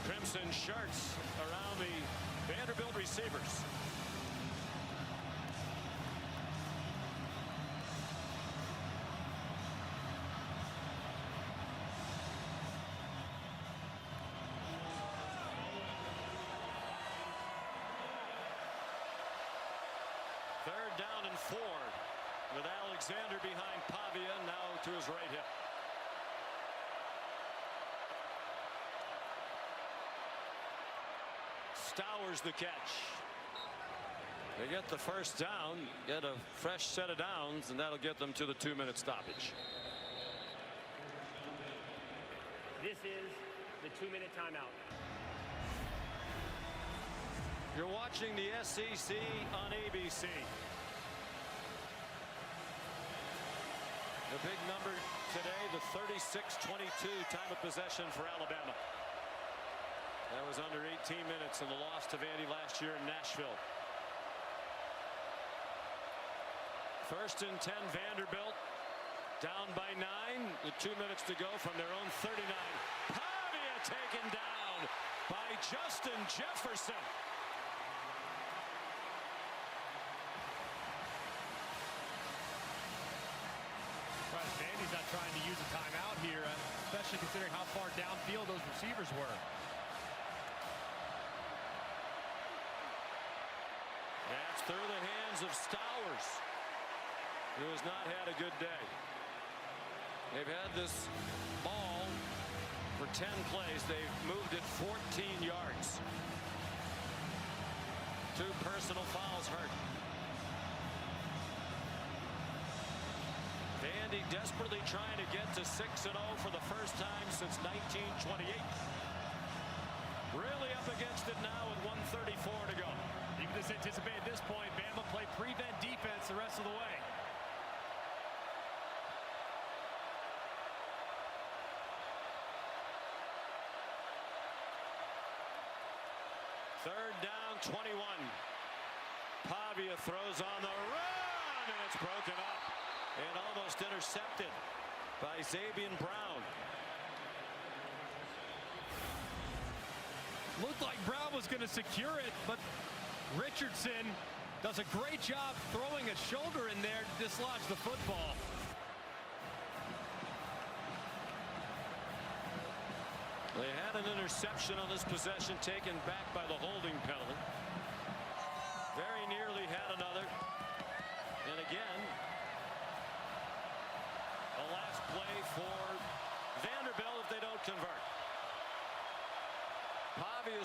crimson shirts around the Vanderbilt receivers. Third down and 4 with Alexander behind Pavia, now to his right hip. Stowers the catch. They get the 1st down, get a fresh set of downs, and that'll get them to the 2-minute stoppage. This is the 2-minute timeout. You're watching the SEC on ABC. The big number today, the 36-22 time of possession for Alabama. That was under 18 minutes in the loss to Vandy last year in Nashville. 1st and 10, Vanderbilt down by 9 with 2 minutes to go from their own 39. Pavia taken down by Justin Jefferson. Vandy's not trying to use a timeout here, especially considering how far downfield those receivers were. That's through the hands of Stowers, who has not had a good day. They've had this ball for 10 plays. They've moved it 14 yards. 2 personal fouls hurt. Vandy desperately trying to get to 6-0 for the first time since 1928. Really up against it now with 1:34 to go. You can just anticipate at this point, Bama play prevent defense the rest of the way. Third down, 21. Pavia throws on the run, and it's broken up and almost intercepted by Xavier Brown. Looked like Brown was going to secure it, but Richardson does a great job throwing a shoulder in there to dislodge the football. They had an interception on this possession taken back by the holding penalty. Very nearly had another. And again,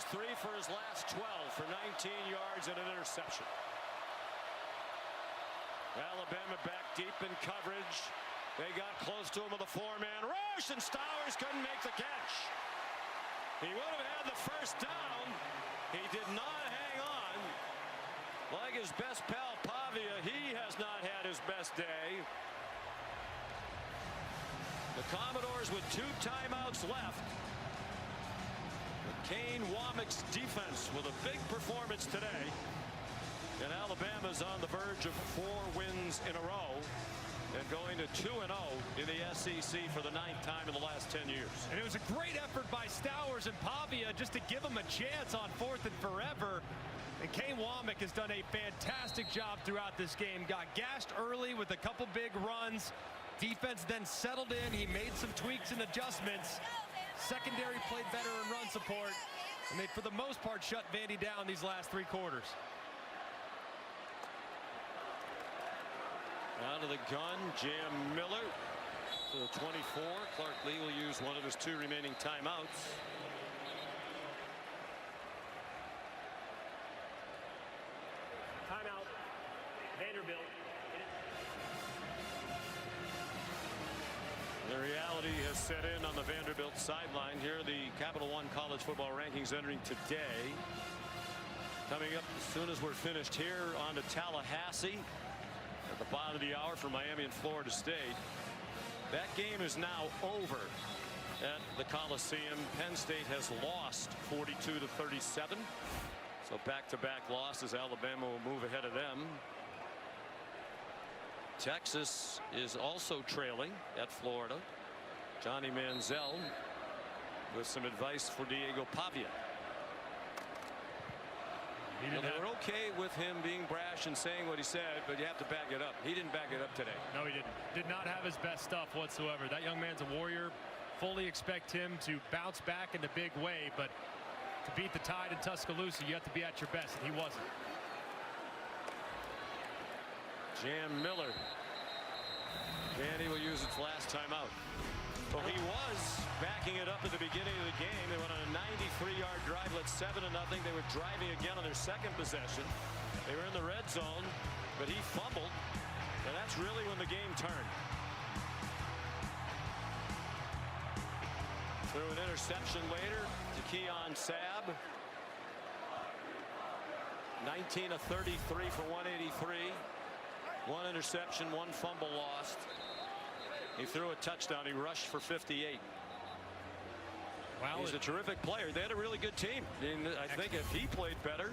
goes 3 for his last 12 for 19 yards and an interception. Alabama back deep in coverage. They got close to him with a 4-man rush, and Stowers couldn't make the catch. He would have had the first down. He did not hang on. Like his best pal Pavia, he has not had his best day. The Commodores with 2 timeouts left. Kane Womack's defense with a big performance today. And Alabama's on the verge of 4 wins in a row and going to 2-0 in the SEC for the 9th time in the last 10 years. And it was a great effort by Stowers and Pavia just to give him a chance on 4th and forever. And Kane Womack has done a fantastic job throughout this game. Got gashed early with a couple big runs. Defense then settled in. He made some tweaks and adjustments. Secondary played better in run support. And they, for the most part, shut Vandy down these last 3 quarters. Out of the gun, Jam Miller to the 24. Clark Lee will use one of his 2 remaining timeouts. Timeout, Vanderbilt. The reality has set in on the Vanderbilt sideline. Here are the Capital One college football rankings entering today. Coming up as soon as we're finished here, on to Tallahassee at the bottom of the hour for Miami and Florida State. That game is now over at the Coliseum. Penn State has lost 42-37. So back-to-back losses. Alabama will move ahead of them. Texas is also trailing at Florida. Johnny Manziel with some advice for Diego Pavia. They were okay with him being brash and saying what he said, but you have to back it up. He didn't back it up today. No, he didn't. Did not have his best stuff whatsoever. That young man's a warrior. Fully expect him to bounce back in a big way, but to beat the Tide in Tuscaloosa, you have to be at your best, and he wasn't. Jam Miller. Vandy will use its last timeout. Well, he was backing it up at the beginning of the game. They went on a 93-yard drive, led 7-0. They were driving again on their second possession. They were in the red zone, but he fumbled, and that's really when the game turned. Threw an interception later to Keon Sabb. 19 of 33 for 183. 1 interception, 1 fumble lost. He threw a touchdown. He rushed for 58. Wow, he's a terrific player. They had a really good team. And I think if he played better,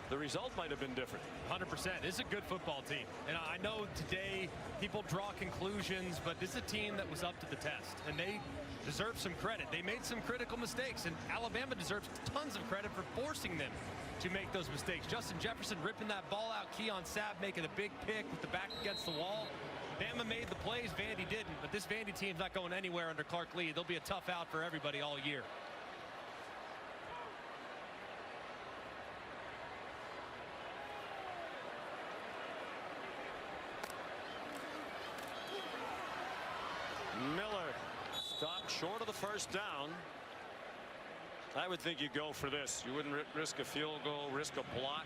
the result might have been different. 100%. It's a good football team. And I know today people draw conclusions, but this is a team that was up to the test. And they deserve some credit. They made some critical mistakes, and Alabama deserves tons of credit for forcing them to make those mistakes. Justin Jefferson ripping that ball out. Keon Sabb making a big pick with the back against the wall. Bama made the plays, Vandy didn't, but this Vandy team's not going anywhere under Clark Lee. They'll be a tough out for everybody all year. Miller stopped short of the first down. I would think you'd go for this. You wouldn't risk a field goal, risk a block.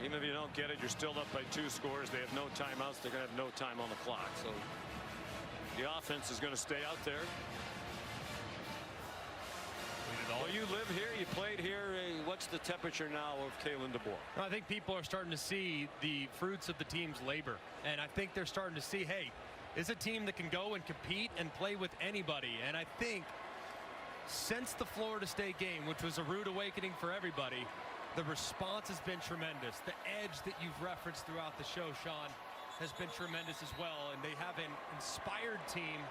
Even if you don't get it, you're still up by 2 scores. They have no timeouts. They're going to have no time on the clock. So the offense is going to stay out there. Well, you live here. You played here. What's the temperature now of Kalen DeBoer? I think people are starting to see the fruits of the team's labor. And I think they're starting to see, hey, it's a team that can go and compete and play with anybody. And I think since the Florida State game, which was a rude awakening for everybody, the response has been tremendous. The edge that you've referenced throughout the show, Sean, has been tremendous as well. And they have an inspired team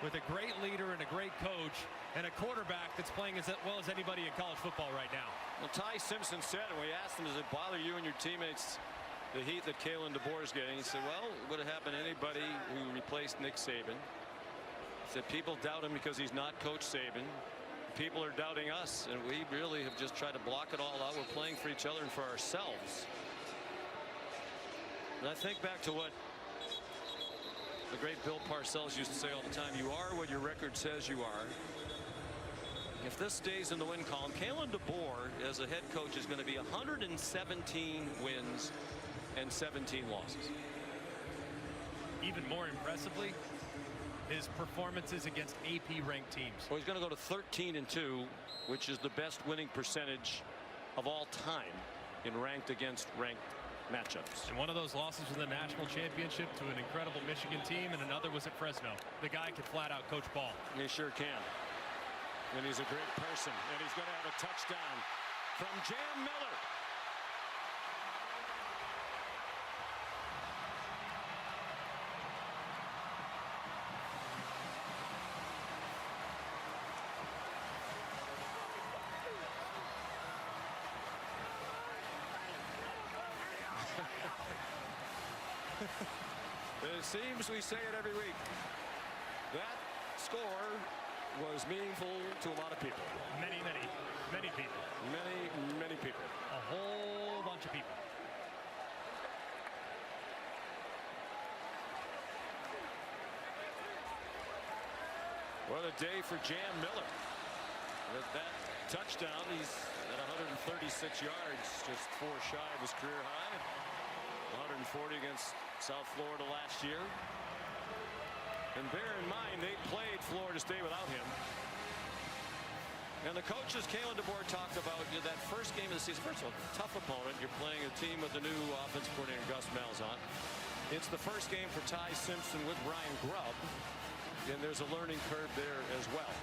with a great leader and a great coach and a quarterback that's playing as well as anybody in college football right now. Well, Ty Simpson said, and we asked him, does it bother you and your teammates, the heat that Kalen DeBoer is getting? He said, well, it would have happened to anybody who replaced Nick Saban. He said people doubt him because he's not Coach Saban. People are doubting us, and we really have just tried to block it all out. We're playing for each other and for ourselves. And I think back to what the great Bill Parcells used to say all the time: you are what your record says you are. If this stays in the win column, Kalen DeBoer as a head coach is going to be 117 wins and 17 losses. Even more impressively, his performances against AP ranked teams. Well, he's going to go to 13-2, which is the best winning percentage of all time in ranked against ranked matchups. And one of those losses was the national championship to an incredible Michigan team, and another was at Fresno. The guy can flat out coach ball. He sure can. And he's a great person, and he's going to have a touchdown from Jam Miller. It seems we say it every week. That score was meaningful to a lot of people. Many people. Many people. A whole bunch of people. What a day for Jam Miller. With that touchdown, he's at 136 yards, just 4 shy of his career high. 140 against South Florida last year. And bear in mind, they played Florida State without him. And the coaches, Kalen DeBoer, talked about that first game of the season. First of all, tough opponent. You're playing a team with the new offensive coordinator, Gus Malzahn. It's the first game for Ty Simpson with Ryan Grubb. And there's a learning curve there as well.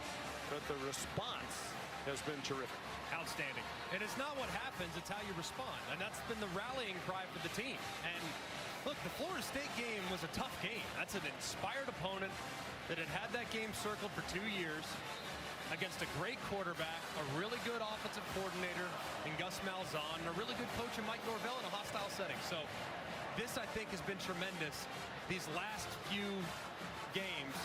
But the response has been terrific. Outstanding. And it's not what happens, it's how you respond. And that's been the rallying cry for the team. And look, the Florida State game was a tough game. That's an inspired opponent that had that game circled for 2 years against a great quarterback, a really good offensive coordinator in Gus Malzahn, and a really good coach in Mike Norvell in a hostile setting. So this, I think, has been tremendous these last few games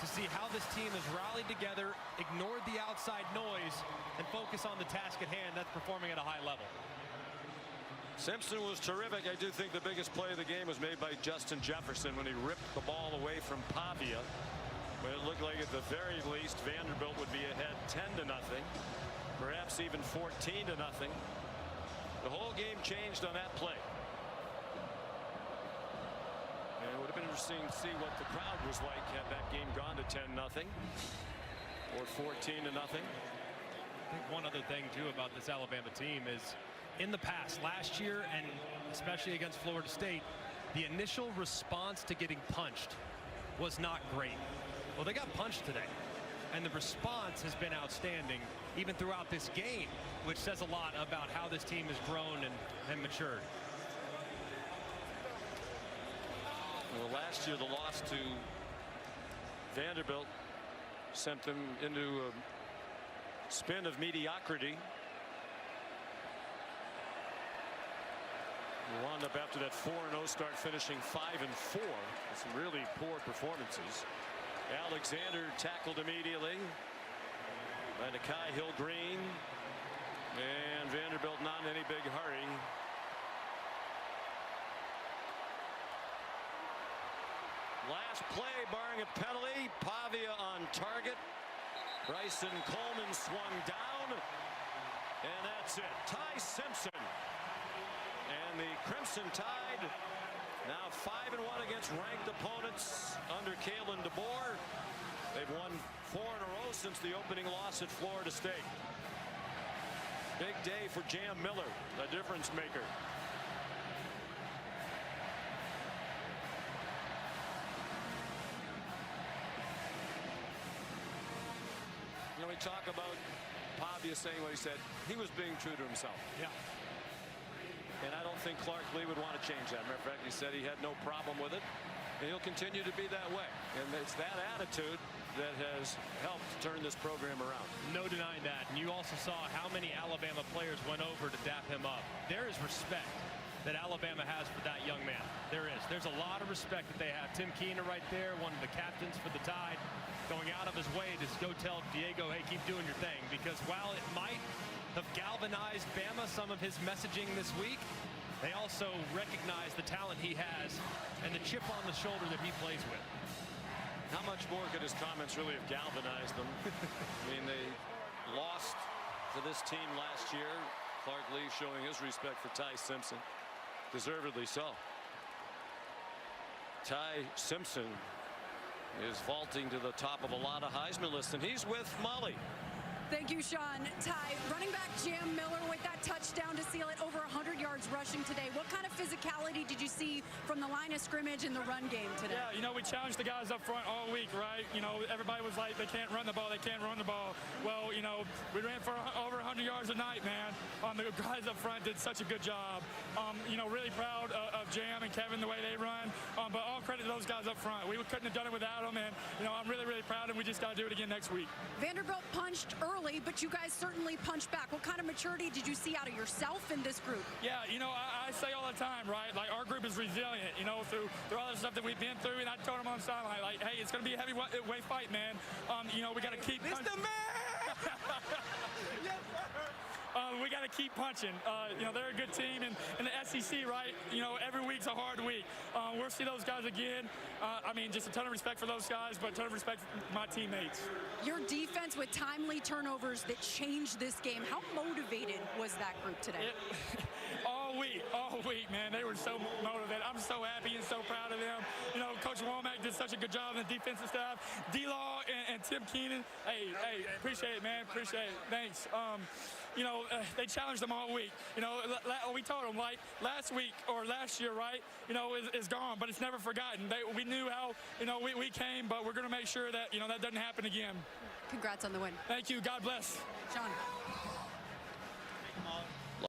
to see how this team has rallied together, ignored the outside noise, and focus on the task at hand. That's performing at a high level. Simpson was terrific. I do think the biggest play of the game was made by Justin Jefferson when he ripped the ball away from Pavia. But it looked like at the very least Vanderbilt would be ahead 10-0, perhaps even 14-0. The whole game changed on that play. And it would have been interesting to see what the crowd was like had that game gone to 10-0 or 14-0. I think one other thing too about this Alabama team is in the past, last year and especially against Florida State, the initial response to getting punched was not great. Well, they got punched today, and the response has been outstanding even throughout this game, which says a lot about how this team has grown and matured. Well, last year the loss to Vanderbilt sent them into a spin of mediocrity. We wound up after that 4-0 start finishing 5-4 with some really poor performances. Alexander tackled immediately by Nakai Hill-Green, and Vanderbilt not in any big hurry. Last play, barring a penalty, Pavia on target. Bryson Coleman swung down, and that's it. Ty Simpson and the Crimson Tide now 5-1 against ranked opponents under Kalen DeBoer. They've won 4 in a row since the opening loss at Florida State. Big day for Jam Miller, the difference maker. You know, we talk about Pavia saying what he said. He was being true to himself. Yeah. And I don't think Clark Lee would want to change that. Matter of fact, he said he had no problem with it, and he'll continue to be that way. And it's that attitude that has helped turn this program around. No denying that. And you also saw how many Alabama players went over to dap him up. There is respect that Alabama has for that young man. There is. There's a lot of respect that they have. Tim Keener right there, one of the captains for the Tide, going out of his way to go tell Diego, hey, keep doing your thing. Because while it might have galvanized Bama, some of his messaging this week, they also recognize the talent he has and the chip on the shoulder that he plays with. How much more could his comments really have galvanized them? I mean, they lost to this team last year. Clark Lee showing his respect for Ty Simpson. Deservedly so. Ty Simpson is vaulting to the top of a lot of Heisman lists, and he's with Molly. Thank you, Sean. Ty, running back Jam Miller with that touchdown to seal it, over 100 yards rushing today. What kind of physicality did you see from the line of scrimmage in the run game today? Yeah, you know, we challenged the guys up front all week, right? You know, everybody was like, they can't run the ball, they can't run the ball. Well, you know, we ran for over 100 yards a night, man. The guys up front did such a good job. You know, really proud of Jam and Kevin, the way they run. But all credit to those guys up front. We couldn't have done it without them, and, you know, I'm really, really proud, and we just got to do it again next week. Vanderbilt punched early, but you guys certainly punched back. What kind of maturity did you see out of yourself in this group? Yeah, you know, I say all the time, right? Like, our group is resilient, you know, through all the stuff that we've been through. And I told them on the sideline, like, hey, it's going to be a heavyweight fight, man. You know, we got to keep. It's the man! We got to keep punching. You know, they're a good team, and in the SEC, right? You know, every week's a hard week. We'll see those guys again. I mean, just a ton of respect for those guys, but a ton of respect for my teammates. Your defense with timely turnovers that changed this game. How motivated was that group today? All week, man. They were so motivated. I'm so happy and so proud of them. You know, Coach Womack did such a good job in the defensive staff. D-Law and Tim Keenan, hey, appreciate it, man. Appreciate it. Thanks. You know, they challenged them all week. You know, we told them, like, last week or last year, right, you know, is gone, but it's never forgotten. We knew how, you know, we came, but we're going to make sure that, you know, that doesn't happen again. Congrats on the win. Thank you. God bless. Sean.